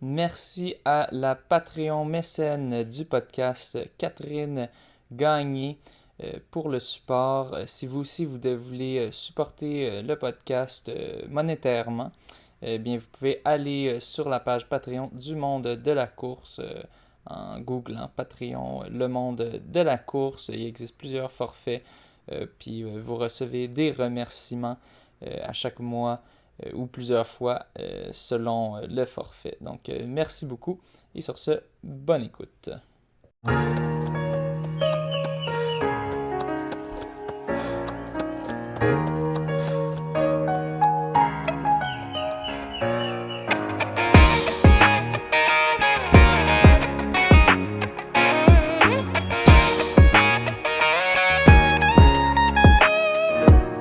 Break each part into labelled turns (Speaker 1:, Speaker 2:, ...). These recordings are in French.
Speaker 1: Merci à la Patreon mécène du podcast, Catherine Gagné, pour le support. Si vous aussi vous voulez supporter le podcast monétairement, bien vous pouvez aller sur la page Patreon du Monde de la course en googlant Patreon Le Monde de la course. Il existe plusieurs forfaits, puis vous recevez des remerciements à chaque mois ou plusieurs fois selon le forfait. Donc, merci beaucoup et sur ce, bonne écoute.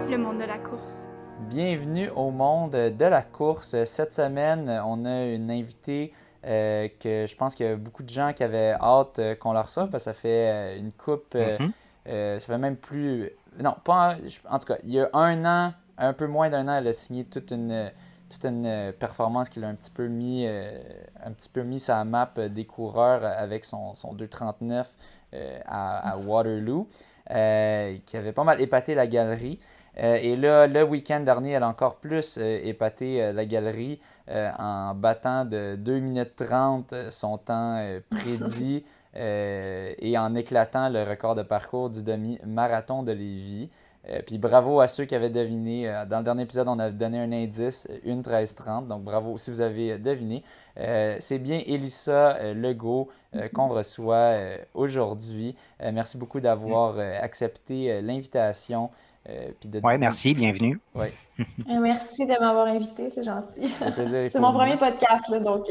Speaker 2: Le monde de la course.
Speaker 1: Bienvenue au monde de la course. Cette semaine, on a une invitée que je pense qu'il y a beaucoup de gens qui avaient hâte qu'on la reçoive parce que ça fait une coupe, ça fait même plus, non, pas, en tout cas, il y a un an, un peu moins d'un an, elle a signé toute une performance qui l'a un petit peu mis sur la map des coureurs avec son 2,39 à Waterloo, qui avait pas mal épaté la galerie. Et là, le week-end dernier, elle a encore plus épaté la galerie en battant de 2 minutes 30 son temps prédit et en éclatant le record de parcours du demi-marathon de Lévis. Puis bravo à ceux qui avaient deviné. Dans le dernier épisode, on a donné un indice, 1:13:30. Donc bravo si vous avez deviné. C'est bien Elissa Legault qu'on reçoit aujourd'hui. Merci beaucoup d'avoir accepté l'invitation.
Speaker 3: Oui, merci, bienvenue.
Speaker 1: Ouais,
Speaker 4: Merci de m'avoir invité, c'est gentil.
Speaker 1: le plaisir est
Speaker 4: C'est
Speaker 1: pour
Speaker 4: mon
Speaker 1: nous.
Speaker 4: premier podcast, là, donc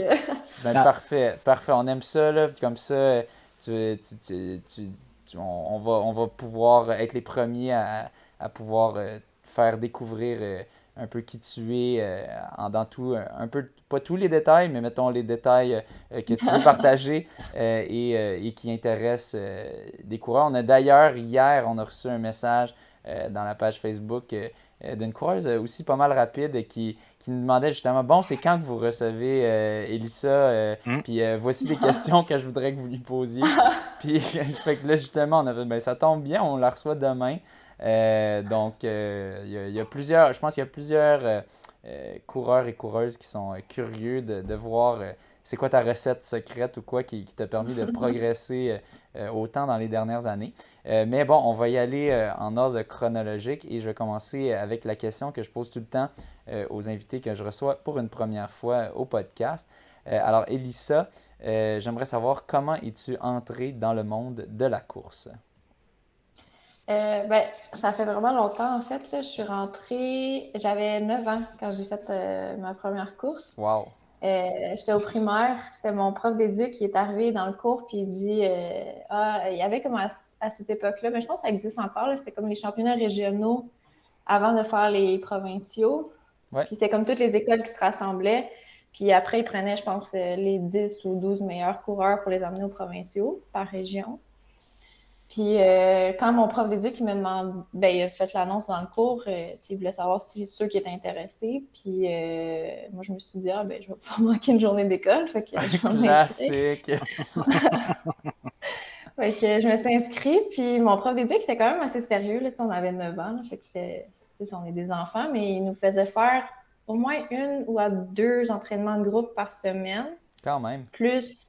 Speaker 1: Ben,
Speaker 3: Ah.
Speaker 1: parfait, parfait. On aime ça, là. Puis comme ça, on va pouvoir être les premiers à pouvoir faire découvrir un peu qui tu es dans tout, un peu, pas tous les détails, mais mettons les détails que tu veux partager et qui intéressent des coureurs. On a d'ailleurs, hier, on a reçu un message dans la page Facebook d'une coureuse aussi pas mal rapide qui nous demandait justement, bon, c'est quand que vous recevez Elissa, puis voici des questions que je voudrais que vous lui posiez. Puis fait que là, justement, on a fait, ben ça tombe bien, on la reçoit demain. Donc, il y a plusieurs, je pense qu'il y a plusieurs coureurs et coureuses qui sont curieux de voir c'est quoi ta recette secrète ou quoi qui t'a permis de progresser autant dans les dernières années. Mais bon, on va y aller en ordre chronologique et je vais commencer avec la question que je pose tout le temps aux invités que je reçois pour une première fois au podcast. Alors, Elissa, j'aimerais savoir comment es-tu entrée dans le monde de la course?
Speaker 4: ben, ça fait vraiment longtemps en fait. Là, je suis rentrée, j'avais 9 ans quand j'ai fait ma première course.
Speaker 1: Wow!
Speaker 4: J'étais au primaire, c'était mon prof d'éduc qui est arrivé dans le cours puis il dit il y avait comme à cette époque-là, mais je pense que ça existe encore, là, c'était comme les championnats régionaux avant de faire les provinciaux.
Speaker 1: Ouais.
Speaker 4: Puis c'était comme toutes les écoles qui se rassemblaient. Puis après, ils prenaient, je pense, les 10 ou 12 meilleurs coureurs pour les emmener aux provinciaux par région. Puis quand mon prof d'éduc il me demande, ben il a fait l'annonce dans le cours, il voulait savoir si c'est ceux qui étaient intéressés. Puis moi je me suis dit ben je vais pouvoir manquer une journée d'école, fait que je vais m'inscrire.
Speaker 1: Classique!
Speaker 4: Fait que je me suis inscrite, puis mon prof d'éduc était quand même assez sérieux, là, on avait 9 ans, là, fait que c'était, on est des enfants, mais il nous faisait faire au moins 1 ou 2 entraînements de groupe par semaine.
Speaker 1: Quand même.
Speaker 4: Plus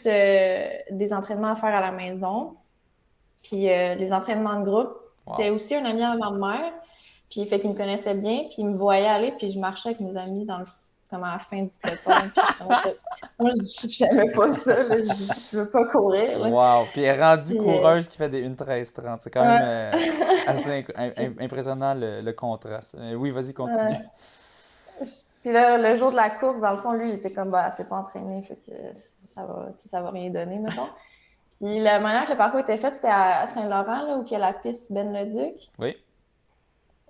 Speaker 4: des entraînements à faire à la maison. Puis les entraînements de groupe, c'était aussi un ami à ma mère. Puis fait qu'il me connaissait bien, puis il me voyait aller, puis je marchais avec mes amis comme à la fin du peloton. Moi, j'aimais pas ça, là, je veux pas courir. Là.
Speaker 1: Wow! Puis elle est rendue coureuse qui fait des 1:13:30. C'est quand même assez impressionnant le contraste. Oui, vas-y, continue.
Speaker 4: Puis là, le jour de la course, dans le fond, lui, il était comme, elle s'est pas entraînée, fait que ça va rien donner, mettons. Puis la manière que le parcours était fait, c'était à Saint-Laurent, là, où il y a la piste Ben-le-Duc.
Speaker 1: Oui.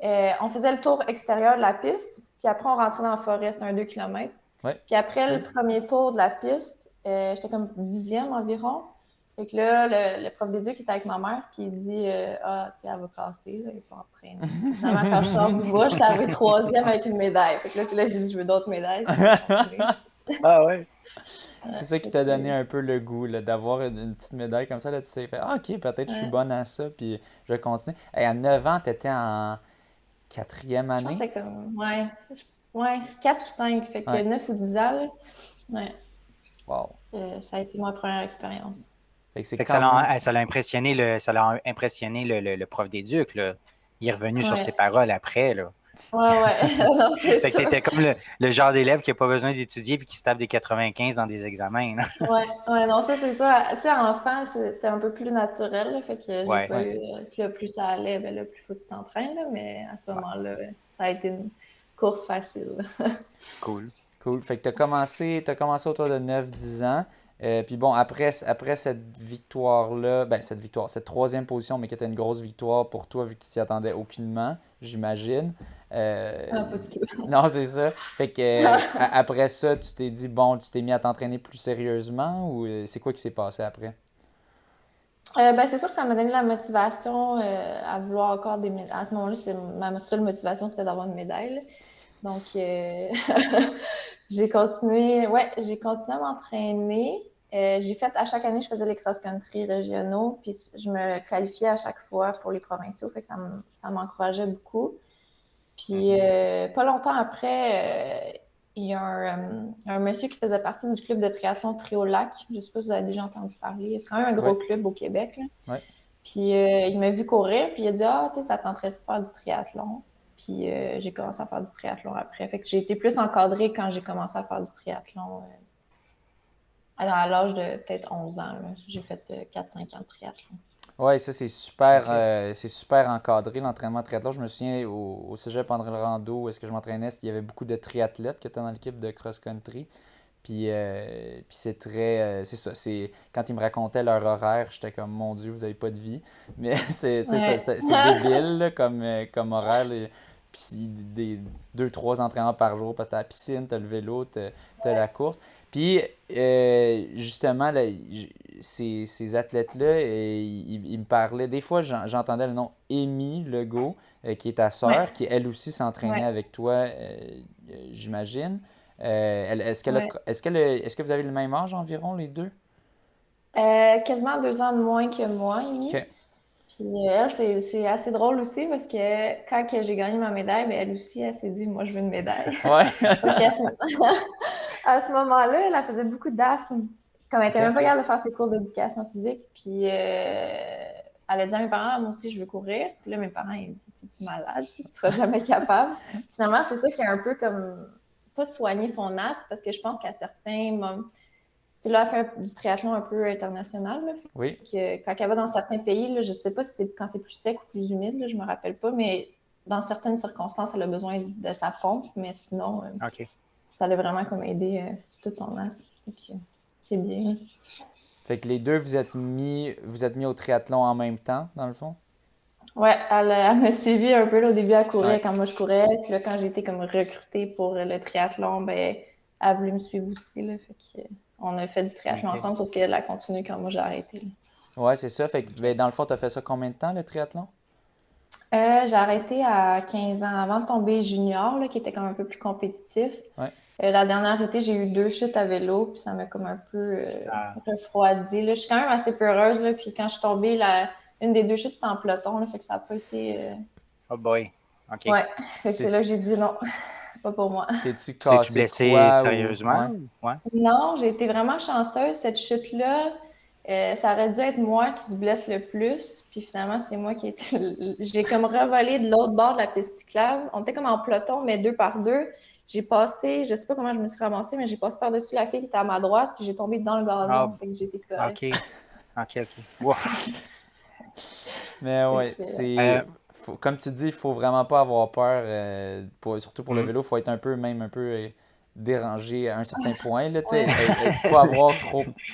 Speaker 4: On faisait le tour extérieur de la piste, puis après, on rentrait dans la forêt, c'était un 2 km.
Speaker 1: Oui.
Speaker 4: Puis après le premier tour de la piste, j'étais comme 10e environ. Fait que là, le prof d'éduc était avec ma mère, puis il dit tu sais, elle va casser, là, il faut entraîner. Finalement, quand je sors du bois, j'étais arrivée 3e avec une médaille. Fait que là j'ai dit, je veux d'autres médailles.
Speaker 3: Ah ouais.
Speaker 1: C'est ça qui t'a donné un peu le goût, là, d'avoir une petite médaille comme ça. Là, tu t'es fait, ah, ok, peut-être je suis
Speaker 4: Ouais.
Speaker 1: bonne à ça, puis je vais continuer. Et à 9 ans, tu étais en quatrième
Speaker 4: Je pense que
Speaker 1: année?
Speaker 4: c'était comme, ouais, 4 ou 5, fait que
Speaker 1: Ouais.
Speaker 4: 9 ou 10 ans, là. Ouais,
Speaker 1: Wow.
Speaker 4: ça a été ma première expérience.
Speaker 1: Fait que c'est
Speaker 3: Fait que
Speaker 1: quand même.
Speaker 3: ça l'a impressionné ça l'a impressionné le prof d'éduc, là. Il est revenu sur ses
Speaker 4: Ouais,
Speaker 3: paroles après, là.
Speaker 4: ouais, non, c'est
Speaker 3: Fait que
Speaker 4: ça.
Speaker 3: t'étais comme le genre d'élève qui n'a pas besoin d'étudier puis qui se tape des 95 dans des examens, là.
Speaker 4: Ouais, non, ça c'est ça. Tu sais, enfant, c'était un peu plus naturel, là, fait que j'ai
Speaker 3: Ouais,
Speaker 4: pas
Speaker 1: Ouais.
Speaker 4: eu. Puis là, plus ça allait, ben là, plus faut que tu t'entraînes, là, mais à ce
Speaker 3: ouais,
Speaker 4: moment-là, ça a été une course facile.
Speaker 3: cool.
Speaker 1: Cool. Fait que t'as commencé autour de 9 10 ans. Puis bon, après cette victoire-là, ben cette victoire, cette troisième position, mais qui était une grosse victoire pour toi, vu que tu t'y attendais aucunement, j'imagine.
Speaker 4: Ah,
Speaker 1: Euh,
Speaker 4: pas du tout.
Speaker 1: non, c'est ça. Fait que après ça, tu t'es dit, bon, tu t'es mis à t'entraîner plus sérieusement ou c'est quoi qui s'est passé après?
Speaker 4: Ben, c'est sûr que ça m'a donné la motivation à vouloir encore des médailles. À ce moment-là, ma seule motivation, c'était d'avoir une médaille, là. Donc, j'ai continué à m'entraîner. J'ai fait, à chaque année, je faisais les cross-country régionaux, puis je me qualifiais à chaque fois pour les provinciaux, fait que ça m'encourageait beaucoup. Puis,
Speaker 3: Mhm.
Speaker 4: pas longtemps après, il y a un monsieur qui faisait partie du club de triathlon Triolac. Je sais pas si vous avez déjà entendu parler. C'est quand même un gros
Speaker 1: Ouais,
Speaker 4: club au Québec, là.
Speaker 1: ouais.
Speaker 4: Puis il m'a vu courir, puis il a dit ah, tu sais, ça tenterait de faire du triathlon. Puis j'ai commencé à faire du triathlon après. Fait que j'ai été plus encadrée quand j'ai commencé à faire du triathlon à l'âge de peut-être 11 ans, là. J'ai fait 4-5 ans de triathlon.
Speaker 1: Ouais, ça
Speaker 3: OK.
Speaker 1: c'est super encadré l'entraînement de triathlon. Je me souviens au Cégep André Rando, où est-ce que je m'entraînais, il y avait beaucoup de triathlètes qui étaient dans l'équipe de cross-country. Puis c'est c'est ça, c'est quand ils me racontaient leur horaire, j'étais comme mon Dieu, vous avez pas de vie. Mais c'est ça,
Speaker 4: Ouais.
Speaker 1: c'est débile là, comme horaire. Puis deux, trois entraînements par jour parce que t'as la piscine, t'as le vélo, t'as la course. Puis justement, là, ces athlètes-là, ils me parlaient. Des fois, j'entendais le nom Amy Legault, qui est ta
Speaker 4: Ouais.
Speaker 1: sœur, qui elle aussi s'entraînait
Speaker 4: Ouais.
Speaker 1: avec toi, j'imagine.
Speaker 4: Ouais.
Speaker 1: Est-ce que vous avez le même âge environ, les deux?
Speaker 4: Quasiment 2 ans de moins que moi, Amy.
Speaker 1: OK.
Speaker 4: Puis elle, c'est assez drôle aussi parce que quand que j'ai gagné ma médaille, ben, elle aussi, elle s'est dit, moi, je veux une médaille.
Speaker 1: Ouais.
Speaker 4: Parce qu'à ce, à ce moment-là, elle faisait beaucoup d'asthme. Comme elle était même
Speaker 1: OK.
Speaker 4: pas capable de faire ses cours d'éducation physique. Puis elle a dit à mes parents, moi aussi, je veux courir. Puis là, mes parents, ils disent, es-tu malade? Tu seras jamais capable. Finalement, c'est ça qui a un peu comme, pas soigné son asthme parce que je pense qu'à certains moments, tu sais, là, elle fait du triathlon un peu international, là.
Speaker 1: Oui.
Speaker 4: Fait que quand elle va dans certains pays, là, je sais pas si c'est quand c'est plus sec ou plus humide, là, je me rappelle pas, mais dans certaines circonstances, elle a besoin de sa pompe, mais sinon,
Speaker 3: OK.
Speaker 4: ça l'a vraiment comme aidé tout son asthme. Fait que c'est bien.
Speaker 1: Fait que les deux, vous êtes mis au triathlon en même temps, dans le fond?
Speaker 4: Ouais, elle m'a suivi un peu là, au début, elle courait
Speaker 1: Ouais.
Speaker 4: quand moi je courais. Puis là, quand j'ai été comme recrutée pour le triathlon, ben, elle a voulu me suivre aussi. Là, fait que, on a fait du triathlon
Speaker 3: OK.
Speaker 4: ensemble, sauf qu'elle a continué quand moi j'ai arrêté, là.
Speaker 1: Ouais, c'est ça. Fait que, ben, dans le fond, t'as fait ça combien de temps, le triathlon?
Speaker 4: J'ai arrêté à 15 ans, avant de tomber junior, là, qui était comme un peu plus compétitif.
Speaker 1: Ouais.
Speaker 4: La dernière été, j'ai eu 2 chutes à vélo, puis ça m'a comme un peu
Speaker 3: Ah,
Speaker 4: refroidi. Là. Je suis quand même assez peureuse, là, puis quand je suis tombée, une des 2 chutes, c'était en peloton, là, fait que ça n'a pas été...
Speaker 3: oh boy. OK.
Speaker 4: Ouais, fait que c'est là
Speaker 1: T'es-tu
Speaker 4: que j'ai dit non, c'est pas pour moi.
Speaker 1: t'es-tu
Speaker 3: Tu t'es-tu
Speaker 1: cassé de
Speaker 3: blessé
Speaker 1: quoi ou. Ouais.
Speaker 3: sérieusement? Ouais.
Speaker 4: Non, j'ai été vraiment chanceuse. Cette chute-là, ça aurait dû être moi qui se blesse le plus. Puis finalement, c'est moi qui ai été... J'ai comme revolé de l'autre bord de la piste cyclable. On était comme en peloton, mais 2 par 2. J'ai passé, je sais pas comment je me suis ramassée, mais j'ai passé par-dessus la fille qui était à ma droite, puis j'ai tombé dans le
Speaker 3: Ah,
Speaker 4: gazon. Fait que j'ai été correcte.
Speaker 3: OK. OK, OK. Wow.
Speaker 1: Mais
Speaker 4: Fait
Speaker 1: ouais,
Speaker 4: que,
Speaker 1: comme tu dis, il faut vraiment pas avoir peur, surtout pour le
Speaker 3: hmm.
Speaker 1: vélo, il faut être même un peu dérangé à un certain point, là, tu sais,
Speaker 4: ouais.
Speaker 1: pas avoir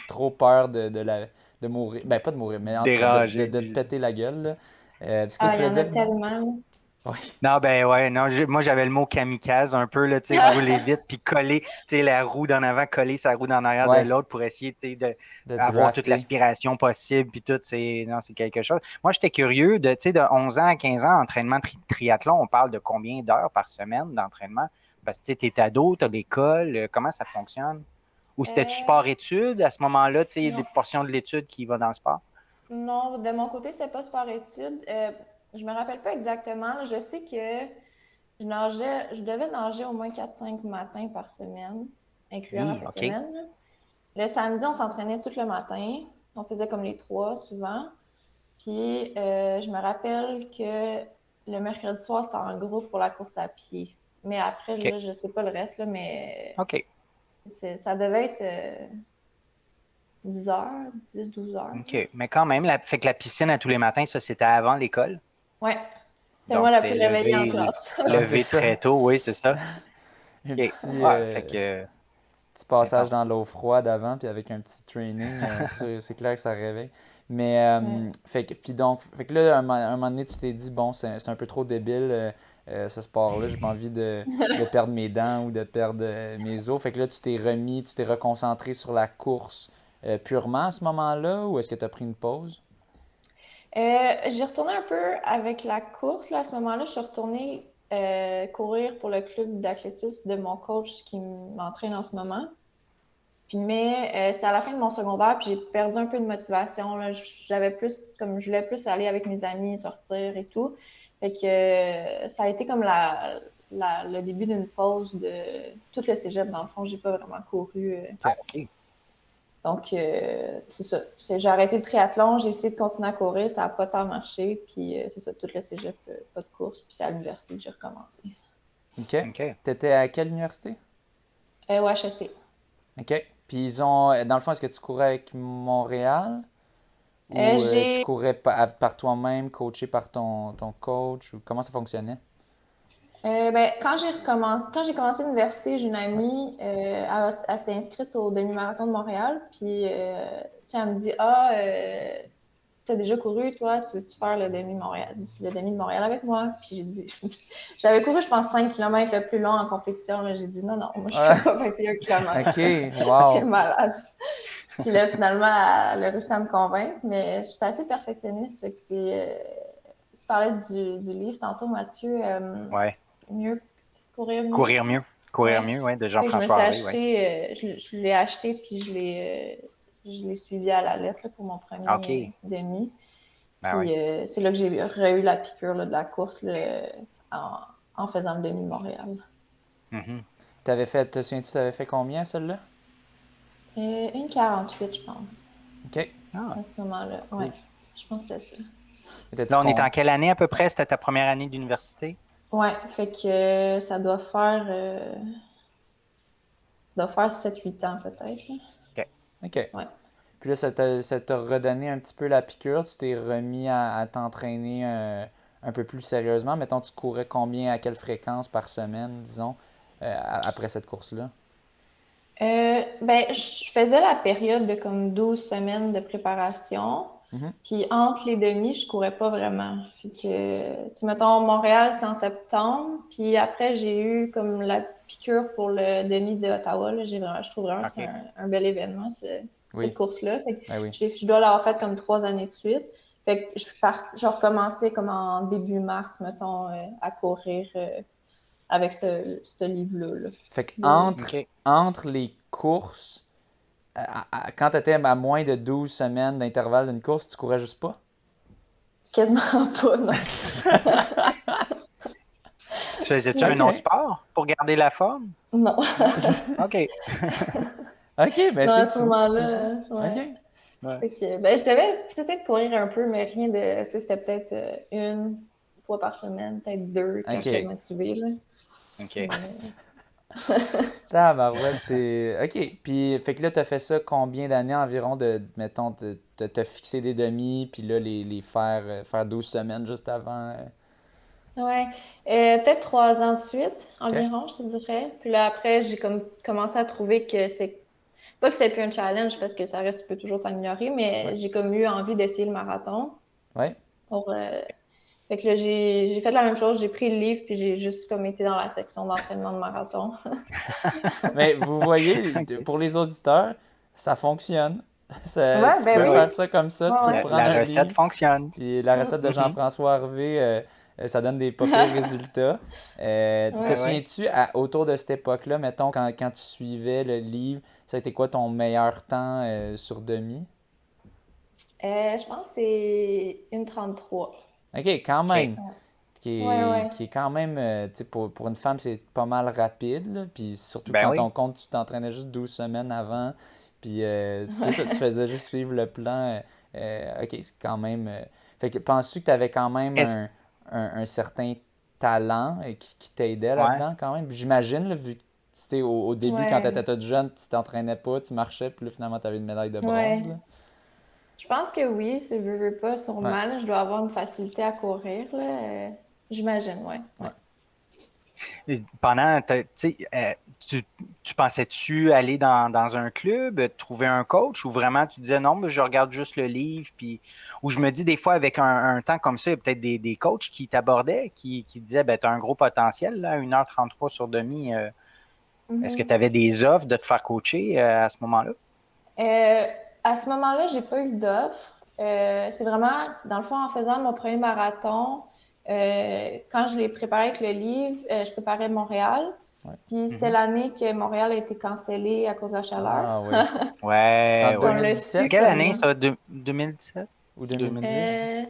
Speaker 1: trop peur de mourir, ben pas de mourir, mais en tout cas
Speaker 3: Dérangé.
Speaker 1: de te péter la gueule, là. C'est quoi
Speaker 4: Ah,
Speaker 1: tu
Speaker 4: il y
Speaker 1: veux
Speaker 4: en a
Speaker 1: dire?
Speaker 4: tellement.
Speaker 1: Oui.
Speaker 3: Non, ben ouais, non, moi j'avais le mot kamikaze un peu, là, tu sais, rouler vite, puis coller, tu sais, la roue d'en avant, coller sa roue d'en arrière de
Speaker 1: Ouais,
Speaker 3: l'autre pour essayer, tu sais,
Speaker 1: de
Speaker 3: d'avoir toute
Speaker 1: drafter.
Speaker 3: l'aspiration possible, puis tout, non, c'est quelque chose. Moi, j'étais curieux tu sais, de 11 ans à 15 ans, entraînement triathlon, on parle de combien d'heures par semaine d'entraînement Parce que tu es ado, tu as l'école, comment ça fonctionne? Ou c'était-tu
Speaker 4: Euh,
Speaker 3: sport-études à ce moment-là, tu sais, des
Speaker 4: non,
Speaker 3: portions de l'étude qui vont dans le sport?
Speaker 4: non, de mon côté, c'était pas sport-études. Je me rappelle pas exactement, là. Je sais que je devais nager au moins 4-5 matins par semaine, incluant la
Speaker 3: Oui,
Speaker 4: fin de
Speaker 3: OK.
Speaker 4: semaine, là. Le samedi, on s'entraînait tout le matin. On faisait comme les trois, souvent. Puis, je me rappelle que le mercredi soir, c'était en groupe pour la course à pied. Mais après,
Speaker 3: OK.
Speaker 4: là, je sais pas le reste, là, mais
Speaker 3: OK.
Speaker 4: ça devait être 10 heures, 10-12 heures.
Speaker 3: OK. Mais quand même, fait que la piscine à tous les matins, ça, c'était avant l'école.
Speaker 4: Ouais, c'est moi
Speaker 3: Donc,
Speaker 4: la
Speaker 3: c'était
Speaker 4: plus réveillée en classe.
Speaker 1: Ouais, c'est
Speaker 3: levé
Speaker 1: ça.
Speaker 3: très tôt, oui, c'est ça.
Speaker 1: Un
Speaker 3: OK.
Speaker 1: petit,
Speaker 3: Ouais, fait que
Speaker 1: petit
Speaker 3: c'est
Speaker 1: passage
Speaker 3: intense.
Speaker 1: dans l'eau froide avant, puis avec un petit training, c'est clair que ça réveille. Mais,
Speaker 4: Ouais.
Speaker 1: fait que là, un moment donné, tu t'es dit, bon, c'est un peu trop débile, ce sport-là, j'ai pas envie de perdre mes dents ou de perdre mes os. Fait que là, tu t'es reconcentré sur la course purement à ce moment-là, ou est-ce que tu as pris une pause?
Speaker 4: J'ai retourné un peu avec la course. Là, à ce moment-là, je suis retournée courir pour le club d'athlétisme de mon coach qui m'entraîne en ce moment. Puis, mais c'était à la fin de mon secondaire, puis j'ai perdu un peu de motivation. Là. J'avais plus, comme je voulais plus aller avec mes amis, sortir et tout. Fait que ça a été comme le début d'une pause de tout le cégep. Dans le fond, j'ai pas vraiment couru.
Speaker 1: Ok.
Speaker 3: OK.
Speaker 4: Donc, c'est ça. J'ai arrêté le triathlon, j'ai essayé de continuer à courir, ça n'a pas tant marché. Puis, c'est ça, tout le cégep, pas de course. Puis, c'est à l'université que j'ai recommencé.
Speaker 1: OK.
Speaker 3: OK.
Speaker 1: T'étais à quelle université?
Speaker 4: Au HEC.
Speaker 1: OK. Puis dans le fond, est-ce que tu courais avec Montréal
Speaker 4: Euh,
Speaker 1: ou tu
Speaker 4: j'ai
Speaker 1: courais par toi-même, coaché par ton coach ou comment ça fonctionnait?
Speaker 4: ben, quand j'ai commencé l'université, j'ai une
Speaker 1: Ouais.
Speaker 4: amie, elle s'était inscrite au demi-marathon de Montréal, puis tu sais, elle me dit, ah, t'as déjà couru, toi, tu veux-tu faire le demi de Montréal avec moi? Puis j'ai dit, j'avais couru, je pense, 5 km le plus long en compétition, là. J'ai dit, non, non, moi, je fais
Speaker 1: Ah,
Speaker 4: pas 21 km.
Speaker 1: OK,
Speaker 4: C'est
Speaker 1: wow.
Speaker 4: malade. Puis là, finalement, elle a réussi à me convaincre, mais je suis assez perfectionniste, fait que tu parlais du livre tantôt, Mathieu.
Speaker 3: Ouais.
Speaker 4: Mieux courir mieux, je
Speaker 3: Courir mieux.
Speaker 4: pense.
Speaker 3: Courir
Speaker 4: Ouais.
Speaker 3: mieux, oui, de
Speaker 4: Fait que je me suis
Speaker 3: Jean-François Harvey, oui.
Speaker 4: acheté, je l'ai acheté puis je l'ai suivi à la lettre là, pour mon premier
Speaker 3: OK.
Speaker 4: demi.
Speaker 3: Ben oui.
Speaker 4: Puis c'est là que j'ai eu la piqûre là, de la course là, en, en faisant le demi de Montréal.
Speaker 3: Mhm.
Speaker 1: Te souviens-tu, t'avais fait combien celle-là?
Speaker 4: 1,48, je pense,
Speaker 1: OK.
Speaker 3: Ah,
Speaker 4: à ce moment-là.
Speaker 3: cool.
Speaker 4: Ouais, je pense que c'était ça.
Speaker 1: Étais-tu
Speaker 3: Là, on est
Speaker 1: con?
Speaker 3: en quelle année à peu près? C'était ta première année d'université?
Speaker 4: Ouais, fait que ça doit faire 7-8 ans peut-être, là.
Speaker 3: OK.
Speaker 1: OK.
Speaker 4: Ouais.
Speaker 1: Puis là, ça t'a redonné un petit peu la piqûre. Tu t'es remis à t'entraîner un peu plus sérieusement. Mettons, tu courais combien, à quelle fréquence par semaine, disons, après cette course-là?
Speaker 4: Ben, je faisais la période de comme 12 semaines de préparation.
Speaker 1: Mhm.
Speaker 4: Puis entre les demi, je courais pas vraiment. Fait que, tu sais, mettons, Montréal, c'est en septembre. Puis après, j'ai eu comme la piqûre pour le demi de Ottawa. Là. Je trouve vraiment que c'est
Speaker 3: OK.
Speaker 4: un bel événement, cette
Speaker 1: Oui.
Speaker 4: course-là. Fait que
Speaker 1: Ah oui.
Speaker 4: je dois l'avoir fait comme 3 années de suite. Fait que je recommençais comme en début mars, mettons, à courir avec ce livre-là. Là.
Speaker 1: Fait que
Speaker 4: De-
Speaker 3: OK.
Speaker 1: entre les courses, quand tu étais à moins de 12 semaines d'intervalle d'une course, tu courais juste pas?
Speaker 4: Quasiment pas, non.
Speaker 3: Tu faisais-tu un autre
Speaker 1: OK.
Speaker 3: sport pour garder la forme?
Speaker 4: Non.
Speaker 3: Non? OK.
Speaker 1: OK, ben
Speaker 4: Non,
Speaker 1: c'est
Speaker 4: à ce
Speaker 1: fou, c'est fou.
Speaker 4: moment-là, ouais.
Speaker 1: OK.
Speaker 3: Ouais.
Speaker 4: Fait que, ben, je devais peut-être courir un peu, mais rien de. Tu sais, c'était peut-être une fois par semaine, peut-être deux quand j'étais
Speaker 1: OK.
Speaker 4: motivée, là.
Speaker 3: OK.
Speaker 4: Mais,
Speaker 1: Tabarouette, c'est... OK. Puis, fait que là, t'as fait ça combien d'années environ mettons, t'as fixé des demi, puis là, les faire 12 semaines juste avant.
Speaker 4: ouais. Peut-être 3 ans de suite,
Speaker 1: OK?
Speaker 4: environ, je te dirais. Puis là, après, j'ai comme commencé à trouver que c'était. Pas que c'était plus un challenge, parce que ça reste, tu peux toujours t'améliorer,
Speaker 1: Ouais.
Speaker 4: mais j'ai comme eu envie d'essayer le marathon.
Speaker 1: Ouais.
Speaker 4: Pour, fait que là, j'ai fait la même chose, j'ai pris le livre, puis j'ai juste comme été dans la section d'entraînement de marathon.
Speaker 1: Mais vous voyez,
Speaker 3: OK.
Speaker 1: pour les auditeurs, ça fonctionne.
Speaker 4: Ouais,
Speaker 1: Tu
Speaker 4: ben
Speaker 1: peux
Speaker 3: Ben
Speaker 4: oui.
Speaker 3: oui.
Speaker 1: faire ça comme ça,
Speaker 4: Ouais,
Speaker 1: tu peux
Speaker 4: ouais.
Speaker 1: prendre
Speaker 3: La
Speaker 1: un
Speaker 3: recette
Speaker 1: livre.
Speaker 3: fonctionne.
Speaker 1: Puis la recette de
Speaker 3: Mhm.
Speaker 1: Jean-François Harvey, Ça donne des pas pires résultats. Te
Speaker 4: Ouais.
Speaker 1: souviens-tu, autour de cette époque-là, mettons, quand tu suivais le livre, ça a été quoi ton meilleur temps sur demi?
Speaker 4: Je pense que c'est 1,33.
Speaker 1: OK, quand
Speaker 3: OK.
Speaker 1: même.
Speaker 4: Ouais, ouais.
Speaker 1: Qui est quand même, tu sais, pour une femme, c'est pas mal rapide, là. Puis surtout
Speaker 3: Ben
Speaker 1: quand on
Speaker 3: oui.
Speaker 1: compte, tu t'entraînais juste 12 semaines avant. Puis c'est ça, tu faisais juste suivre le plan. OK, c'est quand même. Fait que penses-tu que tu avais quand même
Speaker 3: Est-ce-
Speaker 1: un certain talent qui t'aidait
Speaker 3: Ouais.
Speaker 1: là-dedans quand même? J'imagine, là, vu que tu sais, au début, quand tu
Speaker 4: Ouais.
Speaker 1: étais toute jeune, tu t'entraînais pas, tu marchais, puis là, finalement, tu avais une médaille de bronze, là.
Speaker 4: Ouais. Je pense que oui, si je veux pas,
Speaker 1: Ouais,
Speaker 4: sûrement, là, je dois avoir une facilité à courir, là. J'imagine, ouais. Ouais.
Speaker 1: ouais.
Speaker 3: Pendant, tu sais, tu pensais-tu aller dans un club, trouver un coach, ou vraiment tu disais non, mais je regarde juste le livre, puis ou je me dis des fois avec un temps comme ça, il y a peut-être des coachs qui t'abordaient, qui disaient ben, tu as un gros potentiel, là, 1h33 sur demi. Est-ce que tu
Speaker 4: Mhm.
Speaker 3: avais des offres de te faire coacher à ce moment-là?
Speaker 4: Euh, à ce moment-là, j'ai pas eu d'offre. C'est vraiment, dans le fond, en faisant mon premier marathon, quand je l'ai préparé avec le livre, je préparais Montréal.
Speaker 1: Ouais.
Speaker 4: Puis c'était
Speaker 3: Mhm.
Speaker 4: l'année que Montréal a été cancellé à cause de la chaleur.
Speaker 1: Ah oui. C'était en
Speaker 3: Ouais,
Speaker 4: Puis on
Speaker 3: ouais.
Speaker 4: l'a
Speaker 3: C'est
Speaker 4: su
Speaker 1: 2017,
Speaker 3: quelle
Speaker 1: ça?
Speaker 3: année
Speaker 4: comme.
Speaker 3: ça? 2017
Speaker 1: Ou
Speaker 3: ou
Speaker 1: 2018?
Speaker 3: 2018?
Speaker 4: Euh,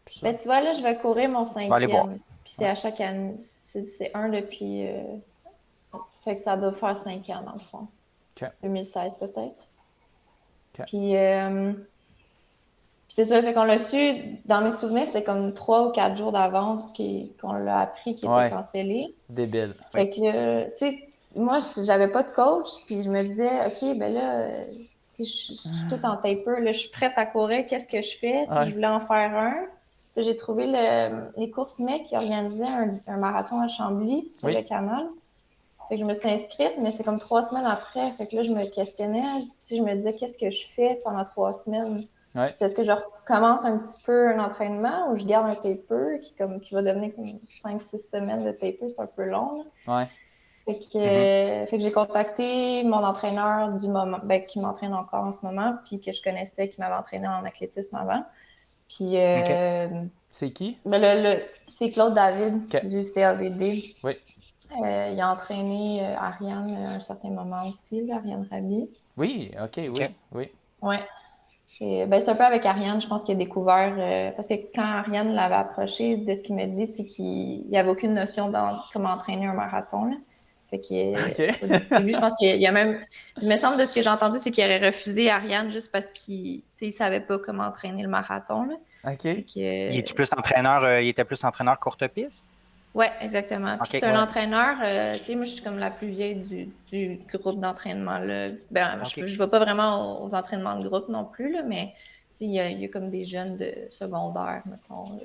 Speaker 1: Plus sûr.
Speaker 4: ben, tu vois, là, je vais courir mon
Speaker 3: On va aller voir.
Speaker 4: 5e. Puis c'est
Speaker 1: Ouais.
Speaker 4: à chaque année. C'est un depuis. Fait que ça doit faire 5 ans, dans le fond.
Speaker 1: OK.
Speaker 4: 2016 peut-être.
Speaker 1: OK.
Speaker 4: Puis c'est ça, fait qu'on l'a su, dans mes souvenirs, c'était comme 3 ou 4 jours d'avance qu'on l'a appris qu'il était
Speaker 1: Ouais.
Speaker 4: cancellé.
Speaker 1: Débile.
Speaker 3: Oui.
Speaker 4: Fait que, tu sais, moi, j'avais pas de coach, puis je me disais, OK, ben là, tu sais, je suis toute en taper, là, je suis prête à courir, qu'est-ce que je fais? Tu sais, je
Speaker 1: Ouais.
Speaker 4: voulais en faire un. Puis j'ai trouvé les courses MEC qui organisaient un marathon à Chambly, sur le
Speaker 1: Oui.
Speaker 4: canal. Fait que je me suis inscrite, mais c'était comme 3 semaines après. Fait que là, je me questionnais, tu sais, je me disais, qu'est-ce que je fais pendant 3 semaines?
Speaker 1: Ouais.
Speaker 4: Est-ce que je recommence un petit peu un entraînement ou je garde un taper qui va devenir comme 5, 6 semaines de taper, c'est un peu long, là.
Speaker 1: Ouais.
Speaker 3: Mhm.
Speaker 4: Fait que j'ai contacté mon entraîneur du moment, ben, qui m'entraîne encore en ce moment, puis que je connaissais, qui m'avait entraîné en athlétisme avant. Puis
Speaker 3: OK.
Speaker 1: C'est qui?
Speaker 4: ben, c'est Claude David
Speaker 1: OK.
Speaker 4: du CAVD.
Speaker 1: Oui.
Speaker 4: Il a entraîné Ariane à un certain moment aussi, là, Ariane Rabi.
Speaker 1: Oui. OK.
Speaker 3: OK.
Speaker 1: Oui. Oui.
Speaker 4: Ouais. C'est un peu avec Ariane, je pense qu'il a découvert, parce que quand Ariane l'avait approché, de ce qu'il me dit, c'est qu'il n'y avait aucune notion de comment entraîner un marathon, là. Fait qu'au début, je
Speaker 1: OK.
Speaker 4: pense qu'il y a même, il me semble de ce que j'ai entendu, c'est qu'il aurait refusé Ariane juste parce qu'il, tu sais, il savait pas comment entraîner le marathon, là. Fait
Speaker 1: OK.
Speaker 3: Il était plus entraîneur courte piste?
Speaker 4: ouais, exactement. Puis
Speaker 3: OK.
Speaker 4: c'est un
Speaker 1: Ouais.
Speaker 4: entraîneur, tu sais, moi je suis comme la plus vieille du groupe d'entraînement là. Ben,
Speaker 3: OK.
Speaker 4: je vais pas vraiment aux entraînements de groupe non plus là, mais tu sais, il y a comme des jeunes de secondaire, mettons,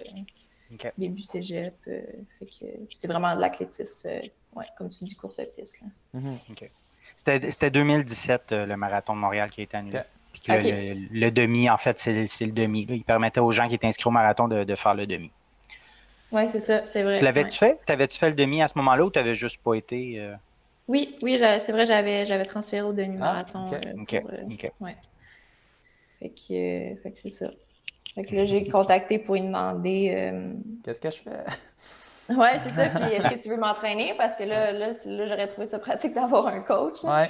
Speaker 3: OK.
Speaker 4: début cégep, fait que c'est vraiment de l'athlétisme, ouais, comme tu dis, courte piste là.
Speaker 1: Mhm.
Speaker 3: OK. C'était 2017, le marathon de Montréal qui a été annulé.
Speaker 1: OK.
Speaker 3: Puis que
Speaker 4: Ok,
Speaker 3: le demi, en fait, c'est le demi, là. Il permettait aux gens qui étaient inscrits au marathon de faire le demi.
Speaker 4: ouais, c'est ça, c'est vrai, ouais.
Speaker 3: L'avais-tu fait? T'avais-tu fait le demi à ce moment-là ou t'avais juste pas été?
Speaker 4: Oui, oui, c'est vrai, j'avais transféré au
Speaker 1: Ah,
Speaker 4: demi-marathon
Speaker 1: OK.
Speaker 3: OK.
Speaker 4: pour,
Speaker 3: OK.
Speaker 4: ouais, fait que c'est ça. Fait que là, j'ai contacté pour lui demander.
Speaker 1: Qu'est-ce que je fais?
Speaker 4: Ouais, c'est ça. Puis est-ce que tu veux m'entraîner? Parce que
Speaker 1: Ouais.
Speaker 4: là, j'aurais trouvé ça pratique d'avoir un coach, là.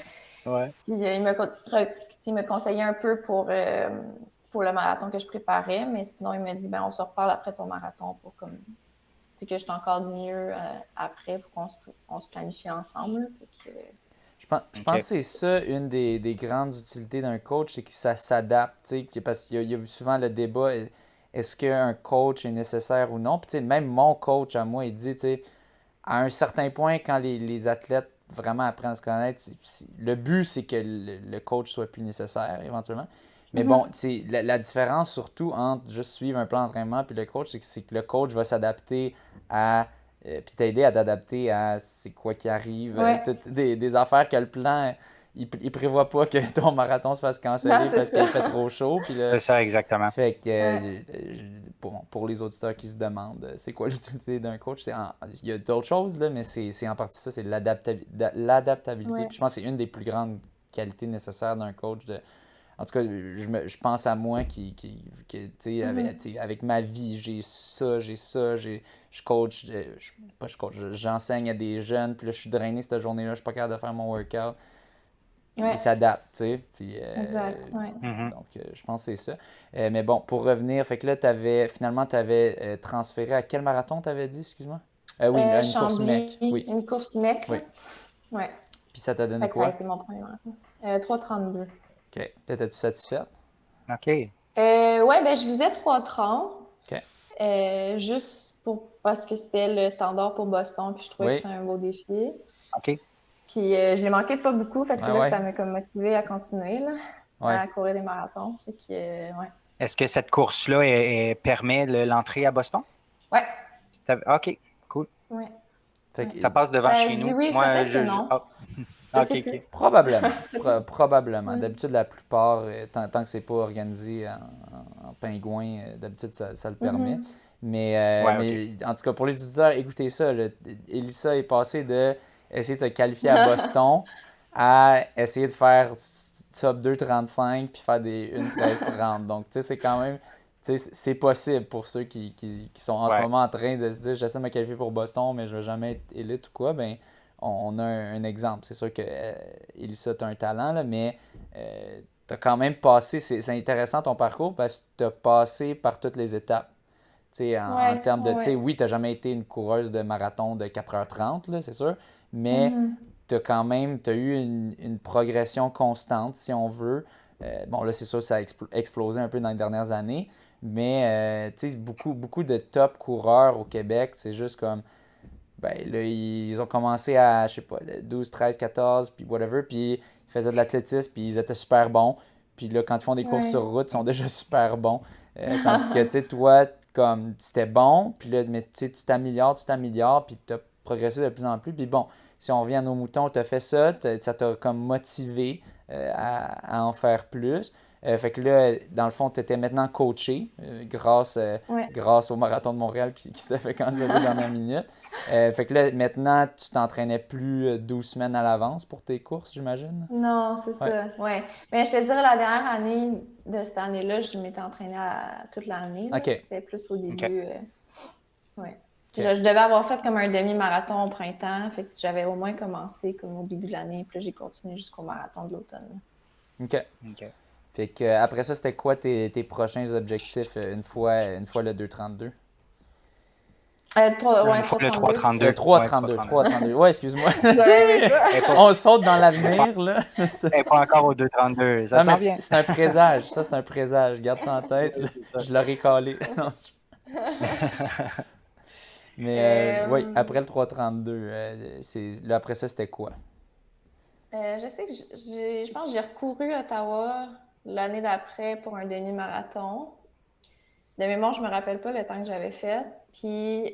Speaker 1: Ouais.
Speaker 3: Ouais.
Speaker 4: Puis il me conseillait un peu pour le marathon que je préparais, mais sinon, il m'a dit, ben, on se reparle après ton marathon pour comme, tu sais, que je t'encadre mieux après pour qu'on se planifie ensemble, là. Fait que,
Speaker 1: Je pense
Speaker 3: OK.
Speaker 1: que c'est ça, une des grandes utilités d'un coach, c'est que ça s'adapte, tu sais, parce qu'il y a souvent le débat, est-ce qu'un coach est nécessaire ou non? Puis, tu sais, même mon coach à moi, il dit, tu sais, à un certain point, quand les athlètes vraiment apprennent à se connaître, le but, c'est que le coach soit plus nécessaire, éventuellement. Mais bon,
Speaker 4: Mhm.
Speaker 1: c'est la différence surtout entre juste suivre un plan d'entraînement puis le coach, c'est que le coach va s'adapter à puis t'aider à t'adapter à c'est quoi qui arrive,
Speaker 4: Ouais,
Speaker 1: toutes des affaires que le plan, il prévoit pas que ton marathon se fasse
Speaker 4: non,
Speaker 1: canceller
Speaker 4: c'est
Speaker 1: parce qu'il
Speaker 4: ça.
Speaker 1: fait trop chaud. Puis là,
Speaker 3: C'est ça, exactement.
Speaker 1: fait que
Speaker 4: Ouais,
Speaker 1: pour les auditeurs qui se demandent c'est quoi l'utilité d'un coach, il y a d'autres choses, là, mais c'est en partie ça, c'est l'adaptabilité.
Speaker 4: ouais.
Speaker 1: Puis je pense que c'est une des plus grandes qualités nécessaires d'un coach En tout cas, je pense à moi tu sais, avec ma vie, je coach, pas je coach, j'enseigne à des jeunes, puis là, je suis drainé cette journée-là, je suis pas capable de faire mon workout. Ils
Speaker 4: Ouais,
Speaker 1: s'adaptent, tu sais. Puis,
Speaker 4: exact, ouais.
Speaker 3: Mhm.
Speaker 1: je pense que c'est ça. Mais bon, pour revenir, fait que là, finalement, tu avais transféré à quel marathon, tu avais dit, excuse-moi? Oui, une course
Speaker 4: Chambly,
Speaker 1: mec. Oui,
Speaker 4: une course mec, là.
Speaker 1: oui.
Speaker 4: Ouais.
Speaker 1: Puis ça t'a donné
Speaker 4: Fait que ça a
Speaker 1: quoi?
Speaker 4: été mon premier marathon. 3,32.
Speaker 1: OK. T'étais-tu satisfaite?
Speaker 3: OK.
Speaker 4: Ouais, ben je visais 3,30.
Speaker 1: OK.
Speaker 4: Juste parce que c'était le standard pour Boston, puis je trouvais que
Speaker 1: Oui.
Speaker 4: c'était un beau défi.
Speaker 3: OK.
Speaker 4: Puis je l'ai manqué de pas beaucoup, fait que
Speaker 1: Ouais,
Speaker 4: c'est là que ça
Speaker 1: ouais.
Speaker 4: m'a comme motivée à continuer, là,
Speaker 1: Ouais.
Speaker 4: à courir des marathons. Fait que, ouais.
Speaker 3: Est-ce que cette course-là permet l'entrée à Boston?
Speaker 4: Ouais,
Speaker 3: OK, cool.
Speaker 4: ouais,
Speaker 1: Fait
Speaker 4: ouais.
Speaker 1: que,
Speaker 3: Ça passe devant
Speaker 4: Ben,
Speaker 3: chez
Speaker 4: je dis
Speaker 3: nous.
Speaker 4: oui,
Speaker 3: Moi,
Speaker 4: peut-être que non.
Speaker 3: ah.
Speaker 4: Je
Speaker 3: OK,
Speaker 4: sais
Speaker 3: OK.
Speaker 4: plus.
Speaker 1: probablement.
Speaker 4: Peut-être.
Speaker 1: Probablement.
Speaker 4: Ouais.
Speaker 1: D'habitude, la plupart, tant que c'est pas organisé en pingouin, d'habitude, ça le permet.
Speaker 4: Mhm.
Speaker 3: Ouais, OK.
Speaker 1: Mais en tout cas, pour les auditeurs, écoutez ça. Elissa est passée de essayer de se qualifier à Boston à essayer de faire top 2,35 puis faire des 1,13,30. Donc, tu sais, c'est quand même. Tu sais, c'est possible pour ceux qui sont en ce
Speaker 3: Ouais.
Speaker 1: moment en train de se dire j'essaie de me qualifier pour Boston, mais je vais jamais être élite ou quoi. Ben, on a un exemple. C'est sûr que Elissa, tu as un talent, là, mais tu as quand même passé. C'est intéressant ton parcours parce que tu as passé par toutes les étapes. En
Speaker 4: Ouais,
Speaker 1: termes de.
Speaker 4: ouais.
Speaker 1: Oui, tu n'as jamais été une coureuse de marathon de 4h30, là, c'est sûr, mais
Speaker 4: Mhm.
Speaker 1: tu as quand même eu une progression constante, si on veut. Bon, là, c'est sûr que ça a explosé un peu dans les dernières années, mais beaucoup de top coureurs au Québec, c'est juste comme ben là, ils ont commencé à, je sais pas, 12, 13, 14, puis whatever, puis ils faisaient de l'athlétisme, puis ils étaient super bons. Puis là, quand ils font des courses
Speaker 4: Ouais.
Speaker 1: sur route, ils sont déjà super bons. Tandis que, tu sais, toi, comme c'était bon, puis là, mais tu sais, tu t'améliores, puis tu as progressé de plus en plus. Puis bon, si on revient à nos moutons, tu as fait ça, ça t'a comme motivé à en faire plus. Fait que là, dans le fond, tu étais maintenant coaché
Speaker 4: Ouais.
Speaker 1: grâce au Marathon de Montréal qui s'était fait canceller dernière minute. Fait que là, maintenant, tu t'entraînais plus 12 semaines à l'avance pour tes courses, j'imagine?
Speaker 4: Non, c'est
Speaker 1: Ouais.
Speaker 4: ça. Ouais. Mais je te dirais, la dernière année de cette année-là, je m'étais entraînée toute l'année, là.
Speaker 1: OK.
Speaker 4: C'était plus au
Speaker 3: OK.
Speaker 4: début. Ouais.
Speaker 1: OK.
Speaker 4: Je devais avoir fait comme un demi-marathon au printemps, fait que j'avais au moins commencé comme au début de l'année, puis là, j'ai continué jusqu'au marathon de l'automne.
Speaker 1: OK.
Speaker 3: OK.
Speaker 1: Fait que après ça, c'était quoi tes prochains objectifs une fois le 2,32?
Speaker 3: Une
Speaker 4: Ouais,
Speaker 3: fois le
Speaker 4: 3,32.
Speaker 3: 3,32. Ouais,
Speaker 1: 3,32.
Speaker 3: 3,32.
Speaker 1: 3,32. Ouais, excuse-moi.
Speaker 4: Vous avez aimé ça?
Speaker 3: Elle n'est pas,
Speaker 1: On saute dans
Speaker 3: elle est pas-
Speaker 1: l'avenir, là.
Speaker 3: elle est pas encore au 2,32. Ça
Speaker 1: Non,
Speaker 3: s'en
Speaker 1: mais
Speaker 3: vient.
Speaker 1: c'est un présage. Ça, c'est un présage. Garde ça en tête, là.
Speaker 3: C'est ça.
Speaker 1: Je l'aurais collé. Non, mais oui,
Speaker 4: Euh,
Speaker 1: après le 3,32, là, après ça, c'était quoi?
Speaker 4: je sais que je pense que j'ai recouru à Ottawa l'année d'après pour un demi-marathon. De mémoire, je me rappelle pas le temps que j'avais fait. Puis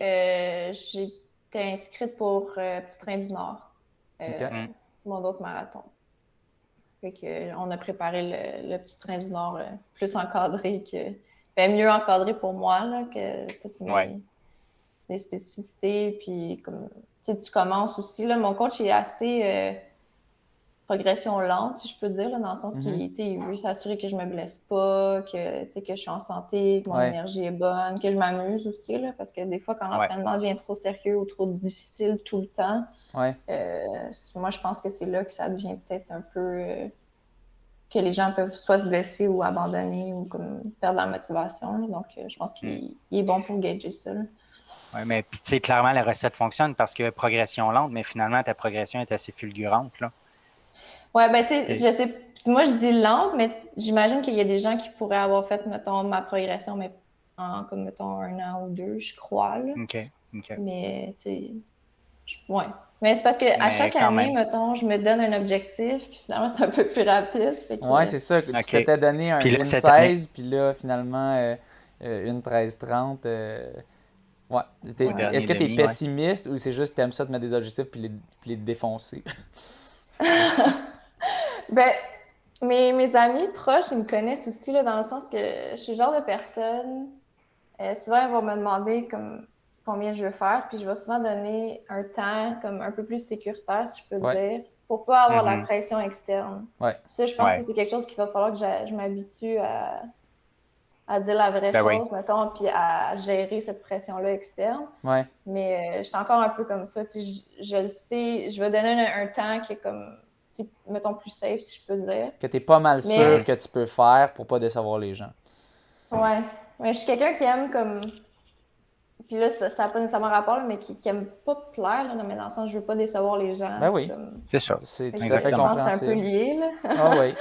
Speaker 4: j'étais inscrite pour Petit Train du Nord,
Speaker 1: OK.
Speaker 4: euh, mon autre marathon. Fait que, on a préparé le Petit Train du Nord plus encadré mieux encadré pour moi là, que toutes
Speaker 3: Ouais.
Speaker 4: mes spécificités. Puis comme tu commences aussi là, mon coach est assez progression lente, si je peux dire, là, dans le sens
Speaker 1: Mhm.
Speaker 4: qu'il veut s'assurer que je me blesse pas, que je suis en santé, que mon
Speaker 1: Ouais.
Speaker 4: énergie est bonne, que je m'amuse aussi, là, parce que des fois, quand
Speaker 3: Ouais.
Speaker 4: l'entraînement devient trop sérieux ou trop difficile tout le temps,
Speaker 1: Ouais.
Speaker 4: moi, je pense que c'est là que ça devient peut-être un peu que les gens peuvent soit se blesser ou abandonner ou comme perdre la motivation, là. Donc, je pense qu'il est bon pour gager ça, là.
Speaker 3: Ouais, mais puis, tu sais, clairement, la recette fonctionne parce que progression lente, mais finalement, ta progression est assez fulgurante, là.
Speaker 4: Ouais, ben, tu sais,
Speaker 3: Et-
Speaker 4: je sais, moi, je dis lente, mais j'imagine qu'il y a des gens qui pourraient avoir fait, mettons, ma progression, mais en, comme, mettons, 1 an ou 2, je crois, là.
Speaker 3: OK. OK.
Speaker 4: Mais, tu sais, ouais. Mais c'est parce que à
Speaker 3: Mais
Speaker 4: chaque
Speaker 3: quand
Speaker 4: année,
Speaker 3: même.
Speaker 4: mettons, je me donne un objectif, puis finalement, c'est un peu plus rapide. Fait
Speaker 1: Ouais,
Speaker 4: que,
Speaker 1: c'est ça. Tu
Speaker 3: OK.
Speaker 1: t'étais donné
Speaker 3: Puis là,
Speaker 1: une
Speaker 3: cette année,
Speaker 1: 16, puis là, finalement, une 13,30. Ouais.
Speaker 3: au
Speaker 1: Est-ce
Speaker 3: dernier
Speaker 1: que tu es
Speaker 3: demi, ouais.
Speaker 1: pessimiste ou c'est juste que tu aimes ça te mettre des objectifs puis les défoncer?
Speaker 4: ben, mes amis proches, ils me connaissent aussi, là, dans le sens que je suis le genre de personne, souvent, ils vont me demander comme combien je veux faire, puis je vais souvent donner un temps comme un peu plus sécuritaire, si je peux
Speaker 1: Ouais.
Speaker 4: dire. pour pas avoir la
Speaker 3: Mhm.
Speaker 4: pression externe.
Speaker 1: Ouais.
Speaker 4: Ça, je pense
Speaker 3: Ouais.
Speaker 4: que c'est quelque chose qu'il va falloir que je m'habitue à dire la vraie
Speaker 3: Ben oui.
Speaker 4: chose, mettons, puis à gérer cette pression-là externe.
Speaker 1: Ouais.
Speaker 4: Mais j'étais encore un peu comme ça. Tu sais, je le sais, je vais donner un temps qui est comme, mettons, plus safe, si je peux dire.
Speaker 1: Que tu es pas mal
Speaker 4: Mais
Speaker 1: sûr que tu peux faire pour pas décevoir les gens.
Speaker 4: ouais, mais je suis quelqu'un qui aime comme. Puis là, ça n'a pas nécessairement rapport, là, mais qui aime pas plaire, là, mais dans le sens, je veux pas décevoir les gens.
Speaker 1: Ben
Speaker 4: Puis
Speaker 1: oui,
Speaker 4: comme...
Speaker 3: C'est ça.
Speaker 1: c'est
Speaker 4: Fait
Speaker 1: tout
Speaker 4: que
Speaker 1: à fait
Speaker 4: je
Speaker 3: Exactement.
Speaker 4: pense que c'est un peu
Speaker 1: compréhensible.
Speaker 4: lié, là.
Speaker 1: Ah oui.
Speaker 3: Ouais,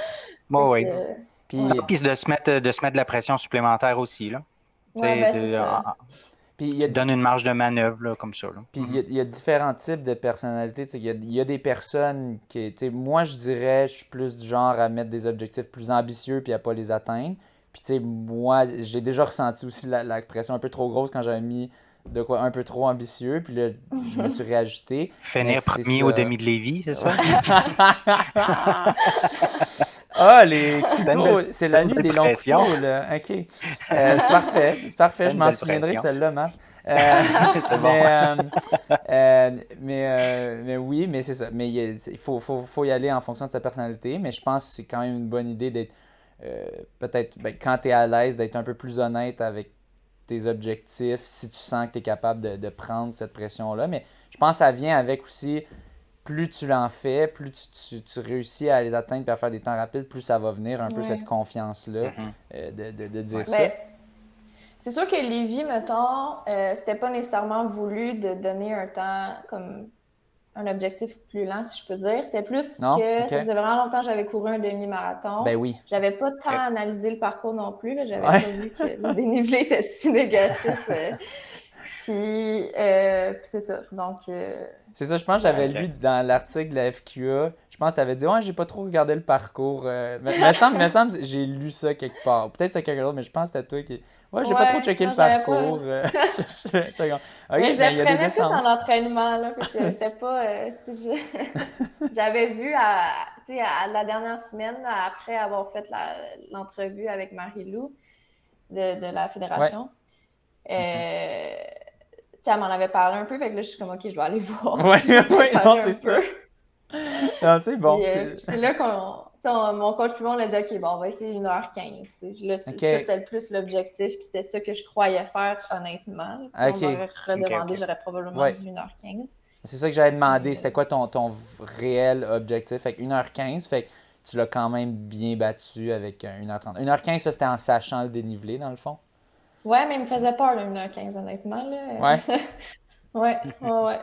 Speaker 4: Fait
Speaker 3: ouais.
Speaker 4: que,
Speaker 1: Puis,
Speaker 3: Puis de se mettre de la pression supplémentaire aussi, là. Tu
Speaker 4: ouais,
Speaker 3: sais,
Speaker 4: ben c'est ça.
Speaker 1: puis il y
Speaker 3: tu
Speaker 1: a,
Speaker 3: te donnes une marge de manœuvre, là, comme ça, là.
Speaker 1: puis il y a différents types de personnalités. Tu sais, il y a des personnes qui, tu sais, moi je dirais, je suis plus du genre à mettre des objectifs plus ambitieux puis à pas les atteindre. Puis tu sais, moi, j'ai déjà ressenti aussi la pression un peu trop grosse quand j'avais mis de quoi un peu trop ambitieux. Puis là, je me suis réajusté. Mais
Speaker 3: Finir
Speaker 1: c'est
Speaker 3: premier au
Speaker 1: ça.
Speaker 3: demi de Lévis, c'est ça?
Speaker 1: Ah, les
Speaker 3: C'est une belle,
Speaker 1: couteaux, c'est la nuit
Speaker 3: belle
Speaker 1: des longs
Speaker 3: pression.
Speaker 1: couteaux, là. OK. C'est parfait. C'est parfait.
Speaker 3: C'est
Speaker 1: Je
Speaker 3: une
Speaker 1: m'en
Speaker 3: belle
Speaker 1: souviendrai de
Speaker 3: pression.
Speaker 1: celle-là, Matt. Euh,
Speaker 3: C'est bon.
Speaker 1: mais oui, mais c'est ça. Mais il faut y aller en fonction de sa personnalité. Mais je pense que c'est quand même une bonne idée d'être, peut-être, ben, quand tu es à l'aise, d'être un peu plus honnête avec tes objectifs, si tu sens que tu es capable de prendre cette pression-là. Mais je pense que ça vient avec aussi, plus tu l'en fais, plus tu réussis à les atteindre et à faire des temps rapides, plus ça va venir un peu cette
Speaker 4: Ouais.
Speaker 1: confiance-là
Speaker 3: Mhm.
Speaker 1: de dire
Speaker 3: Ouais.
Speaker 1: ça.
Speaker 4: Ben, c'est sûr que Lévi, mettons, c'était pas nécessairement voulu de donner un temps comme un objectif plus lent, si je peux dire. C'était plus
Speaker 1: Non?
Speaker 4: que
Speaker 1: OK.
Speaker 4: ça faisait vraiment longtemps que j'avais couru un demi-marathon.
Speaker 1: Ben oui.
Speaker 4: J'avais pas tant
Speaker 3: Ok.
Speaker 4: analysé le parcours non plus, là. J'avais
Speaker 1: Ouais.
Speaker 4: pas vu que le dénivelé était si négatif. Puis c'est ça. Donc,
Speaker 1: C'est ça, je pense que j'avais
Speaker 3: Ok.
Speaker 1: lu dans l'article de la FQA, je pense que tu avais dit, ouais, j'ai pas trop regardé le parcours. Me semble que j'ai lu ça quelque part. Peut-être c'est quelqu'un d'autre, mais je pense que c'était toi qui. Ouais, j'ai pas trop
Speaker 4: ouais,
Speaker 1: checké
Speaker 4: non,
Speaker 1: le
Speaker 4: j'avais pas.
Speaker 1: parcours. J'étais comme,
Speaker 4: Mais
Speaker 1: OK,
Speaker 4: je
Speaker 1: mais il y
Speaker 4: le
Speaker 1: a des
Speaker 4: prenais plus en
Speaker 1: descentes.
Speaker 4: entraînement, là. Fait que c'était pas. Tu sais, j'avais vu tu sais, à la dernière semaine, là, après avoir fait l'entrevue avec Marie-Lou de la
Speaker 1: Ouais.
Speaker 4: fédération.
Speaker 3: Mhm.
Speaker 4: Tu sais, elle m'en avait parlé un peu, fait que là, je suis comme, OK, je vais aller voir.
Speaker 1: Ouais,
Speaker 4: Je vais
Speaker 1: ouais, non,
Speaker 4: préparer
Speaker 1: c'est
Speaker 4: un
Speaker 1: ça.
Speaker 4: peu.
Speaker 1: Non, c'est bon.
Speaker 4: Puis c'est là mon coach puis moi, on a dit, OK, bon, on va essayer 1h15. Tu sais. Là, ça,
Speaker 1: OK.
Speaker 4: c'était le plus l'objectif, puis c'était ça que je croyais faire, honnêtement. Tu sais, on
Speaker 1: OK.
Speaker 4: m'aurait redemandé,
Speaker 3: Ok.
Speaker 4: j'aurais probablement
Speaker 1: Ouais.
Speaker 4: dit 1h15.
Speaker 1: C'est ça que j'avais demandé. C'était
Speaker 4: Mais
Speaker 1: quoi ton réel objectif? Fait que 1h15, fait que tu l'as quand même bien battu avec 1h30. 1h15, ça, c'était en sachant le dénivelé, dans le fond.
Speaker 4: ouais, mais il me faisait peur, le 1h15, honnêtement. Là.
Speaker 1: Ouais.
Speaker 4: Ouais.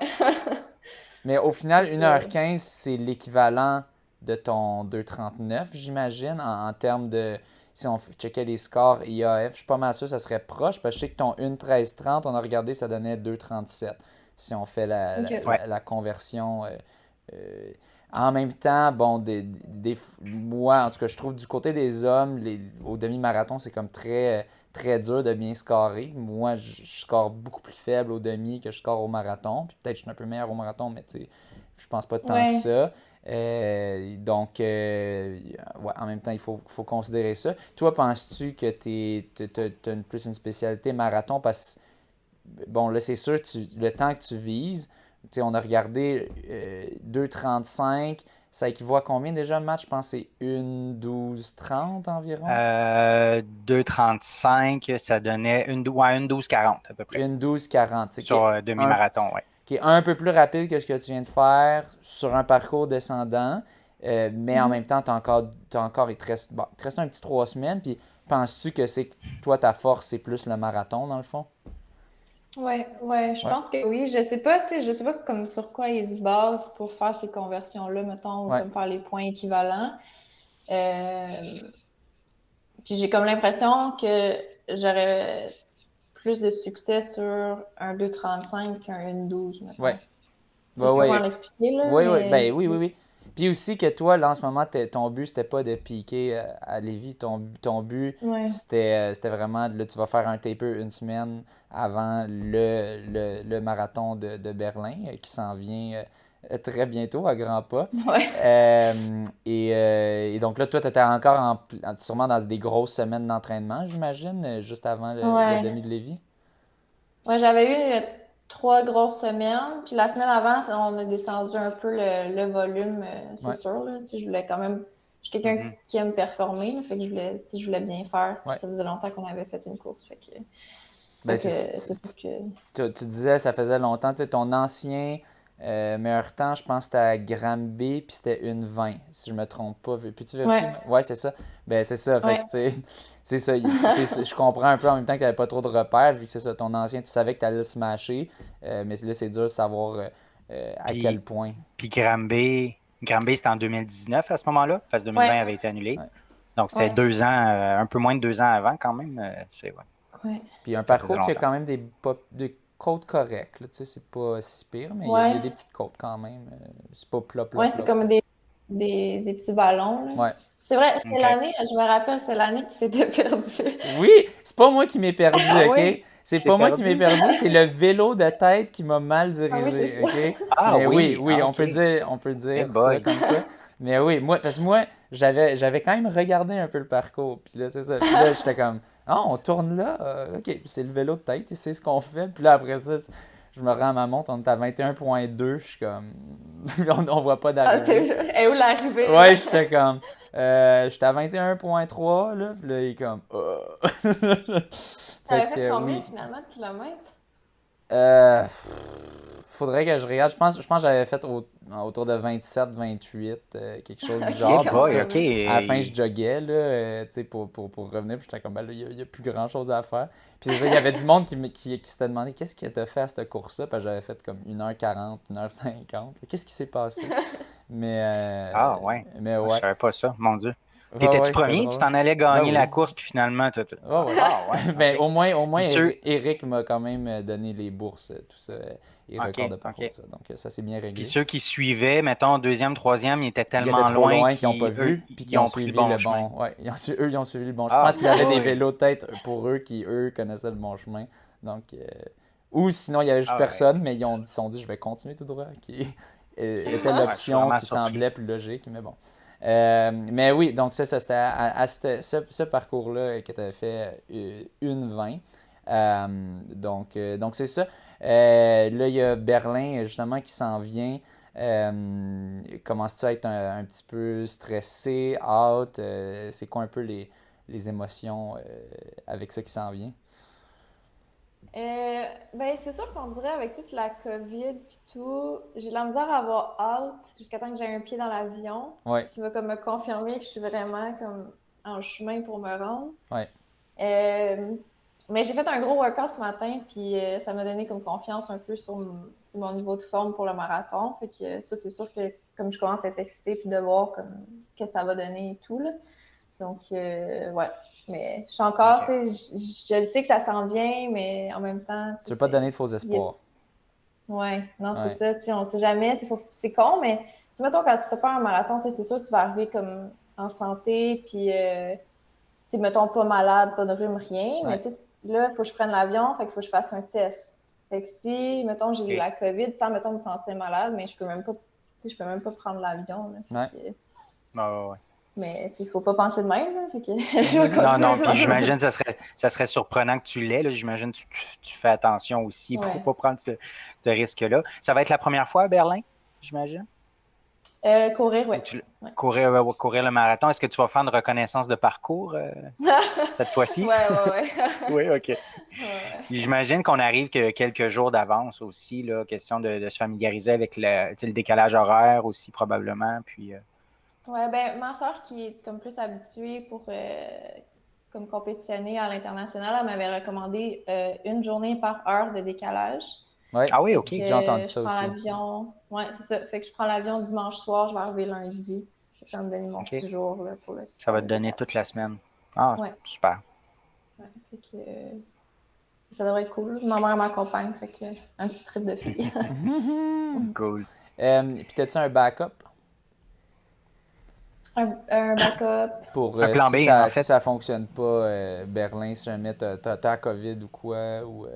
Speaker 1: Mais au final,
Speaker 4: Fait que,
Speaker 1: 1h15, c'est l'équivalent de ton 2h39, j'imagine, en termes de. Si on checkait les scores IAF, je suis pas mal sûr que ça serait proche, parce que je sais que ton 1h13.30, on a regardé, ça donnait 2h37, si on fait
Speaker 4: OK.
Speaker 3: Ouais.
Speaker 1: la conversion. Euh, En même temps, bon, moi, en tout cas, je trouve du côté des hommes, au demi-marathon, c'est comme très dur de bien scorer. Moi, je score beaucoup plus faible au demi que je score au marathon. Puis peut-être que je suis un peu meilleur au marathon, mais tu sais, je pense pas tant que
Speaker 4: Ouais.
Speaker 1: ça. Donc, ouais, en même temps, faut considérer ça. Toi, penses-tu que tu as plus une spécialité marathon? Parce que, bon, là, c'est sûr, le temps que tu vises, tu sais, on a regardé 2,35, ça équivaut à combien déjà le match? Je pense que c'est 1,12,30 environ.
Speaker 3: 2,35, ça donnait une 12,40 à peu près.
Speaker 1: 1,12,40,
Speaker 3: Sur
Speaker 1: un,
Speaker 3: demi-marathon, ouais.
Speaker 1: qui est un peu plus rapide que ce que tu viens de faire sur un parcours descendant. Mais en
Speaker 4: Mhm.
Speaker 1: même temps, il te reste un petit 3 semaines. Puis penses-tu que c'est toi, ta force, c'est plus le marathon dans le fond?
Speaker 4: Ouais, je
Speaker 1: Ouais,
Speaker 4: pense que oui. Je sais pas, tu sais, je sais pas comme sur quoi ils se basent pour faire ces conversions-là, mettons, ou
Speaker 1: ouais,
Speaker 4: comme faire les points équivalents. Euh, Puis j'ai comme l'impression que j'aurais plus de succès sur un 2,35 qu'un 1,12,
Speaker 1: ouais.
Speaker 4: mettons. Je
Speaker 1: Ouais,
Speaker 4: sais pas comment
Speaker 1: ouais.
Speaker 4: l'expliquer, là,
Speaker 1: Oui, oui,
Speaker 4: mais
Speaker 1: ben oui, oui, oui. Puis aussi que toi, là, en ce moment, ton but, c'était pas de piquer à Lévis. Ton but,
Speaker 4: ouais.
Speaker 1: c'était vraiment, là, tu vas faire un taper une semaine avant le marathon de Berlin qui s'en vient très bientôt à grands pas.
Speaker 4: Ouais.
Speaker 1: Et donc là, toi, tu étais encore sûrement dans des grosses semaines d'entraînement, j'imagine, juste avant le
Speaker 4: Ouais.
Speaker 1: demi de Lévis.
Speaker 4: Ouais, j'avais eu 3 grosses semaines. Puis la semaine avant, on a descendu un peu le volume, c'est
Speaker 1: Ouais.
Speaker 4: sûr. Là. Tu sais, je voulais quand même. Je suis quelqu'un
Speaker 3: Mhm.
Speaker 4: qui aime performer, là, fait que tu sais, je voulais bien faire. Puis
Speaker 1: Ouais.
Speaker 4: ça faisait longtemps qu'on avait fait une course.
Speaker 1: Ben,
Speaker 4: C'est sûr que.
Speaker 1: tu disais, ça faisait longtemps, tu sais, ton ancien meilleur temps, je pense que c'était à Granby, puis c'était 1,20, si je me trompe pas. Peux-tu vérifier?
Speaker 4: Ouais,
Speaker 1: Ouais, c'est ça. Ben, c'est ça, fait que,
Speaker 4: ouais.
Speaker 1: tu sais, c'est ça, je comprends un peu en même temps que tu n'avais pas trop de repères, vu que c'est ça, ton ancien, tu savais que tu allais le smasher, mais là, c'est dur de savoir à quel
Speaker 3: Puis,
Speaker 1: point.
Speaker 3: puis Granby, c'était en 2019 à ce moment-là, parce que 2020
Speaker 4: Ouais,
Speaker 3: avait été annulé.
Speaker 1: Ouais.
Speaker 3: Donc, c'était
Speaker 4: ouais,
Speaker 3: 2 ans, un peu moins de 2 ans avant quand même. Ouais,
Speaker 4: ouais.
Speaker 1: Puis un
Speaker 3: ça faisait
Speaker 1: parcours qui a
Speaker 3: longtemps.
Speaker 1: quand même des côtes correctes, là, tu sais, c'est pas si pire, mais il y a
Speaker 4: Ouais,
Speaker 1: des petites côtes quand même. C'est pas plat, plat,
Speaker 4: ouais, c'est
Speaker 1: plat, plat.
Speaker 4: comme des petits ballons, là.
Speaker 1: Ouais.
Speaker 4: C'est vrai, c'est
Speaker 3: OK.
Speaker 4: l'année, je me rappelle, c'est l'année que tu t'étais perdu.
Speaker 1: Oui, c'est pas moi qui m'ai perdu,
Speaker 3: Ah
Speaker 1: OK?
Speaker 3: oui,
Speaker 1: C'est
Speaker 3: t'es
Speaker 1: pas moi qui m'ai
Speaker 3: perdu?
Speaker 1: perdu, c'est le vélo de tête qui m'a mal
Speaker 4: Ah oui, c'est
Speaker 1: dirigé,
Speaker 4: ça.
Speaker 1: OK?
Speaker 3: Ah
Speaker 1: Mais oui,
Speaker 3: oui,
Speaker 1: oui,
Speaker 3: ah, OK.
Speaker 1: on peut
Speaker 3: Eh
Speaker 1: dire ça
Speaker 3: boy.
Speaker 1: comme ça. Mais oui, parce que moi, j'avais quand même regardé un peu le parcours, puis là, c'est ça. Puis là, j'étais comme, ah, on tourne là? OK, c'est le vélo de tête, c'est ce qu'on fait. Puis là, après ça, je me rends à ma montre, on est à 21,2, je suis comme, on voit pas
Speaker 4: Ah,
Speaker 1: d'arrivée.
Speaker 4: et où l'arrivée, là?
Speaker 1: Ouais, j'étais comme. J'étais à 21,3, là. Puis là, il est comme. Fait
Speaker 4: T'avais fait
Speaker 1: que
Speaker 4: combien
Speaker 1: oui.
Speaker 4: finalement de kilomètres?
Speaker 1: Faudrait que je regarde. Je pense que j'avais fait autour de 27, 28, quelque chose du
Speaker 3: Eh
Speaker 4: Ok,
Speaker 1: genre. Puis
Speaker 4: quand
Speaker 3: boy,
Speaker 1: ça,
Speaker 3: OK.
Speaker 4: même.
Speaker 1: à la fin, je joguais, là, tu sais, pour revenir. Puis j'étais comme, ben là, il y a plus grand chose à faire. Puis c'est ça, il y avait du monde qui s'était demandé qu'est-ce que t'as fait à cette course-là. Puis j'avais fait comme 1h40, 1h50. Qu'est-ce qui s'est passé? Mais,
Speaker 3: Ah ouais.
Speaker 1: mais
Speaker 3: Moi, je
Speaker 1: ouais.
Speaker 3: savais pas ça, mon Dieu.
Speaker 1: Ouais,
Speaker 3: T'étais-tu
Speaker 1: ouais, c'était
Speaker 3: premier? Tu
Speaker 1: drôle.
Speaker 3: t'en allais
Speaker 1: Ben
Speaker 3: gagner la
Speaker 1: oui.
Speaker 3: course, puis finalement,
Speaker 1: Ouais, ouais.
Speaker 3: Ah ouais,
Speaker 1: Ben,
Speaker 3: OK.
Speaker 1: au moins
Speaker 3: Puis ceux...
Speaker 1: Eric m'a quand même donné les bourses, tout ça, et
Speaker 3: OK,
Speaker 1: records de parcours,
Speaker 3: OK.
Speaker 1: ça. Donc, ça s'est bien
Speaker 3: Puis
Speaker 1: réglé.
Speaker 3: ceux qui suivaient, mettons, deuxième, troisième, ils étaient
Speaker 1: Ils étaient
Speaker 3: tellement
Speaker 1: trop
Speaker 3: loin
Speaker 1: loin qu'ils n'ont pas
Speaker 3: qu'ils eux,
Speaker 1: vu, puis qu'ils
Speaker 3: ils
Speaker 1: ont
Speaker 3: ont pris le
Speaker 1: suivi
Speaker 3: bon
Speaker 1: le
Speaker 3: chemin.
Speaker 1: bon. Ouais, eux, ils ont suivi le bon. Je
Speaker 3: Ah
Speaker 1: pense qu'ils avaient des
Speaker 3: boy!
Speaker 1: vélos de tête pour eux qui, eux, connaissaient le bon chemin. Donc, ou sinon, il y avait juste
Speaker 3: Ah ouais.
Speaker 1: personne, mais ils se sont dit, je vais continuer tout droit, qui était
Speaker 3: Ouais, je suis
Speaker 1: l'option
Speaker 3: vraiment
Speaker 1: qui
Speaker 3: surpris.
Speaker 1: semblait plus logique, mais bon. Mais oui, donc ça c'était à ce parcours-là que tu avais fait 1,20. Donc c'est ça. Là, il y a Berlin, justement, qui s'en vient. Commences-tu à être un petit peu stressé, out? C'est quoi un peu les émotions avec ça qui s'en vient?
Speaker 4: Ben, c'est sûr qu'on dirait avec toute la COVID puis tout, j'ai de la misère à avoir hâte jusqu'à temps que j'ai un pied dans l'avion
Speaker 1: Ouais,
Speaker 4: qui va comme me confirmer que je suis vraiment comme en chemin pour me rendre.
Speaker 1: ouais,
Speaker 4: Euh, mais j'ai fait un gros workout ce matin puis ça m'a donné comme confiance un peu sur tu sais, mon niveau de forme pour le marathon. Fait que ça, c'est sûr que comme je commence à être excitée puis de voir comme que ça va donner et tout là. Donc, ouais. Mais je suis encore,
Speaker 3: OK.
Speaker 4: tu sais, je le sais que ça s'en vient, mais en même temps,
Speaker 1: tu
Speaker 4: tu
Speaker 1: veux
Speaker 4: sais,
Speaker 1: pas te donner de faux
Speaker 4: il y a-
Speaker 1: espoirs.
Speaker 4: ouais, non, c'est
Speaker 1: Ouais,
Speaker 4: ça, tu sais, on sait jamais, tu sais, c'est con, mais, tu sais, mettons, quand tu prépares un marathon, tu sais, c'est sûr que tu vas arriver comme en santé, puis, tu sais, mettons, pas malade, pas de rhume, rien, mais,
Speaker 1: ouais,
Speaker 4: tu sais, là, il faut que je prenne l'avion, fait qu'il faut que je fasse un test. Fait que si, mettons, j'ai
Speaker 3: OK.
Speaker 4: la COVID, sans, mettons, me sentir malade, mais je peux même pas, tu sais, je peux même pas prendre l'avion, là,
Speaker 1: ouais.
Speaker 4: fait que,
Speaker 3: Ah ouais, ouais.
Speaker 4: mais, tu sais, il faut pas penser de même, là, fait que je vais
Speaker 3: Non,
Speaker 4: continuer
Speaker 3: non,
Speaker 4: de
Speaker 3: puis
Speaker 4: même.
Speaker 3: j'imagine que ça serait surprenant que tu l'aies, là. J'imagine que tu fais attention aussi pour
Speaker 4: Ouais.
Speaker 3: pas prendre ce risque-là. Ça va être la première fois à Berlin, j'imagine?
Speaker 4: Courir,
Speaker 3: Ou
Speaker 4: ouais.
Speaker 3: tu
Speaker 4: Ouais.
Speaker 3: courir le marathon? Est-ce que tu vas faire une reconnaissance de parcours cette fois-ci?
Speaker 4: Ouais, ouais, ouais.
Speaker 3: Oui, OK.
Speaker 4: Ouais.
Speaker 3: J'imagine qu'on arrive que quelques jours d'avance aussi, là, question de se familiariser avec tu sais, le décalage horaire aussi probablement. Puis,
Speaker 4: Ouais, ben, ma soeur qui est comme plus habituée pour comme compétitionner à l'international, elle m'avait recommandé une journée par heure de décalage.
Speaker 1: Ouais,
Speaker 3: Ah oui,
Speaker 4: Fait
Speaker 3: OK.
Speaker 4: que
Speaker 1: j'ai déjà entendu
Speaker 4: je
Speaker 1: ça
Speaker 4: prends
Speaker 1: aussi.
Speaker 4: l'avion. Ouais, c'est ça. Fait que je prends l'avion dimanche soir, je vais arriver lundi. Je vais me donner mon
Speaker 3: OK.
Speaker 4: 6 jours là, pour le
Speaker 3: Ça va
Speaker 4: système
Speaker 3: te
Speaker 4: de
Speaker 3: donner
Speaker 4: décalage.
Speaker 3: toute la semaine. Ah,
Speaker 4: Ouais,
Speaker 3: super.
Speaker 4: ouais. Fait que ça devrait être cool. Ma mère m'accompagne, fait que un petit trip de fille.
Speaker 3: Cool.
Speaker 1: Puis t'as-tu un backup
Speaker 4: Un backup.
Speaker 1: pour
Speaker 3: Un plan B, en
Speaker 1: si
Speaker 3: fait.
Speaker 1: ça fonctionne pas, Berlin, si jamais t'as la COVID ou quoi, ou...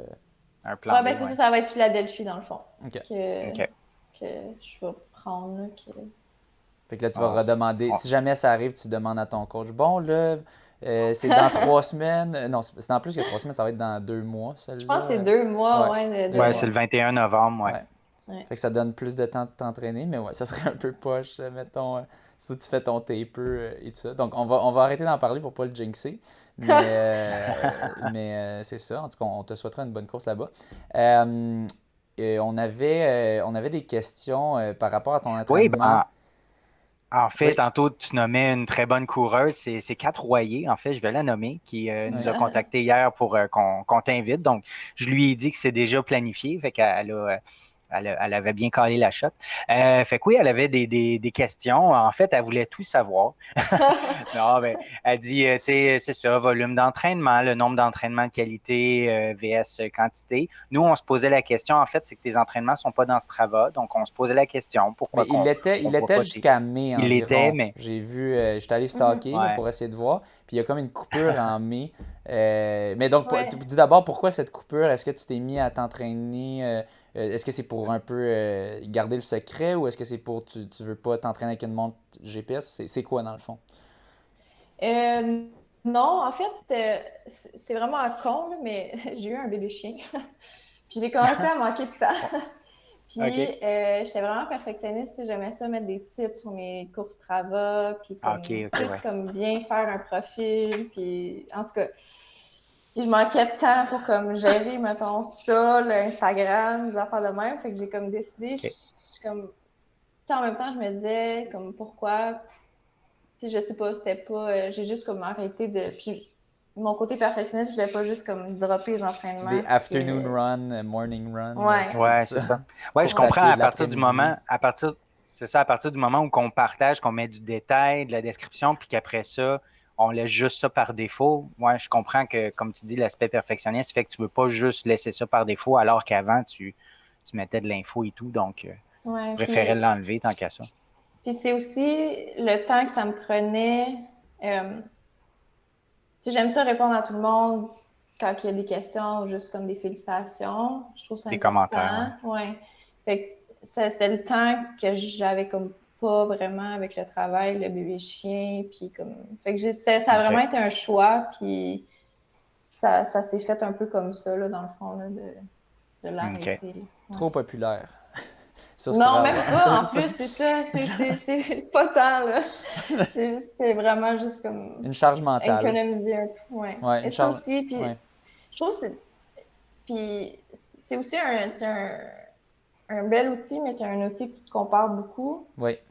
Speaker 3: Un
Speaker 4: Ouais,
Speaker 3: plan
Speaker 4: ben
Speaker 3: B,
Speaker 4: c'est ça,
Speaker 3: ouais.
Speaker 4: ça va être Philadelphie dans le fond.
Speaker 1: OK.
Speaker 4: Que,
Speaker 3: OK.
Speaker 4: que je vais prendre. Là,
Speaker 1: Fait que là, tu vas
Speaker 3: Oh,
Speaker 1: redemander.
Speaker 3: oh,
Speaker 1: Si jamais ça arrive, tu demandes à ton coach, bon, là, C'est dans 3 semaines. Non, c'est dans plus que 3 semaines, ça va être dans 2 mois,
Speaker 4: Je
Speaker 1: celle-là.
Speaker 4: pense que c'est 2 mois,
Speaker 1: Ouais.
Speaker 4: ouais, le 2
Speaker 3: Ouais,
Speaker 4: mois.
Speaker 3: c'est le 21 novembre, ouais.
Speaker 1: Ouais.
Speaker 4: Ouais.
Speaker 1: Fait que ça donne plus de temps de t'entraîner, mais ouais, ça serait un peu poche, mettons, si tu fais ton taper et tout ça. Donc, on va arrêter d'en parler pour pas le jinxer. Mais c'est ça. En tout cas, on te souhaitera une bonne course là-bas. On avait des questions par rapport à ton
Speaker 3: Oui,
Speaker 1: entraînement.
Speaker 3: en fait,
Speaker 1: Oui.
Speaker 3: tantôt, tu nommais une très bonne coureuse. C'est Kat Royer, en fait, je vais la nommer, qui nous a
Speaker 1: Oui.
Speaker 3: contacté hier pour qu'on t'invite. Donc, je lui ai dit que c'est déjà planifié. Fait qu'elle elle avait bien calé la shot. Fait que oui, elle avait des questions. En fait, elle voulait tout savoir. Non, mais elle dit, tu sais, c'est ça, volume d'entraînement, le nombre d'entraînements de qualité VS quantité. Nous, on se posait la question, en fait, c'est que tes entraînements sont pas dans Strava. Donc, on se posait la question, pourquoi
Speaker 1: Mais il
Speaker 3: on
Speaker 1: était
Speaker 3: voit pas tes...
Speaker 1: jusqu'à mai
Speaker 3: Il l'était,
Speaker 1: environ.
Speaker 3: mais
Speaker 1: J'ai vu, j'étais allé
Speaker 4: Mhm.
Speaker 1: stalker là,
Speaker 3: ouais.
Speaker 1: pour essayer de voir. Puis il y a comme une coupure en mai. Mais donc,
Speaker 4: Ouais.
Speaker 1: tout d'abord, pourquoi cette coupure? Est-ce que tu t'es mis à t'entraîner? Est-ce que c'est pour un peu garder le secret ou est-ce que c'est pour tu veux pas t'entraîner avec une montre GPS? C'est quoi dans le fond?
Speaker 4: Euh, non, en fait, c'est vraiment un con, là, mais j'ai eu un bébé chien. Puis j'ai commencé à manquer de temps. Puis
Speaker 3: OK.
Speaker 4: j'étais vraiment perfectionniste. Tu sais, j'aimais ça mettre des titres sur mes courses Strava, puis
Speaker 3: OK,
Speaker 4: comme
Speaker 3: OK,
Speaker 4: tout
Speaker 3: ouais.
Speaker 4: comme bien faire un profil. Puis en tout cas, puis je manquais de temps pour comme gérer, mettons, ça, le Instagram, des affaires de même. Fait que j'ai comme décidé,
Speaker 3: OK.
Speaker 4: je suis comme, tu sais, en même temps, je me disais comme pourquoi, tu sais, je sais pas, c'était pas, j'ai juste comme arrêté de, puis mon côté perfectionniste, je voulais pas juste comme dropper les
Speaker 1: Des
Speaker 4: entraînements parce
Speaker 1: afternoon
Speaker 4: que,
Speaker 1: run, morning run,
Speaker 4: ouais,
Speaker 1: puis tout
Speaker 3: Ouais, c'est
Speaker 1: ça.
Speaker 3: ça. Ouais, je
Speaker 1: Course à
Speaker 3: comprends
Speaker 1: pied
Speaker 3: à
Speaker 1: de
Speaker 3: partir du
Speaker 1: l'après-midi.
Speaker 3: moment, c'est ça, à partir du moment où qu'on partage, qu'on met du détail, de la description, puis qu'après ça, on laisse juste ça par défaut. Ouais, je comprends que, comme tu dis, l'aspect perfectionniste fait que tu veux pas juste laisser ça par défaut, alors qu'avant, tu mettais de l'info et tout, donc tu
Speaker 4: ouais,
Speaker 3: préférais l'enlever tant qu'à ça.
Speaker 4: puis c'est aussi le temps que ça me prenait. euh, Tu sais, j'aime ça répondre à tout le monde quand il y a des questions, juste comme des félicitations. Je trouve ça
Speaker 3: Des commentaires,
Speaker 4: important.
Speaker 3: ouais.
Speaker 4: Ouais. Fait que c'était le temps que j'avais comme pas vraiment avec le travail, le bébé chien, puis comme. Fait que ça a vraiment
Speaker 3: OK.
Speaker 4: été un choix, puis ça s'est fait un peu comme ça, là, dans le fond, là, de
Speaker 3: OK.
Speaker 4: l'arrêter, là. Ouais.
Speaker 1: Trop populaire sur
Speaker 4: Non,
Speaker 1: Strava.
Speaker 4: même pas, en
Speaker 1: C'est ça.
Speaker 4: plus, c'est ça, c'est pas tant, là. C'est vraiment juste comme
Speaker 1: Une charge mentale.
Speaker 4: économiser un peu, ouais.
Speaker 1: Ouais,
Speaker 4: Et
Speaker 1: une
Speaker 4: ça
Speaker 1: charge.
Speaker 4: aussi, puis
Speaker 1: Ouais.
Speaker 4: je trouve que c'est aussi un bel outil, mais c'est un outil que tu te compares beaucoup.
Speaker 1: Oui.
Speaker 4: Fait que,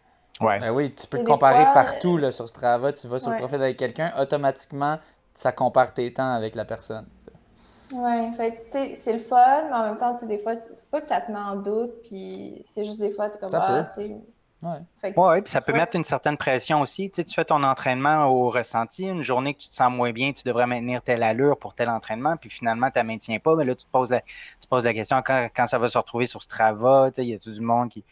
Speaker 3: Ouais.
Speaker 1: Ben oui, tu peux
Speaker 4: tu sais,
Speaker 1: te
Speaker 4: des
Speaker 1: comparer
Speaker 4: fois,
Speaker 1: partout là, sur Strava. Tu vas sur le
Speaker 4: ouais,
Speaker 1: profil avec quelqu'un, automatiquement, ça compare tes temps avec la personne.
Speaker 4: ouais, fait que, tu sais, c'est le fun, mais en même temps, tu sais, des fois, c'est pas que ça te met en doute, puis c'est juste des fois, tu es comme,
Speaker 1: Ça peut.
Speaker 4: ah, tu sais,
Speaker 1: Ouais.
Speaker 4: fait que,
Speaker 3: Ouais, puis ça peut
Speaker 4: soit,
Speaker 3: mettre une certaine pression aussi. Tu sais, tu fais ton entraînement au ressenti. Une journée que tu te sens moins bien, tu devrais maintenir telle allure pour tel entraînement, puis finalement, tu ne la maintiens pas. Mais là, tu poses la question quand ça va se retrouver sur Strava. Tu sais, il y a tout du monde qui.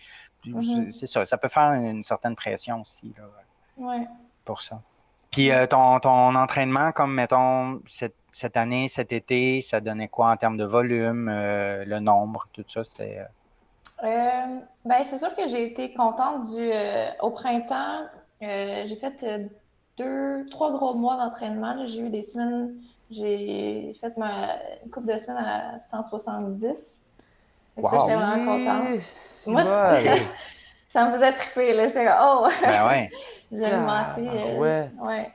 Speaker 4: mhm,
Speaker 3: C'est ça. Ça peut faire une certaine pression aussi là,
Speaker 4: ouais,
Speaker 3: pour ça. Puis
Speaker 4: ouais.
Speaker 3: ton entraînement, comme mettons, cette année, cet été, ça donnait quoi en termes de volume, le nombre, tout ça, c'était.
Speaker 4: Ben, c'est sûr que j'ai été contente au printemps. J'ai fait 3 gros mois d'entraînement, là. J'ai eu des semaines, j'ai fait une couple de semaines à 170. Fait que ça, j'étais
Speaker 3: Wow!
Speaker 4: vraiment contente.
Speaker 1: Et si
Speaker 4: Moi,
Speaker 1: bol!
Speaker 4: ça me faisait triper, là. J'étais comme, oh,
Speaker 3: Ben ouais.
Speaker 4: j'ai augmenté.
Speaker 1: Tabarouette!
Speaker 4: Ouais.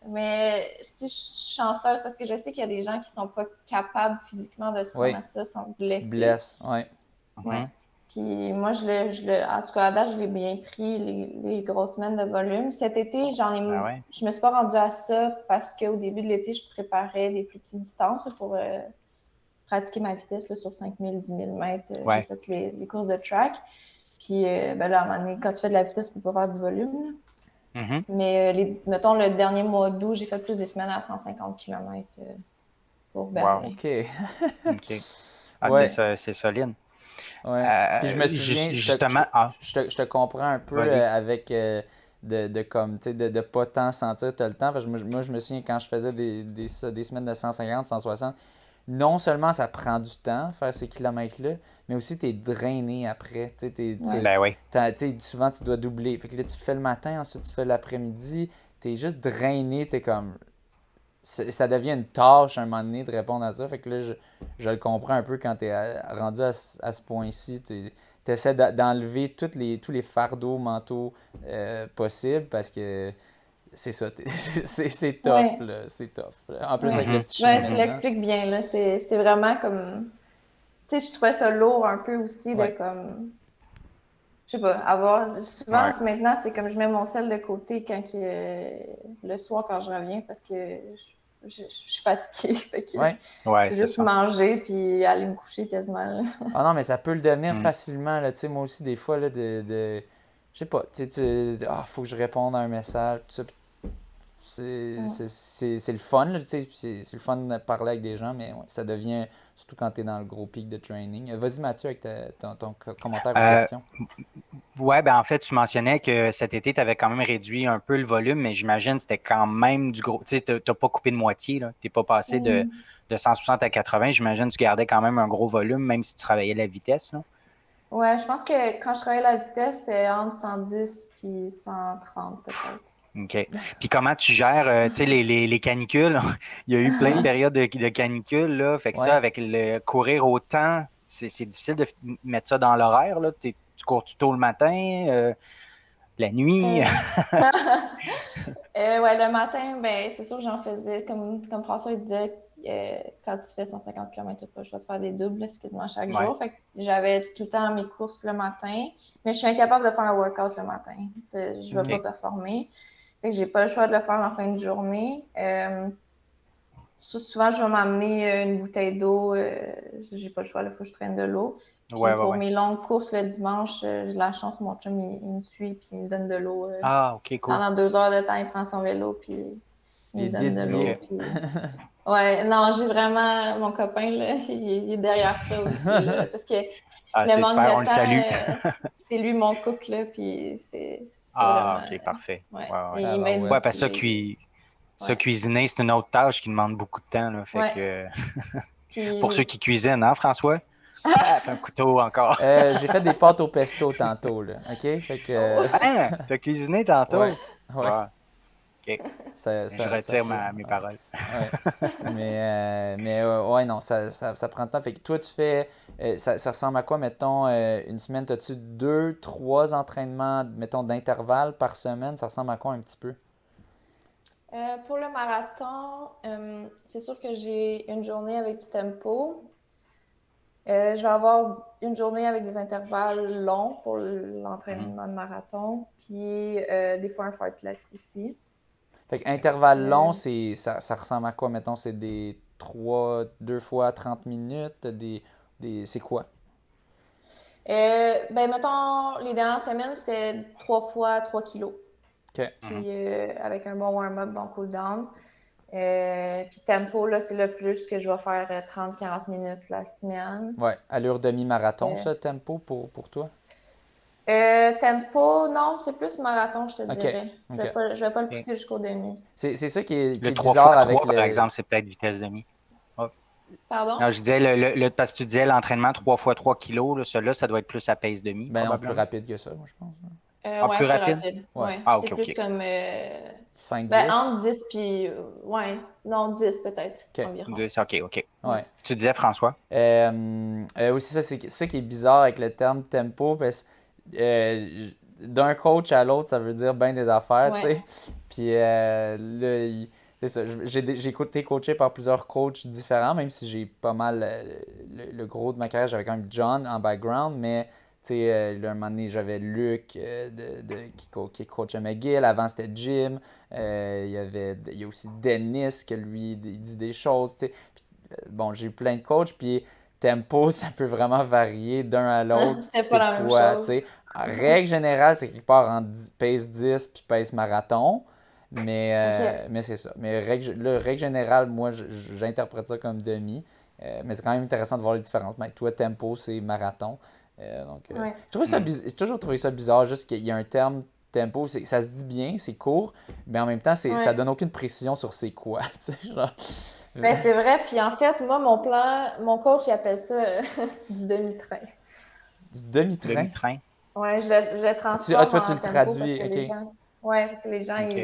Speaker 4: Mais tu sais, je suis chanceuse parce que je sais qu'il y a des gens qui sont pas capables physiquement de se rendre
Speaker 1: Oui,
Speaker 4: à ça sans se
Speaker 1: tu te
Speaker 4: blesser.
Speaker 1: blesses. Ouais.
Speaker 4: Ouais.
Speaker 3: Mhm.
Speaker 4: Puis moi, en tout cas, à date, je l'ai bien pris, les grosses semaines de volume. Cet été,
Speaker 3: Ben ouais.
Speaker 4: je me suis pas rendue à ça parce qu'au début de l'été, je préparais des plus petites distances là, pour pratiquer ma vitesse là, sur 5000, 10 000 mètres. J'ai
Speaker 3: Ouais.
Speaker 4: fait les courses de track. Puis ben là, à un moment donné, quand tu fais de la vitesse, tu peux pas faire du volume, là.
Speaker 3: Mhm.
Speaker 4: Mais mettons, le dernier mois d'août, j'ai fait plus des semaines à 150 km pour
Speaker 3: Wow.
Speaker 4: Berlin.
Speaker 1: OK.
Speaker 3: OK. Ah,
Speaker 1: Ouais,
Speaker 3: c'est solide.
Speaker 1: ouais. Puis je me souviens,
Speaker 3: Justement, ah,
Speaker 1: je te comprends un peu
Speaker 3: vas-y.
Speaker 1: avec de comme, tu sais, de pas tant sentir tout le temps. Parce que moi, je me souviens quand je faisais des semaines de 150, 160, non seulement ça prend du temps faire ces kilomètres-là, mais aussi tu es drainé après. Tu sais,
Speaker 4: Ouais.
Speaker 3: Ben oui.
Speaker 1: tu sais, souvent tu dois doubler. Fait que là, tu te fais le matin, ensuite tu fais l'après-midi. Tu es juste drainé, tu es comme. ça devient une tâche à un moment donné de répondre à ça. Fait que là, je le comprends un peu quand tu es rendu à ce point-ci. Tu essaies d'enlever tous les fardeaux mentaux possibles parce que c'est ça, c'est tough,
Speaker 4: Ouais,
Speaker 1: là, c'est tough. En plus, avec le
Speaker 3: Mhm.
Speaker 1: petit chien
Speaker 4: ouais, tu
Speaker 1: maintenant.
Speaker 4: l'expliques bien, là. C'est vraiment comme. Tu sais, je trouvais ça lourd un peu aussi de
Speaker 1: Ouais,
Speaker 4: comme. Je sais pas, avoir. Souvent,
Speaker 3: Ouais.
Speaker 4: maintenant, c'est comme je mets mon sel de côté le soir quand je reviens parce que je suis fatiguée. Fait que
Speaker 1: ouais.
Speaker 3: Ouais,
Speaker 4: c'est
Speaker 3: c'est
Speaker 4: juste
Speaker 3: ça.
Speaker 4: manger puis aller me coucher quasiment, là.
Speaker 1: Ah non, mais ça peut le devenir
Speaker 3: Mm.
Speaker 1: facilement, là, tu sais, moi aussi, des fois, là, je sais pas, faut que je réponde à un message, tout ça,
Speaker 4: Mm.
Speaker 1: c'est le fun, là, tu sais, c'est le fun de parler avec des gens, mais ouais, ça devient, surtout quand t'es dans le gros pic de training. Vas-y, Mathieu, avec ton commentaire ou
Speaker 3: Euh,
Speaker 1: question.
Speaker 3: ouais, ben en fait, tu mentionnais que cet été, tu avais quand même réduit un peu le volume, mais j'imagine que c'était quand même du gros. Tu sais, t'as pas coupé de moitié, là. T'es pas passé
Speaker 4: Mm.
Speaker 3: de 160 à 80. J'imagine que tu gardais quand même un gros volume, même si tu travaillais la vitesse, là.
Speaker 4: Ouais, je pense que quand je travaillais la vitesse, c'était entre 110 puis 130 peut-être.
Speaker 3: OK. Puis comment tu gères, tu sais, les canicules? Il y a eu plein de
Speaker 1: Oui,
Speaker 3: périodes de canicules, là. Fait que ça,
Speaker 1: ouais.
Speaker 3: avec le courir autant, c'est difficile de mettre ça dans l'horaire, là. Tu cours tôt le matin, la nuit?
Speaker 4: Euh, ouais, le matin, ben, c'est sûr que j'en faisais, comme François il disait, quand tu fais 150 km, tu n'as pas le choix de faire des doubles, là, c'est quasiment chaque
Speaker 3: Ouais.
Speaker 4: jour. Fait que j'avais tout le temps mes courses le matin, mais je suis incapable de faire un workout le matin. Je ne vais pas
Speaker 3: OK.
Speaker 4: performer. Fait que j'ai pas le choix de le faire en fin de journée. Souvent, je vais m'amener une bouteille d'eau. J'ai pas le choix, il faut que je traîne de l'eau. Puis
Speaker 3: Ouais, ouais,
Speaker 4: pour
Speaker 3: ouais.
Speaker 4: mes longues courses le dimanche, j'ai de la chance, mon chum, il me suit puis il me donne de l'eau.
Speaker 3: Ah, OK, cool.
Speaker 4: Pendant 2 heures de temps, il prend son vélo puis il
Speaker 1: Il est
Speaker 4: me donne de
Speaker 3: OK.
Speaker 4: l'eau.
Speaker 1: dédié.
Speaker 4: Puis... Ouais, non, j'ai vraiment mon copain, là, il est derrière ça aussi, là, parce que
Speaker 3: Ah,
Speaker 4: le
Speaker 3: c'est
Speaker 4: manque
Speaker 3: super, on
Speaker 4: de
Speaker 3: le salue.
Speaker 4: temps, c'est lui mon cook, là, puis c'est
Speaker 3: Ah,
Speaker 4: vraiment...
Speaker 3: OK, parfait.
Speaker 4: Ouais,
Speaker 3: Ouais, ouais.
Speaker 1: Ah
Speaker 4: il
Speaker 1: bah
Speaker 4: m'aide
Speaker 1: ouais.
Speaker 3: Ouais, parce
Speaker 4: beaucoup,
Speaker 3: que
Speaker 4: là.
Speaker 3: ça,
Speaker 4: Ouais,
Speaker 3: cuisiner, c'est une autre tâche qui demande beaucoup de temps, là. Fait
Speaker 4: ouais,
Speaker 3: que, pour ceux
Speaker 4: puis...
Speaker 3: qui cuisinent, hein, François? Paf, un couteau encore.
Speaker 1: J'ai fait des pâtes au pesto tantôt, là, ok? Fait que,
Speaker 4: Oh.
Speaker 3: Hein? T'as cuisiné
Speaker 1: ouais,
Speaker 3: tantôt?
Speaker 1: ouais,
Speaker 3: Ouais, OK. Je
Speaker 1: ça
Speaker 3: retire
Speaker 1: peut,
Speaker 3: mes
Speaker 1: ouais.
Speaker 3: paroles.
Speaker 1: Ouais. Ouais, non, ça prend du temps. Fait que toi, tu fais, ça ressemble à quoi, mettons, une semaine, as-tu 2, 3 entraînements, mettons, d'intervalle par semaine? Ça ressemble à quoi un petit peu?
Speaker 4: Pour le marathon, c'est sûr que j'ai une journée avec du tempo. Je vais avoir une journée avec des intervalles longs pour
Speaker 3: Mhm.
Speaker 4: l'entraînement de marathon, puis des fois un fartlek aussi.
Speaker 1: Fait que intervalle long,
Speaker 4: Euh,
Speaker 1: ça ressemble à quoi, mettons, c'est des 2 fois 30 minutes, c'est quoi?
Speaker 4: ben, mettons, les dernières semaines, c'était 3 fois 3 kilos.
Speaker 1: OK.
Speaker 3: Mhm.
Speaker 4: Puis avec un bon warm-up, bon cool-down. Puis tempo, là, c'est le plus que je vais faire 30-40 minutes la semaine.
Speaker 1: Ouais, allure demi-marathon,
Speaker 4: Euh,
Speaker 1: ça, tempo, pour toi?
Speaker 4: tempo, non, c'est plus marathon, je te
Speaker 1: OK,
Speaker 4: dirais.
Speaker 1: OK.
Speaker 4: Je vais pas le
Speaker 3: OK.
Speaker 4: pousser jusqu'au demi.
Speaker 1: C'est ça qui
Speaker 3: Le
Speaker 1: est
Speaker 3: 3 fois
Speaker 1: bizarre avec
Speaker 3: 3, par
Speaker 1: le...
Speaker 3: exemple, c'est peut-être vitesse demi. Ah.
Speaker 4: Pardon?
Speaker 3: Non, je disais, parce que tu disais l'entraînement 3 fois 3 kilos, là, celui-là, ça doit être plus à pace demi,
Speaker 1: Ben non, plus
Speaker 3: probablement.
Speaker 1: rapide que ça, moi, je pense.
Speaker 3: Ah,
Speaker 4: Ouais,
Speaker 3: plus
Speaker 4: plus
Speaker 3: rapide?
Speaker 4: rapide.
Speaker 1: Ouais,
Speaker 4: Ouais,
Speaker 3: Ah,
Speaker 4: c'est
Speaker 3: OK,
Speaker 4: plus
Speaker 3: OK.
Speaker 4: comme.
Speaker 1: cinq
Speaker 4: Ben,
Speaker 1: dix
Speaker 4: entre 10 puis. Ouais, non, 10 peut-être
Speaker 1: OK,
Speaker 4: environ.
Speaker 3: OK, OK.
Speaker 4: Ouais.
Speaker 1: ouais.
Speaker 3: Tu disais, François?
Speaker 1: Aussi, ça, c'est ça qui est bizarre avec le terme tempo, parce que d'un coach à l'autre, ça veut dire bien des affaires, tu
Speaker 4: Ouais.
Speaker 1: sais. Puis là, c'est ça, j'ai été coaché par plusieurs coachs différents, même si j'ai pas mal le gros de ma carrière, j'avais quand même John en background, mais tu sais, là, un moment donné, j'avais Luc qui coachait McGill, avant c'était Jim, il y a aussi Dennis que lui, il dit des choses, tu sais. Bon, j'ai eu plein de coachs, puis tempo, ça peut vraiment varier d'un à l'autre.
Speaker 4: C'était pas
Speaker 1: C'est
Speaker 4: la même
Speaker 1: quoi, tu
Speaker 4: chose.
Speaker 1: sais. En règle générale, c'est quelque part en pace 10 puis pace marathon.
Speaker 4: OK.
Speaker 1: Mais c'est ça. Mais règle générale, moi, j'interprète ça comme demi. Mais c'est quand même intéressant de voir les différences. Mais toi, tempo, c'est marathon.
Speaker 4: Ouais.
Speaker 3: Hmm.
Speaker 1: J'ai toujours trouvé ça bizarre, juste qu'il y a un terme tempo, ça se dit bien, c'est court, mais en même temps, ça
Speaker 4: Ouais.
Speaker 1: donne aucune précision sur c'est quoi. Tu sais, genre.
Speaker 4: Ben, c'est vrai. Puis en fait, moi, mon plan, mon coach, il appelle ça du demi-train.
Speaker 1: Du demi-train.
Speaker 3: Demi-train?
Speaker 4: Ouais, je le
Speaker 1: Ah,
Speaker 4: transforme
Speaker 1: toi, tu
Speaker 4: en
Speaker 1: le
Speaker 4: tempo parce
Speaker 1: traduis,
Speaker 4: que
Speaker 1: ok.
Speaker 4: les gens. Ouais, parce que les gens,
Speaker 3: OK.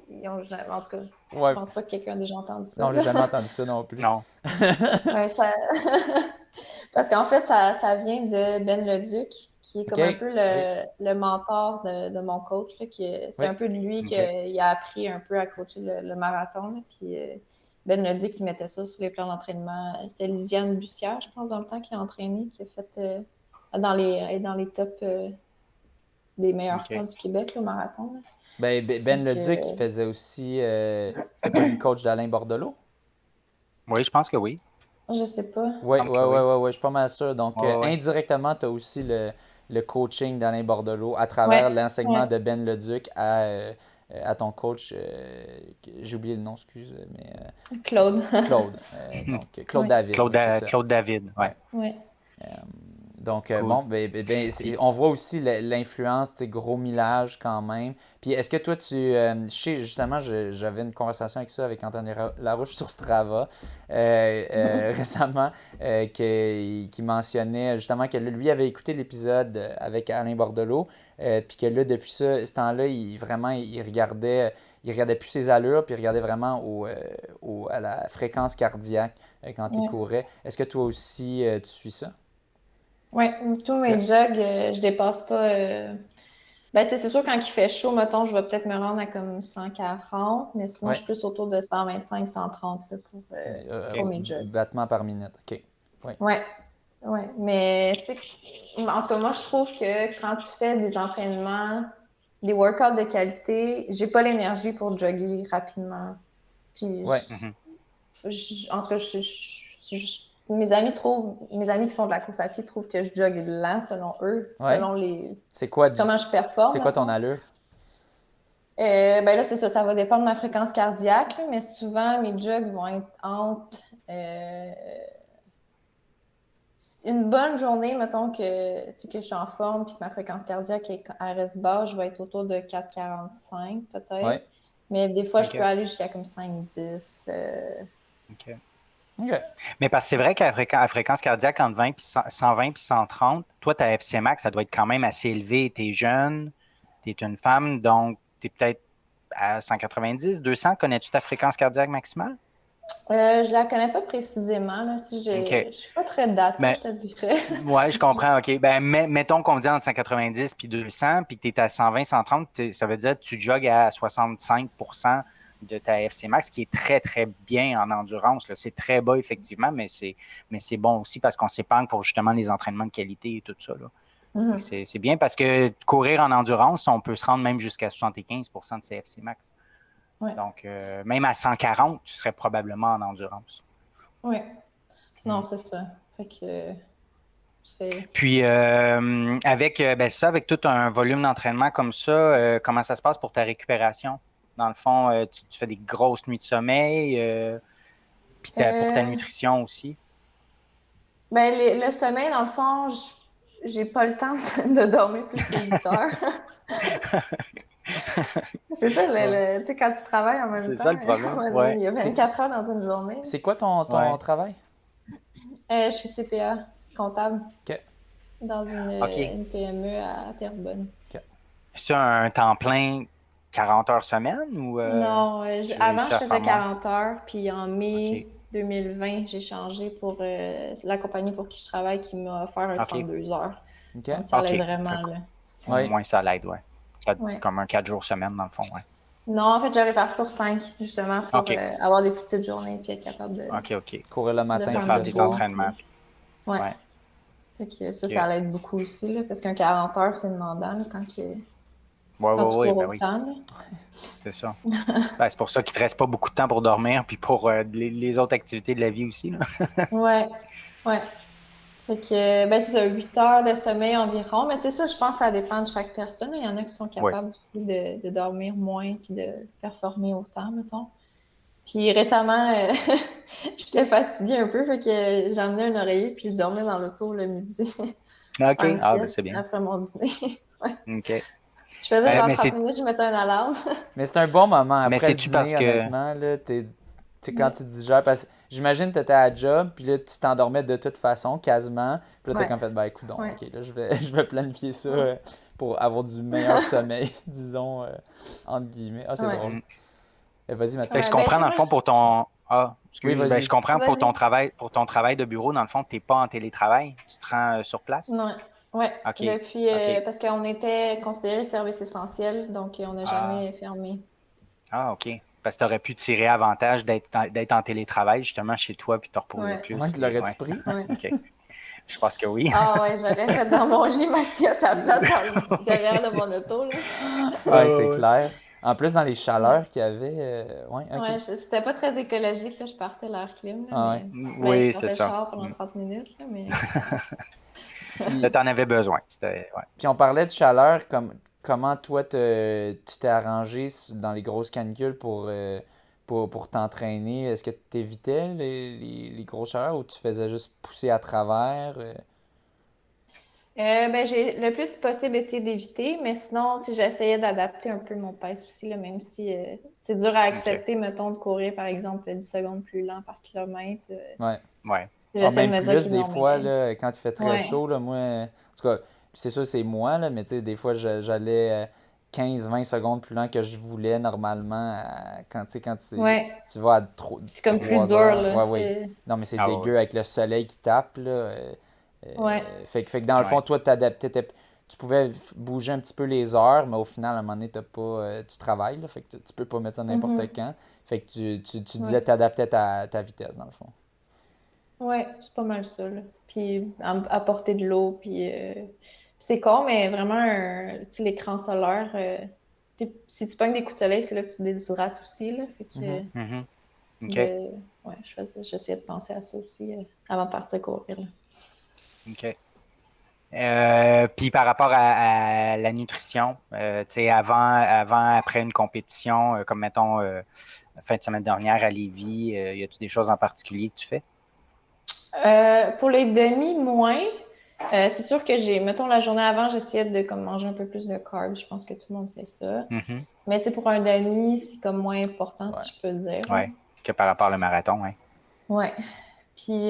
Speaker 4: ils ont jamais... En tout cas, je
Speaker 1: Ouais.
Speaker 4: pense pas que quelqu'un a déjà entendu ça.
Speaker 1: Non, j'ai jamais entendu ça non plus.
Speaker 3: Non.
Speaker 4: Ouais, ça... Parce qu'en fait, ça vient de Ben Leduc, qui est
Speaker 1: OK.
Speaker 4: comme un peu
Speaker 1: Oui.
Speaker 4: le mentor de mon coach. Là, c'est
Speaker 1: Oui.
Speaker 4: un peu de lui
Speaker 3: OK.
Speaker 4: qu'il a appris un peu à coacher le marathon. Là, puis Ben Leduc, il mettait ça sur les plans d'entraînement. C'était Lisiane Bussière, je pense, dans le temps, qui a entraîné, qui a fait dans les tops des meilleurs temps
Speaker 3: OK.
Speaker 4: du Québec, le marathon. Là.
Speaker 1: Ben
Speaker 4: Donc,
Speaker 1: Leduc, il faisait aussi. C'était pas lui le coach d'Alain Bordelot?
Speaker 3: Oui, je pense que oui.
Speaker 4: je sais pas.
Speaker 1: Oui,
Speaker 3: Il me
Speaker 1: oui,
Speaker 3: semble que
Speaker 1: oui,
Speaker 3: oui.
Speaker 1: oui, ouais, je suis pas mal sûr. Donc,
Speaker 3: Ouais, ouais.
Speaker 1: indirectement, tu as aussi le coaching d'Alain Bordelot à travers
Speaker 4: Ouais,
Speaker 1: l'enseignement
Speaker 4: ouais.
Speaker 1: de Ben Leduc à ton coach. J'ai oublié le nom, excuse, mais
Speaker 4: Claude.
Speaker 1: Claude. Donc, Claude
Speaker 4: Ouais,
Speaker 1: David, oui, c'est ça.
Speaker 3: Claude David, ouais.
Speaker 1: Ouais.
Speaker 4: ouais.
Speaker 1: Donc,
Speaker 3: Cool.
Speaker 1: bon,
Speaker 3: Puis,
Speaker 1: on voit aussi l'influence, tu sais, gros millage quand même. Puis, est-ce que toi, je sais, justement, j'avais une conversation avec ça, avec Anthony Larouche sur Strava récemment, qui mentionnait justement que lui avait écouté l'épisode avec Alain Bordelot, puis que là, depuis ce temps-là, il regardait plus ses allures, puis il regardait vraiment à la fréquence cardiaque quand il
Speaker 4: Ouais.
Speaker 1: courait. Est-ce que toi aussi, tu suis ça?
Speaker 4: Ouais, tous mes
Speaker 1: Ok.
Speaker 4: jogs, je dépasse pas. Ben, tu sais, c'est sûr, quand il fait chaud, mettons, je vais peut-être me rendre à comme 140, mais sinon, je
Speaker 1: Ouais.
Speaker 4: suis plus autour de 125, 130 là, pour mes jogs.
Speaker 1: Battements par minute. OK. Oui.
Speaker 4: Ouais, ouais. Mais, tu sais, en tout cas, moi, je trouve que quand tu fais des entraînements, des workouts de qualité, j'ai pas l'énergie pour jogger rapidement. Puis,
Speaker 1: Ouais.
Speaker 3: mhm.
Speaker 4: en tout cas, mes amis qui font de la course à pied trouvent que je jogue lent selon eux,
Speaker 1: Ouais.
Speaker 4: selon
Speaker 1: C'est quoi,
Speaker 4: comment je performe.
Speaker 1: c'est quoi ton
Speaker 4: mettons.
Speaker 1: allure?
Speaker 4: Ben là, c'est ça va dépendre de ma fréquence cardiaque, là, mais souvent, mes jogs vont être entre une bonne journée, mettons que, tu sais, que je suis en forme puis que ma fréquence cardiaque elle reste basse, je vais être autour de 4,45 peut-être.
Speaker 1: Ouais.
Speaker 4: Mais des fois, je
Speaker 3: OK.
Speaker 4: peux aller jusqu'à comme 5,10.
Speaker 3: OK.
Speaker 1: OK.
Speaker 3: Mais parce que c'est vrai qu'à la fréquence cardiaque entre 20 puis 120 puis 130, toi, ta FC max, ça doit être quand même assez élevé. Tu es jeune, tu es une femme, donc tu es peut-être à 190, 200. Connais-tu ta fréquence cardiaque maximale?
Speaker 4: Je la connais pas précisément, là. Si
Speaker 3: OK.
Speaker 4: je suis pas très date, là,
Speaker 3: Mais
Speaker 4: je te dirais.
Speaker 3: ouais, je comprends, OK. Ben, mettons qu'on dit entre 190 puis 200, puis que tu es à 120, 130, ça veut dire que tu jogues à 65 de ta FC max, qui est très, très bien en endurance. Là. C'est très bas, effectivement, mais c'est bon aussi parce qu'on s'épargne pour justement les entraînements de qualité et tout ça. Là.
Speaker 4: Mhm.
Speaker 3: C'est bien parce que courir en endurance, on peut se rendre même jusqu'à 75 de ses FC max.
Speaker 4: Ouais.
Speaker 3: Donc, même à 140, tu serais probablement en endurance.
Speaker 4: Oui. Non, c'est ça. Fait que c'est.
Speaker 3: Puis, avec ça, avec tout un volume d'entraînement comme ça, comment ça se passe pour ta récupération? Dans le fond, tu fais des grosses nuits de sommeil, puis pour ta nutrition aussi.
Speaker 4: Ben, le sommeil, dans le fond, j'ai pas le temps de dormir plus que 8 heures. C'est ça,
Speaker 3: Ouais.
Speaker 4: tu sais, quand tu travailles en même
Speaker 3: C'est
Speaker 4: temps,
Speaker 3: ça le problème.
Speaker 4: il y a 24 heures dans une journée.
Speaker 1: C'est quoi ton
Speaker 3: Ouais.
Speaker 1: travail?
Speaker 4: Je suis CPA, comptable,
Speaker 1: OK.
Speaker 4: dans
Speaker 3: OK.
Speaker 4: une PME à Terrebonne.
Speaker 3: C'est un temps plein 40 heures semaine ou
Speaker 4: Non, avant, je faisais
Speaker 3: faire moins?
Speaker 4: 40 heures, puis en mai
Speaker 3: OK.
Speaker 4: 2020, j'ai changé pour la compagnie pour qui je travaille qui m'a offert un
Speaker 3: OK.
Speaker 4: 32 heures.
Speaker 1: OK.
Speaker 4: Donc, ça l'aide
Speaker 3: OK.
Speaker 4: vraiment, là.
Speaker 3: Au
Speaker 1: Oui.
Speaker 3: moins, ça l'aide, ouais.
Speaker 4: Ouais.
Speaker 3: Comme un 4 jours semaine, dans le fond, ouais.
Speaker 4: Non, en fait, j'aurais parti sur 5, justement, pour
Speaker 3: OK.
Speaker 4: avoir des plus petites journées puis être capable de
Speaker 3: OK.
Speaker 1: Courir le matin
Speaker 4: faire
Speaker 1: puis
Speaker 3: Faire
Speaker 1: le
Speaker 3: des
Speaker 1: soir.
Speaker 3: entraînements.
Speaker 4: Ouais.
Speaker 3: Ouais.
Speaker 4: Fait que ça,
Speaker 3: OK.
Speaker 4: ça l'aide beaucoup aussi, là, parce qu'un 40 heures, c'est demandant, là, quand tu
Speaker 3: Ouais,
Speaker 4: cours
Speaker 3: ben oui,
Speaker 4: autant, là.
Speaker 3: c'est ça. Ben, c'est pour ça qu'il ne te reste pas beaucoup de temps pour dormir, puis pour les autres activités de la vie aussi, là.
Speaker 4: Ouais, ouais. Fait que, ben, c'est ça, 8 heures de sommeil environ. Mais tu sais, ça, je pense que ça dépend de chaque personne. Il y en a qui sont
Speaker 3: Oui.
Speaker 4: capables aussi de dormir moins puis de performer autant, mettons. Puis récemment, j'étais fatiguée un peu, fait que j'ai emmené un oreiller puis je dormais dans l'auto le midi.
Speaker 3: OK.
Speaker 4: Faire une
Speaker 3: Ah, ben
Speaker 4: sieste
Speaker 3: c'est bien.
Speaker 4: après mon dîner. Ouais.
Speaker 3: OK.
Speaker 4: Je faisais genre
Speaker 3: Mais
Speaker 4: 30 minutes, je mettais un alarme.
Speaker 1: Mais c'est un bon moment
Speaker 3: Mais
Speaker 1: après le
Speaker 3: c'est-tu parce
Speaker 1: dîner,
Speaker 3: que.
Speaker 1: honnêtement. Là, tu sais, quand
Speaker 4: Ouais.
Speaker 1: tu digères, parce que j'imagine que tu étais à la job, puis là, tu t'endormais de toute façon, quasiment. Puis là, tu
Speaker 4: Ouais.
Speaker 1: as comme fait, ben écoute, donc,
Speaker 4: Ouais.
Speaker 1: OK, là, je vais planifier ça pour avoir du meilleur sommeil, disons, entre guillemets. Ah, c'est
Speaker 4: Ouais.
Speaker 1: drôle. Vas-y, Mathieu.
Speaker 3: Fait que je
Speaker 4: Ouais,
Speaker 3: comprends dans le fond pour ton. Ah,
Speaker 1: Oui,
Speaker 3: excuse,
Speaker 1: vas-y.
Speaker 3: je comprends pour
Speaker 4: Vas-y.
Speaker 3: pour ton travail de bureau, dans le fond, tu n'es pas en télétravail, tu te rends sur place?
Speaker 4: Non. Ouais.
Speaker 3: OK.
Speaker 4: Depuis,
Speaker 3: OK.
Speaker 4: parce qu'on était considéré service essentiel, donc on n'a
Speaker 3: Ah,
Speaker 4: jamais fermé.
Speaker 3: OK. Parce que tu aurais pu tirer avantage d'être en télétravail justement chez toi puis te reposer
Speaker 4: Ouais.
Speaker 1: Ouais,
Speaker 3: plus.
Speaker 1: tu
Speaker 3: Et...
Speaker 1: l'aurais-tu
Speaker 3: Ouais.
Speaker 1: pris?
Speaker 4: Ouais.
Speaker 3: OK. Je pense que oui.
Speaker 4: Ah ouais, j'aurais fait dans mon lit ma sieste à plat derrière de mon auto, là.
Speaker 1: Ouais, c'est
Speaker 3: Ouais.
Speaker 1: clair. En plus, dans les
Speaker 4: Ouais.
Speaker 1: chaleurs qu'il y avait. Ouais, ok.
Speaker 4: Ouais, c'était pas très écologique, là. Je partais l'air clim, là,
Speaker 1: Ah ouais.
Speaker 4: mais ben, je
Speaker 3: Oui, c'est
Speaker 4: partais le
Speaker 3: ça.
Speaker 4: char pendant 30 minutes, là, mais
Speaker 3: Là,
Speaker 1: Puis,
Speaker 3: tu en avais besoin. C'était, ouais.
Speaker 1: puis on parlait de chaleur, comment toi tu t'es arrangé dans les grosses canicules pour t'entraîner? Est-ce que tu évitais les grosses chaleurs ou tu faisais juste pousser à travers?
Speaker 4: Ben, j'ai le plus possible essayé d'éviter, mais sinon, tu sais, j'essayais d'adapter un peu mon pace aussi, là, même si c'est dur à
Speaker 3: OK.
Speaker 4: accepter, mettons, de courir, par exemple, 10 secondes plus lent par kilomètre.
Speaker 1: Ouais.
Speaker 3: Ouais.
Speaker 1: Ah,
Speaker 4: J'essaie de
Speaker 1: même
Speaker 4: me dire
Speaker 1: plus
Speaker 4: que
Speaker 1: des
Speaker 4: non,
Speaker 1: fois,
Speaker 4: mais
Speaker 1: là, quand il fait très
Speaker 4: ouais,
Speaker 1: chaud, là, moi, en tout cas, c'est sûr, c'est moi, là, mais tu sais, des fois, j'allais 15-20 secondes plus lent que je voulais normalement quand
Speaker 4: ouais,
Speaker 1: tu vas à
Speaker 4: c'est comme plus
Speaker 1: 3
Speaker 4: dur,
Speaker 1: heures.
Speaker 4: là,
Speaker 1: Ouais, oui.
Speaker 4: c'est...
Speaker 1: Non, mais c'est
Speaker 3: Ah
Speaker 1: dégueu
Speaker 3: ouais.
Speaker 1: avec le soleil qui tape, là.
Speaker 4: Ouais,
Speaker 1: Fait que dans le fond,
Speaker 3: Ouais.
Speaker 1: toi, t'adaptais, tu pouvais bouger un petit peu les heures, mais au final, à un moment donné, t'as pas, tu travailles, là, fait que tu peux pas mettre ça n'importe
Speaker 4: mhm,
Speaker 1: quand. Fait que tu disais
Speaker 4: ouais.
Speaker 1: t'adaptais ta vitesse, dans le fond.
Speaker 4: Ouais, c'est pas mal ça, là. Puis apporter de l'eau, puis c'est con, mais vraiment, tu sais, l'écran solaire, si tu pognes des coups de soleil, c'est là que tu déshydrates aussi, là. Fait que,
Speaker 1: Mhm.
Speaker 3: Mhm. OK.
Speaker 4: de, ouais, j'essayais de penser à ça aussi avant de partir courir, là.
Speaker 3: OK. Puis par rapport à la nutrition, tu sais, après une compétition, comme mettons fin de semaine dernière à Lévis, y a-tu des choses en particulier que tu fais?
Speaker 4: Pour les demi, moins. C'est sûr que mettons, la journée avant, j'essayais de comme, manger un peu plus de carbs. Je pense que tout le monde fait ça.
Speaker 3: Mhm.
Speaker 4: Mais tu sais, pour un demi, c'est comme moins important,
Speaker 1: Ouais.
Speaker 4: si je peux dire, là.
Speaker 3: Ouais. Que par rapport au marathon, ouais.
Speaker 4: Ouais. Puis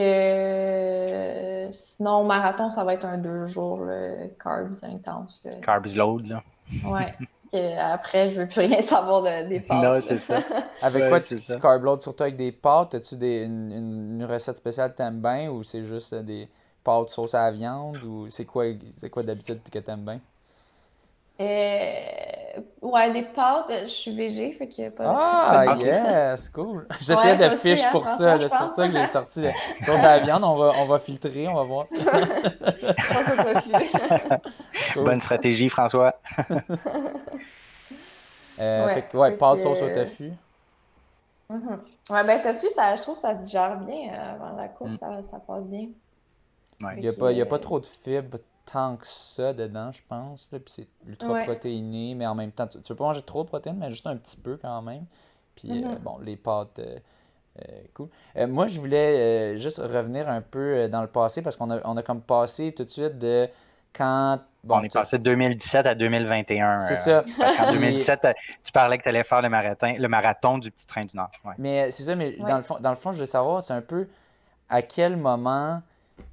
Speaker 4: sinon, marathon, ça va être un 2 jours, là, carbs intense, là.
Speaker 3: Carbs load, là.
Speaker 4: Ouais. Après, je veux plus rien savoir des
Speaker 3: Non,
Speaker 4: pâtes, là.
Speaker 3: c'est ça.
Speaker 1: Avec quoi
Speaker 3: Ouais,
Speaker 1: tu,
Speaker 3: c'est
Speaker 1: tu
Speaker 3: ça.
Speaker 1: carb load surtout avec des pâtes? As-tu une recette spéciale que t'aimes bien ou c'est juste des pâtes sauce à la viande ou c'est quoi d'habitude que t'aimes bien?
Speaker 4: Ouais, des pâtes, je suis végé, fait qu'il n'y a pas de
Speaker 1: Ah,
Speaker 4: pâtes.
Speaker 3: OK.
Speaker 1: yes, cool. J'essayais
Speaker 4: Ouais,
Speaker 1: de
Speaker 4: toi aussi,
Speaker 1: fiche
Speaker 4: hein,
Speaker 1: pour ça,
Speaker 4: François,
Speaker 1: là.
Speaker 4: je
Speaker 1: C'est pour
Speaker 4: pense.
Speaker 1: ça que j'ai sorti la sauce à la viande. On va filtrer, on va voir.
Speaker 4: Pense au tofu.
Speaker 1: Cool.
Speaker 3: Bonne stratégie, François.
Speaker 4: Ouais,
Speaker 1: Fait que, ouais,
Speaker 4: fait
Speaker 1: pâtes sauce au
Speaker 4: que...
Speaker 1: tofu.
Speaker 4: Mhm. Ouais, ben tofu, ça, je trouve que ça se digère bien avant la
Speaker 3: Mm.
Speaker 4: course, ça passe bien.
Speaker 3: Ouais.
Speaker 1: Il
Speaker 4: Fait
Speaker 1: n'y a
Speaker 4: que,
Speaker 1: pas, il y a pas trop de fibres tant que ça dedans, je pense, là. Puis c'est ultra
Speaker 4: ouais.
Speaker 1: protéiné, mais en même temps, tu veux pas manger trop de protéines, mais juste un petit peu quand même. Puis
Speaker 4: Mhm.
Speaker 1: bon, les pâtes, cool. Moi, je voulais juste revenir un peu dans le passé parce qu'on a comme passé tout de suite de quand.
Speaker 3: On
Speaker 1: Bon,
Speaker 3: est passé de 2017 à 2021.
Speaker 1: c'est ça.
Speaker 3: Parce qu'en
Speaker 1: Puis,
Speaker 3: 2017, tu parlais que tu allais faire le marathon du Petit Train du Nord. Ouais.
Speaker 1: mais c'est ça, mais
Speaker 4: Ouais.
Speaker 1: dans le fond, je veux savoir, c'est un peu à quel moment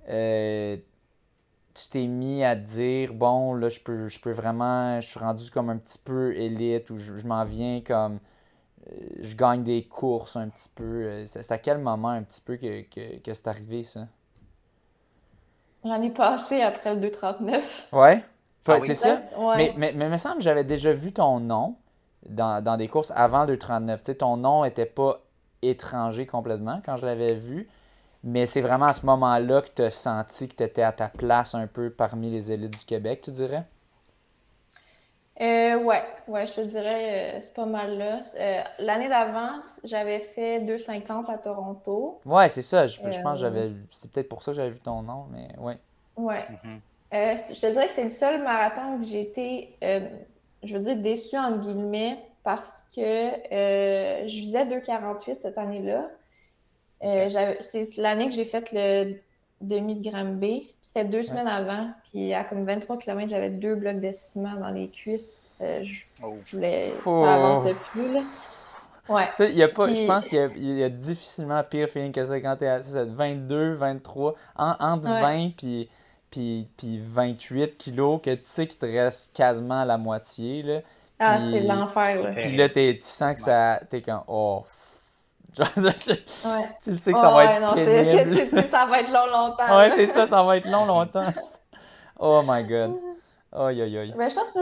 Speaker 1: euh, tu t'es mis à te dire, bon, là, je peux vraiment, je suis rendu comme un petit peu élite ou je m'en viens comme, je gagne des courses un petit peu. C'est à quel moment un petit peu que c'est arrivé, ça?
Speaker 4: L'année passée, après le 2,39.
Speaker 1: Ouais,
Speaker 3: Ah
Speaker 1: c'est
Speaker 3: oui?
Speaker 1: ça. Mais,
Speaker 4: Ouais.
Speaker 1: mais, mais il me semble que j'avais déjà vu ton nom dans des courses avant 2,39. Tu sais, ton nom était pas étranger complètement quand je l'avais vu. Mais c'est vraiment à ce moment-là que tu as senti que tu étais à ta place un peu parmi les élites du Québec, tu dirais?
Speaker 4: Ouais, je te dirais, c'est pas mal là. L'année d'avant, j'avais fait 2,50 à Toronto.
Speaker 1: Ouais, c'est ça. Je pense que
Speaker 4: Euh,
Speaker 1: c'est peut-être pour ça que j'avais vu ton nom, mais ouais.
Speaker 4: ouais.
Speaker 3: Mhm.
Speaker 4: Je te dirais que c'est le seul marathon que j'ai été, je veux dire, déçue entre guillemets, parce que je visais 2,48 cette année-là.
Speaker 3: OK.
Speaker 4: C'est l'année que j'ai fait le demi de Granby. C'était deux
Speaker 1: Ouais.
Speaker 4: semaines avant. Puis à comme 23 kilomètres, j'avais 2 blocs de ciment dans les cuisses.
Speaker 3: Oh.
Speaker 4: Ça
Speaker 1: Faut...
Speaker 4: avançait plus, là. Ouais.
Speaker 1: Tu sais, il y a pas, je
Speaker 4: Puis,
Speaker 1: pense qu'il y a difficilement pire feeling que ça quand t'es à 22, 23, entre
Speaker 4: ouais.
Speaker 1: 20 puis puis 28 kilos, que tu sais qu'il te reste quasiment la moitié, là.
Speaker 4: Ah,
Speaker 1: Puis-
Speaker 4: c'est l'enfer, là.
Speaker 1: Puis là, tu sens que ça... T'es comme, oh... Genre,
Speaker 4: Ouais.
Speaker 1: tu le sais que ça va
Speaker 4: Ouais,
Speaker 1: être
Speaker 4: non,
Speaker 1: pénible.
Speaker 4: ça va être long, longtemps.
Speaker 1: Ouais,
Speaker 4: là.
Speaker 1: c'est ça va être longtemps. Oh my God. Aïe, aïe, aïe.
Speaker 4: Ben, je pense que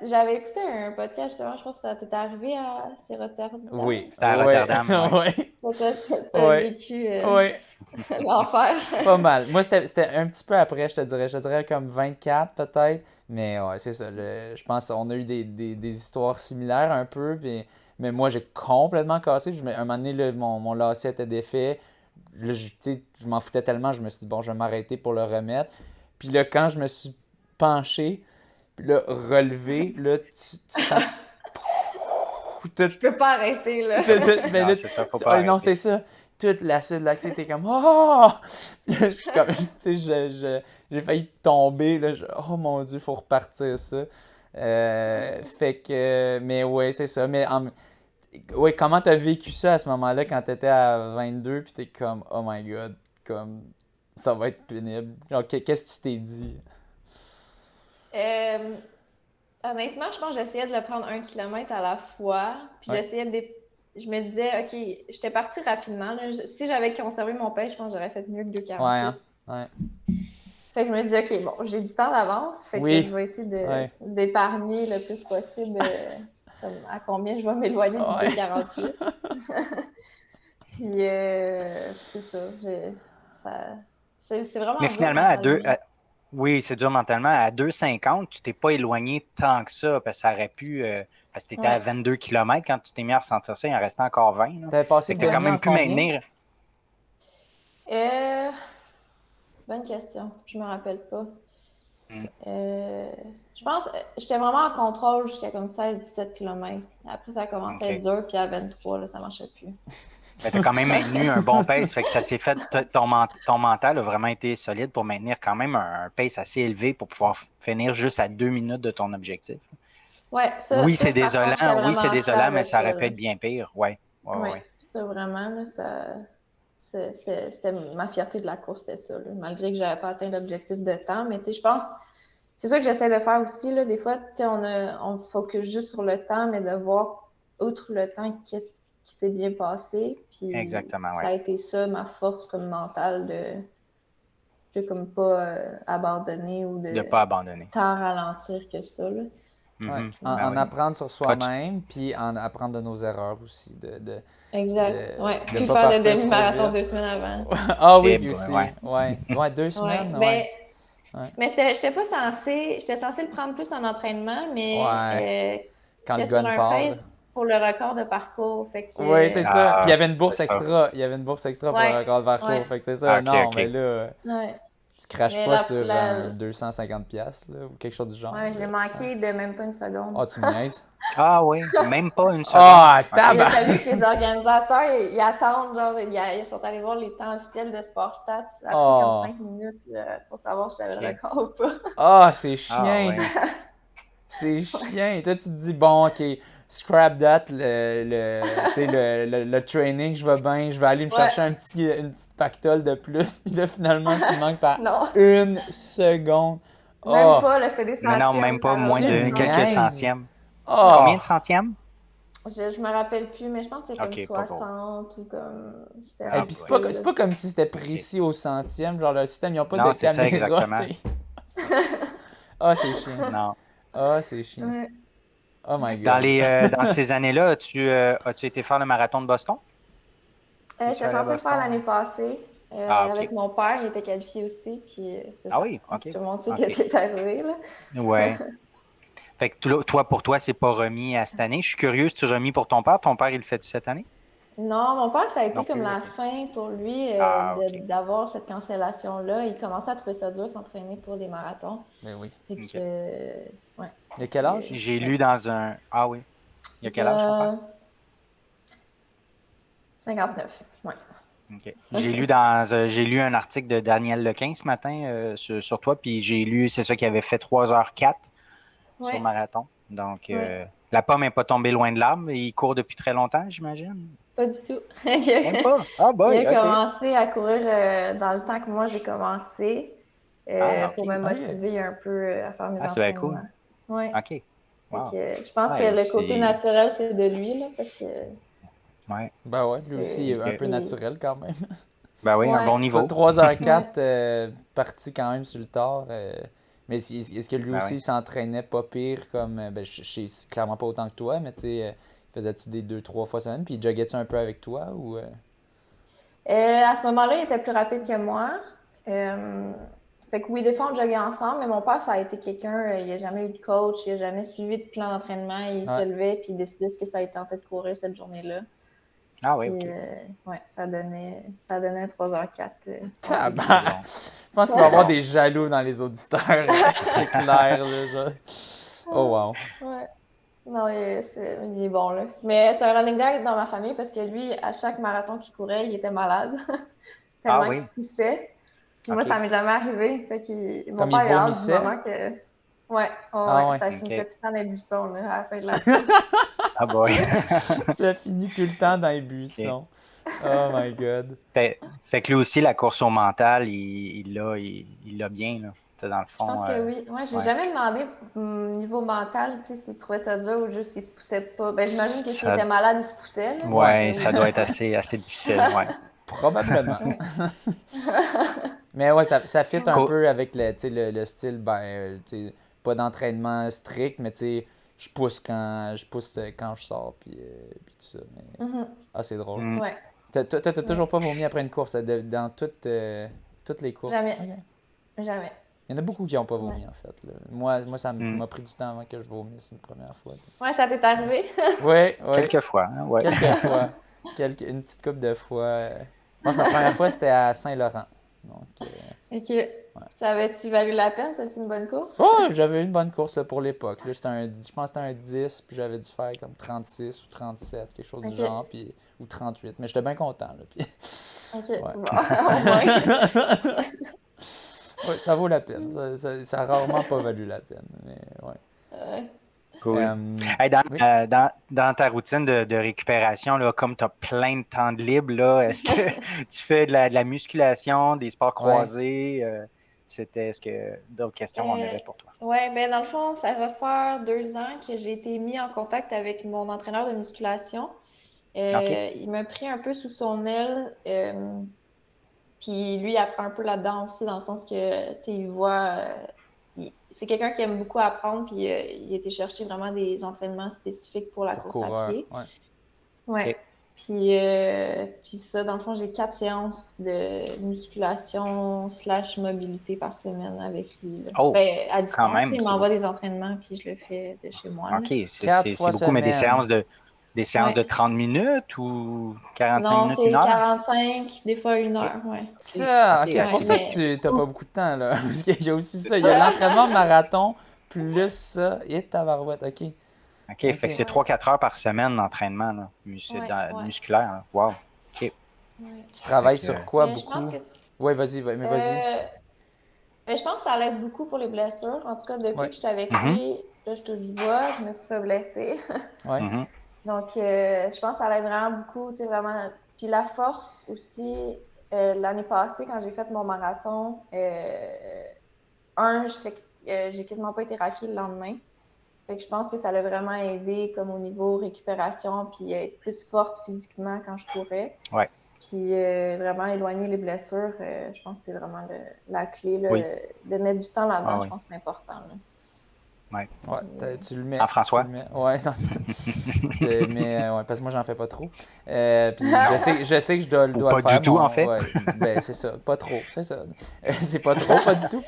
Speaker 4: j'avais écouté un podcast, justement, je pense que ça t'est arrivé c'est Rotterdam.
Speaker 1: Oui.
Speaker 3: C'était à
Speaker 1: Ouais.
Speaker 3: Rotterdam, ouais.
Speaker 1: Ouais.
Speaker 4: T'as
Speaker 1: Ouais.
Speaker 4: vécu
Speaker 1: Ouais.
Speaker 4: l'enfer.
Speaker 1: Pas mal. Moi, c'était un petit peu après, je te dirais. Je te dirais comme 24 peut-être. Mais ouais, c'est ça. Je pense qu'on a eu des histoires similaires un peu. Mais moi, j'ai complètement cassé. Un moment donné, là, mon lacet était défait. Là, tu sais, je m'en foutais tellement, je me suis dit, bon, je vais m'arrêter pour le remettre. Puis là, quand je me suis penché, puis là, relevé, là, tu sens tout,
Speaker 4: Je peux pas arrêter, là.
Speaker 1: mais
Speaker 3: Non,
Speaker 1: là,
Speaker 3: c'est ça, faut pas
Speaker 1: non,
Speaker 3: arrêter.
Speaker 1: c'est ça. Toute l'acide lactique, t'es comme oh! Je suis comme, tu sais, j'ai failli tomber là. Oh mon Dieu, faut repartir ça. Fait que, mais ouais, c'est ça. Ouais, comment t'as vécu ça à ce moment-là quand t'étais à 22 puis t'es comme oh my God, comme ça va être pénible. Genre, qu'est-ce que tu t'es dit?
Speaker 4: Honnêtement, je pense que j'essayais de le prendre 1 kilomètre à la fois. Puis
Speaker 1: Ouais.
Speaker 4: je me disais, OK, j'étais partie rapidement. Là. Si j'avais conservé mon pace, je pense que j'aurais fait mieux que
Speaker 1: Ouais,
Speaker 4: 2,48.
Speaker 1: hein? Ouais.
Speaker 4: Fait que je me disais, OK, bon, j'ai du temps d'avance. Fait
Speaker 1: Oui.
Speaker 4: que je vais essayer
Speaker 1: Ouais.
Speaker 4: d'épargner le plus possible comme à combien je vais m'éloigner du
Speaker 1: Ouais.
Speaker 4: 2,48. Puis c'est ça. C'est vraiment
Speaker 3: Mais
Speaker 4: dur
Speaker 3: finalement,
Speaker 4: mentalement.
Speaker 3: oui, c'est dur mentalement. À 2,50, tu t'es pas éloigné tant que ça, parce que ça aurait pu. Parce que tu étais à
Speaker 4: Ouais.
Speaker 3: 22 km quand tu t'es mis à ressentir ça, il en restait encore 20. Là.
Speaker 1: T'avais passé
Speaker 3: Fait que
Speaker 1: le
Speaker 3: tu as quand
Speaker 1: demi en
Speaker 3: même pu
Speaker 1: combien?
Speaker 3: maintenir.
Speaker 4: Euh, Bonne question. Je me rappelle pas.
Speaker 3: Hmm.
Speaker 4: Je pense que j'étais vraiment en contrôle jusqu'à comme 16-17 km. Après, ça a commencé à être dur, puis à 23, là, ça marchait plus.
Speaker 3: Tu as quand même maintenu un bon pace, fait que ça s'est fait. Ton mental a vraiment été solide pour maintenir quand même un pace assez élevé pour pouvoir finir juste à 2 minutes de ton objectif.
Speaker 4: Ouais,
Speaker 3: Oui,
Speaker 4: ça,
Speaker 3: c'est
Speaker 4: par contre, j'étais
Speaker 3: désolant,
Speaker 4: vraiment fière
Speaker 3: mais
Speaker 4: de
Speaker 3: ça
Speaker 4: ça,
Speaker 3: aurait pu
Speaker 4: là.
Speaker 3: être bien pire. Ouais.
Speaker 4: Ouais, ça vraiment, là, c'était ma fierté de la course, c'était ça, là. Malgré que j'avais pas atteint l'objectif de temps, mais tu sais, je pense, c'est ça que j'essaie de faire aussi, là. Des fois, tu sais, on focus juste sur le temps, mais de voir, outre le temps, qu'est-ce qui s'est bien passé. Puis
Speaker 3: Exactement,
Speaker 4: ça a été ça, ma force comme mentale de comme pas abandonner ou
Speaker 3: De ne
Speaker 4: de
Speaker 3: pas abandonner.
Speaker 4: tant ralentir que ça, là.
Speaker 1: Ouais.
Speaker 3: Mhm.
Speaker 1: En,
Speaker 3: Ben
Speaker 1: en
Speaker 3: oui.
Speaker 1: apprendre sur soi-même, puis en apprendre de nos erreurs aussi.
Speaker 4: Exact. Ouais.
Speaker 1: De
Speaker 4: Plus
Speaker 1: pas
Speaker 4: faire de
Speaker 1: partir trop
Speaker 4: demi-marathon
Speaker 1: vite.
Speaker 4: 2 semaines avant.
Speaker 1: Ah oui,
Speaker 3: Eh
Speaker 1: puis
Speaker 3: ben,
Speaker 1: aussi.
Speaker 3: ouais.
Speaker 1: Ouais. Ouais, 2 semaines,
Speaker 4: Ouais.
Speaker 1: ouais. Ouais.
Speaker 4: Mais j'étais pas censée. J'étais censée le prendre plus en entraînement,
Speaker 1: Ouais.
Speaker 4: mais
Speaker 1: Quand le
Speaker 4: j'étais sur
Speaker 1: gun
Speaker 4: un
Speaker 1: part, là.
Speaker 4: pace pour le record de parcours. Fait que.
Speaker 1: Oui, c'est ça. Puis il y avait une bourse
Speaker 3: c'est ça.
Speaker 1: extra. Il y avait une bourse extra pour le
Speaker 4: Ouais.
Speaker 1: record de parcours.
Speaker 4: Ouais.
Speaker 1: Fait que c'est ça.
Speaker 3: Ok,
Speaker 1: Non,
Speaker 3: ok.
Speaker 1: mais là,
Speaker 4: Ouais.
Speaker 1: tu craches
Speaker 4: Mais
Speaker 1: pas sur un 250 piastres, là, ou quelque chose du genre.
Speaker 4: Ouais, je l'ai
Speaker 1: là.
Speaker 4: manqué de même pas une seconde.
Speaker 1: Ah, tu me niaises?
Speaker 3: Ah oui, même pas une seconde.
Speaker 1: Ah,
Speaker 3: Ok.
Speaker 4: Il a
Speaker 1: tabac!
Speaker 4: fallu que les organisateurs ils attendent, genre, ils sont allés voir les temps officiels de Sportstat. Ça a pris
Speaker 1: Oh.
Speaker 4: comme 5 minutes là, pour savoir si j'avais le record ou pas.
Speaker 1: Ah, c'est
Speaker 3: Ah
Speaker 1: chien!
Speaker 3: ouais.
Speaker 1: C'est chien! Toi, tu te dis, bon, ok, scrap that, tu sais, le training, je vais bien, je vais aller me chercher une petite pactole de plus, puis là, finalement, tu manques par
Speaker 4: Non,
Speaker 1: 1 seconde.
Speaker 4: même
Speaker 1: Oh!
Speaker 4: pas, là, c'était des
Speaker 3: Mais non,
Speaker 4: centièmes.
Speaker 3: même pas
Speaker 4: ça
Speaker 3: moins
Speaker 4: va.
Speaker 3: de
Speaker 1: Tu
Speaker 3: quelques
Speaker 1: niaises.
Speaker 3: centièmes.
Speaker 1: Oh!
Speaker 3: Combien de centièmes?
Speaker 4: Je me rappelle plus, mais je pense que c'était
Speaker 3: Ok,
Speaker 4: comme
Speaker 3: pas gros.
Speaker 4: 60 ou comme. C'était
Speaker 1: Et
Speaker 3: Ah,
Speaker 1: puis c'est
Speaker 3: ouais.
Speaker 1: pas comme si c'était précis au centième, genre le système, ils ont pas
Speaker 3: Non,
Speaker 1: de
Speaker 3: c'est ça,
Speaker 1: caméra,
Speaker 3: exactement.
Speaker 1: tu sais. Ah, c'est chiant.
Speaker 3: Non.
Speaker 1: Ah, c'est chiant.
Speaker 4: Ouais.
Speaker 1: Oh my
Speaker 3: Dans
Speaker 1: god.
Speaker 3: dans ces années-là, as-tu été faire le marathon de Boston? Es-tu
Speaker 4: J'étais
Speaker 3: allé à
Speaker 4: censée le faire
Speaker 3: Boston?
Speaker 4: l'année passée
Speaker 3: Ah, ok.
Speaker 4: avec mon père, il était qualifié aussi, puis c'est
Speaker 3: Ah
Speaker 4: ça.
Speaker 3: oui, ok.
Speaker 4: Tout le monde sait
Speaker 3: Ok.
Speaker 4: ce qui est arrivé, là.
Speaker 3: Ouais. Fait que pour toi, c'est pas remis à cette année. Je suis curieux, tu remis pour ton père? Ton père, il le fait cette année?
Speaker 4: Non, mon père, ça a été
Speaker 3: Non
Speaker 4: comme
Speaker 3: plus,
Speaker 4: la
Speaker 3: ok.
Speaker 4: fin pour lui
Speaker 3: Ah, ok.
Speaker 4: d'avoir cette cancellation-là. Il commençait à trouver ça dur s'entraîner pour des marathons.
Speaker 1: Mais oui.
Speaker 4: Fait que,
Speaker 3: Ok.
Speaker 4: ouais.
Speaker 1: Il a quel âge?
Speaker 3: J'ai lu dans un. Ah oui. Il y a quel âge, ton père?
Speaker 4: 59, ouais.
Speaker 3: Ok. J'ai lu un article de Daniel Lequin ce matin sur toi, puis j'ai lu, c'est ça qu'il avait fait 3h04 sur
Speaker 4: Ouais,
Speaker 3: marathon. Donc,
Speaker 4: ouais.
Speaker 3: la pomme n'est pas tombée loin de l'arbre. Il court depuis très longtemps, j'imagine.
Speaker 4: Pas du tout.
Speaker 3: Même pas. Ah,
Speaker 4: Il
Speaker 3: boy,
Speaker 4: a
Speaker 3: ok.
Speaker 4: commencé à courir dans le temps que moi j'ai commencé.
Speaker 3: Ah,
Speaker 4: pour
Speaker 3: OK.
Speaker 4: me
Speaker 1: Ok.
Speaker 4: motiver un peu à faire mes
Speaker 3: Ah, c'est bien cool.
Speaker 4: entraînements. Ouais.
Speaker 3: OK.
Speaker 4: Fait
Speaker 3: Wow.
Speaker 4: que, je pense que
Speaker 3: Ouais,
Speaker 4: le côté
Speaker 3: c'est...
Speaker 4: naturel, c'est de lui, là, parce que
Speaker 3: Ouais,
Speaker 1: Ben ouais, lui aussi
Speaker 4: c'est.
Speaker 1: est un peu
Speaker 3: OK.
Speaker 1: naturel quand même.
Speaker 3: Ben oui, un bon
Speaker 4: Ouais,
Speaker 1: Toi,
Speaker 3: niveau.
Speaker 1: 3h04,
Speaker 4: ouais.
Speaker 1: parti quand même sur le tard. Mais est-ce que lui
Speaker 3: Ben
Speaker 1: aussi
Speaker 3: oui.
Speaker 1: il s'entraînait pas pire comme. Ben, je sais clairement pas autant que toi, mais tu sais, faisais-tu des 2-3 fois semaine, puis joguais-tu un peu avec toi ou.
Speaker 4: À ce moment-là, il était plus rapide que moi. Euh, Fait que oui, des fois, on joguait ensemble, mais mon père, ça a été quelqu'un, il n'a jamais eu de coach, il n'a jamais suivi de plan d'entraînement, il se
Speaker 1: Ouais.
Speaker 4: levait, puis il décidait ce que ça lui tentait de courir cette journée-là.
Speaker 3: Ah oui,
Speaker 4: Puis,
Speaker 3: OK.
Speaker 4: ouais, ça donnait un 3h04 sur un début.
Speaker 3: C'est
Speaker 1: Tabarnak!
Speaker 3: bon.
Speaker 1: Je pense qu'il va y avoir des jaloux dans les auditeurs. C'est clair, là, genre. Oh wow.
Speaker 4: Ouais. Non, il est bon, là. Mais c'est un running gag dans ma famille parce que lui, à chaque marathon qu'il courait, il était malade,
Speaker 3: Ah
Speaker 4: tellement qu'il
Speaker 3: oui,
Speaker 4: se poussait. Puis moi, ça
Speaker 3: OK.
Speaker 4: m'est jamais arrivé. Fait que mon
Speaker 1: Comme il
Speaker 4: père, il a hâte du
Speaker 1: vomissait.
Speaker 4: moment que. Ouais, oh,
Speaker 1: Ah
Speaker 4: ouais,
Speaker 1: ouais.
Speaker 4: ça finissait
Speaker 3: OK.
Speaker 4: tout le temps dans les buissons, là, à la fin de la course.
Speaker 3: Ah boy.
Speaker 1: Ça finit tout le temps dans les
Speaker 3: OK.
Speaker 1: buissons. Oh my god.
Speaker 3: Fait que lui aussi, la course au mental, il l'a bien, là. Tu sais, dans le
Speaker 4: Je
Speaker 3: fond,
Speaker 4: pense que oui. Moi, j'ai
Speaker 3: ouais.
Speaker 4: jamais demandé niveau mental, tu sais, s'il trouvait ça dur ou juste s'il se poussait pas. Ben, j'imagine que s'il
Speaker 3: Ça,
Speaker 4: était malade, il se poussait, là.
Speaker 1: Ouais.
Speaker 4: Mais
Speaker 3: ouais,
Speaker 4: oui.
Speaker 3: ça doit être assez difficile, ouais.
Speaker 1: Probablement.
Speaker 4: Ouais.
Speaker 1: Mais ouais, ça fit un
Speaker 3: Co-
Speaker 1: peu avec le, tu sais, le style, ben, tu sais, pas d'entraînement strict, mais tu sais, je pousse quand je sors, puis tout ça. Mais,
Speaker 4: Mhm.
Speaker 1: c'est drôle.
Speaker 3: Hmm.
Speaker 4: Ouais.
Speaker 1: T'as
Speaker 4: Ouais.
Speaker 1: toujours pas vomi après une course, dans toutes les courses?
Speaker 4: Jamais.
Speaker 1: Ok.
Speaker 4: Jamais.
Speaker 1: Il y en a beaucoup qui n'ont pas
Speaker 4: Ouais.
Speaker 1: vomi, en fait, là. Moi, ça
Speaker 3: Hmm.
Speaker 1: m'a pris du temps avant que je vomisse une première fois.
Speaker 4: Ouais, ça t'est arrivé?
Speaker 1: Oui, oui,
Speaker 3: Quelquefois, hein, ouais.
Speaker 1: quelques fois. Une petite couple de fois. Je pense que ma première fois, c'était à Saint-Laurent. Donc,
Speaker 4: Ok. Ça avait-tu valu la peine? C'était une bonne course?
Speaker 1: oh, j'avais eu une bonne course là, pour l'époque. Là, je pense que c'était un 10, puis j'avais dû faire comme 36 ou 37, quelque chose du
Speaker 4: Ok.
Speaker 1: genre, puis, ou 38. Mais j'étais bien content. Là, puis,
Speaker 4: Ok.
Speaker 1: ouais.
Speaker 4: Bon, au moins.
Speaker 1: Ouais, ça vaut la peine. Ça a rarement pas valu la peine. Mais, ouais.
Speaker 4: Ouais.
Speaker 3: Cool.
Speaker 1: Euh,
Speaker 3: Hey,
Speaker 1: oui.
Speaker 3: dans ta routine de récupération, là, comme tu as plein de temps de libre, là, est-ce que tu fais de la musculation, des sports
Speaker 1: Ouais.
Speaker 3: croisés? Est-ce que d'autres questions on
Speaker 4: Euh,
Speaker 3: avait pour toi?
Speaker 4: ouais, ben dans le fond, ça va faire 2 ans que j'ai été mis en contact avec mon entraîneur de musculation.
Speaker 3: OK.
Speaker 4: Il m'a pris un peu sous son aile. Puis lui, il apprend un peu là-dedans aussi, dans le sens que, tu sais, il voit. C'est quelqu'un qui aime beaucoup apprendre, puis il a été chercher vraiment des entraînements spécifiques pour la
Speaker 1: Pour
Speaker 4: course à
Speaker 1: coureur.
Speaker 4: pied.
Speaker 1: Ouais.
Speaker 4: Ouais.
Speaker 3: OK.
Speaker 4: Puis ça, dans le fond, j'ai 4 séances de musculation slash mobilité par semaine avec lui, là.
Speaker 3: Oh,
Speaker 4: Ben, à
Speaker 3: quand
Speaker 4: distance,
Speaker 3: même,
Speaker 4: il
Speaker 3: c'est
Speaker 4: m'envoie
Speaker 3: beaucoup.
Speaker 4: des entraînements, puis je le fais de chez moi, là.
Speaker 3: OK,
Speaker 1: Quatre
Speaker 3: c'est
Speaker 1: fois
Speaker 3: beaucoup, mais
Speaker 1: semaine.
Speaker 3: des séances de
Speaker 4: Ouais.
Speaker 3: 30 minutes ou 45
Speaker 4: Non,
Speaker 3: minutes, une
Speaker 4: c'est
Speaker 3: heure?
Speaker 4: 45, des fois une
Speaker 3: OK.
Speaker 4: heure, ouais.
Speaker 1: Ça,
Speaker 3: OK,
Speaker 1: ok, c'est
Speaker 4: Ouais,
Speaker 1: pour ça
Speaker 3: assez.
Speaker 1: que
Speaker 4: mais.
Speaker 1: tu n'as pas beaucoup de temps, là. Parce qu'il y a aussi
Speaker 3: C'est
Speaker 1: ça. Il y a
Speaker 3: ça.
Speaker 1: l'entraînement marathon, plus ça, et tabarouette. Ok.
Speaker 3: OK, fait que
Speaker 1: Ok.
Speaker 3: c'est
Speaker 4: Ouais,
Speaker 3: 3-4 heures par semaine d'entraînement là,
Speaker 4: ouais, ouais,
Speaker 3: musculaire, là. Wow. OK.
Speaker 4: ouais.
Speaker 1: Tu
Speaker 3: Fait
Speaker 1: travailles sur
Speaker 3: que,
Speaker 1: quoi
Speaker 4: Mais je pense
Speaker 1: beaucoup?
Speaker 4: que.
Speaker 1: Ouais, vas-y, mais vas-y.
Speaker 4: Euh, mais je pense que ça l'aide beaucoup pour les blessures. En tout cas, depuis
Speaker 1: Ouais.
Speaker 4: que je suis avec
Speaker 3: mhm,
Speaker 4: lui, là, je touche du bois, je me suis pas blessée.
Speaker 1: Ouais.
Speaker 3: mhm.
Speaker 4: Donc, je pense que ça l'aide vraiment beaucoup, tu sais, vraiment. Puis la force aussi, l'année passée, quand j'ai fait mon marathon, j'ai quasiment pas été raquée le lendemain. Fait que je pense que ça l'a vraiment aidé comme au niveau récupération, puis être plus forte physiquement quand je courais.
Speaker 3: Ouais,
Speaker 4: Puis vraiment éloigner les blessures, je pense que c'est vraiment la clé là,
Speaker 3: oui.
Speaker 4: de mettre du temps
Speaker 3: Ah
Speaker 4: là-dedans, je
Speaker 3: oui.
Speaker 4: pense que c'est important, là.
Speaker 3: Ouais.
Speaker 1: Ouais,
Speaker 4: Puis,
Speaker 1: tu le mets. Tu
Speaker 3: Jean-François?
Speaker 1: le mets. Ouais, non, c'est ça. Mais ouais, parce que moi, j'en fais pas trop. Puis je sais que je dois,
Speaker 3: Ou
Speaker 1: dois le
Speaker 3: pas
Speaker 1: faire.
Speaker 3: du tout, en
Speaker 1: Mon,
Speaker 3: fait?
Speaker 1: ouais, ben, c'est ça. Pas trop. C'est ça. C'est pas trop, pas du tout.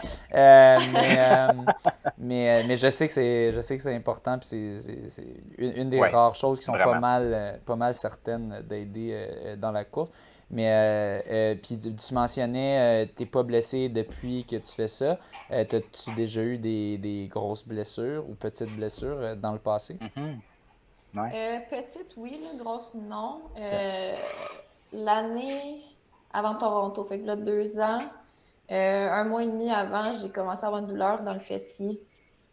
Speaker 1: Mais je sais que c'est important. Puis c'est une des
Speaker 3: Ouais,
Speaker 1: rares choses qui sont
Speaker 3: vraiment.
Speaker 1: pas mal certaines d'aider dans la course. Mais puis tu mentionnais, t'es pas blessé depuis que tu fais ça. T'as-tu déjà eu des grosses blessures ou petites blessures dans le passé?
Speaker 3: Mhm. Ouais.
Speaker 4: petite, oui, là, grosse, non.
Speaker 1: Ok.
Speaker 4: L'année avant Toronto, fait que là, 2 ans, un mois et demi avant, j'ai commencé à avoir une douleur dans le fessier.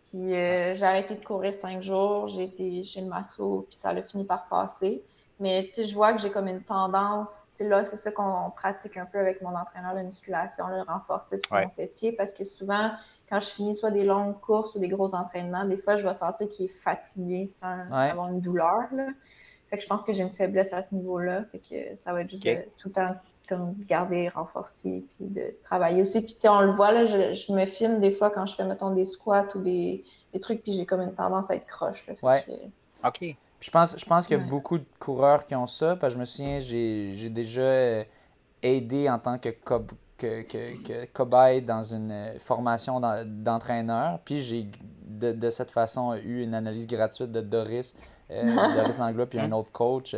Speaker 4: Puis
Speaker 3: Ouais.
Speaker 4: j'ai arrêté de courir 5 jours, j'ai été chez le masso, puis ça a fini par passer. Mais je vois que j'ai comme une tendance, là, c'est ça qu'on pratique un peu avec mon entraîneur de musculation, là, de renforcer tout mon fessier, parce que souvent, quand je finis soit des longues courses ou des gros entraînements, des fois, je vais sentir qu'il est fatigué sans avoir une douleur, là. Fait que je pense que j'ai une faiblesse à ce niveau-là, fait que ça va être juste de tout le temps comme garder renforcé, puis de travailler aussi. Puis on le voit, là, je me filme des fois quand je fais, mettons, des squats ou des trucs, puis j'ai comme une tendance à être croche, là.
Speaker 3: OK.
Speaker 1: Puis je pense qu'il y a beaucoup de coureurs qui ont ça, parce que je me souviens, j'ai déjà aidé en tant que cobaye dans une formation d'entraîneur, puis j'ai de cette façon eu une analyse gratuite de Doris Langlois, puis un autre coach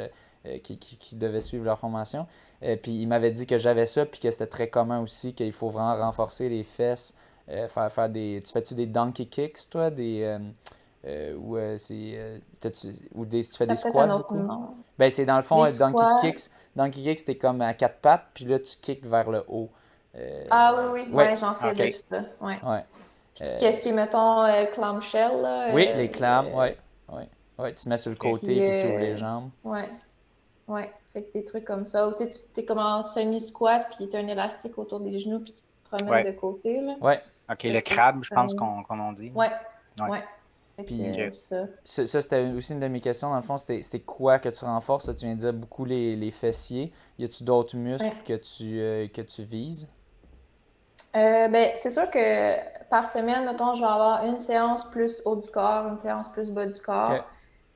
Speaker 1: qui devait suivre leur formation. Puis il m'avait dit que j'avais ça, puis que c'était très commun aussi, qu'il faut vraiment renforcer les fesses, faire des... Tu fais-tu des donkey kicks, toi? Ou tu fais des squats beaucoup? Ben, c'est dans le fond, donkey kicks. Donkey kicks, c'était comme à quatre pattes, puis là, tu kicks vers le haut.
Speaker 4: Oui, j'en fais de tout ça. Ouais. Puis qu'est-ce qui est, mettons, clamshell, là?
Speaker 1: Oui, les clams, ouais. Tu te mets sur le côté, puis tu ouvres les jambes.
Speaker 4: Ouais. Fait que des trucs comme ça. Ou tu es comme en semi-squat, puis tu as un élastique autour des genoux, puis tu te promènes de côté, là.
Speaker 1: Ouais.
Speaker 3: OK, le crabe, je pense qu'on en dit.
Speaker 4: Ouais.
Speaker 1: Puis ça, c'était aussi une de mes questions. Dans le fond, c'était quoi que tu renforces? Tu viens de dire beaucoup les fessiers. Y a-tu d'autres muscles que tu vises?
Speaker 4: Ben, c'est sûr que par semaine, mettons, je vais avoir une séance plus haut du corps, une séance plus bas du corps,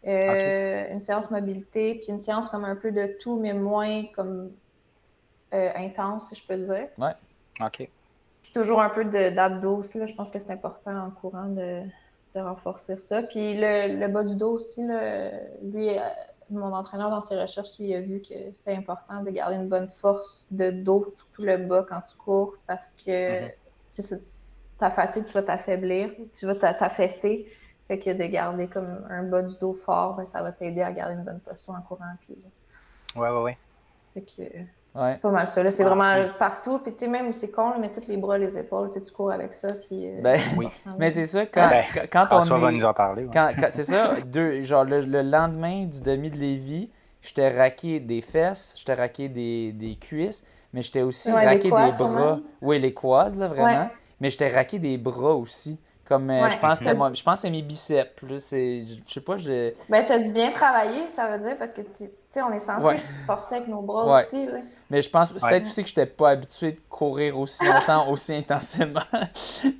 Speaker 4: une séance mobilité, puis une séance comme un peu de tout, mais moins comme intense, si je peux dire.
Speaker 1: Ouais.
Speaker 3: OK.
Speaker 4: Puis toujours un peu d'abdos aussi, là. Je pense que c'est important en courant de renforcer ça. Puis le bas du dos aussi, là, lui, mon entraîneur dans ses recherches, il a vu que c'était important de garder une bonne force de dos, surtout le bas quand tu cours, parce que ta fatigue, tu vas t'affaiblir, tu vas t'affaisser. Fait que de garder comme un bas du dos fort, ben, ça va t'aider à garder une bonne posture en courant. Puis,
Speaker 3: ouais.
Speaker 4: Fait que c'est pas mal ça. Là. C'est vraiment partout. Puis tu sais, même c'est con, là, mais tous les bras, les épaules, tu cours avec ça. Puis,
Speaker 1: oui. Mais c'est ça, quand on
Speaker 3: va nous en parler.
Speaker 1: C'est ça, genre le lendemain du demi de Lévis, j'étais raqué des fesses, j'étais raqué des cuisses, mais j'étais aussi raqué des bras. Oui, les quads, là, vraiment. Mais j'étais raqué des bras aussi. Comme je pense que c'est mes biceps. Là, je sais pas,
Speaker 4: Ben, t'as dû bien travailler, ça veut dire, parce que tu sais, on est censé forcer avec nos bras aussi. Là.
Speaker 1: Mais je pense peut-être aussi que je n'étais pas habitué de courir aussi longtemps, aussi intensément.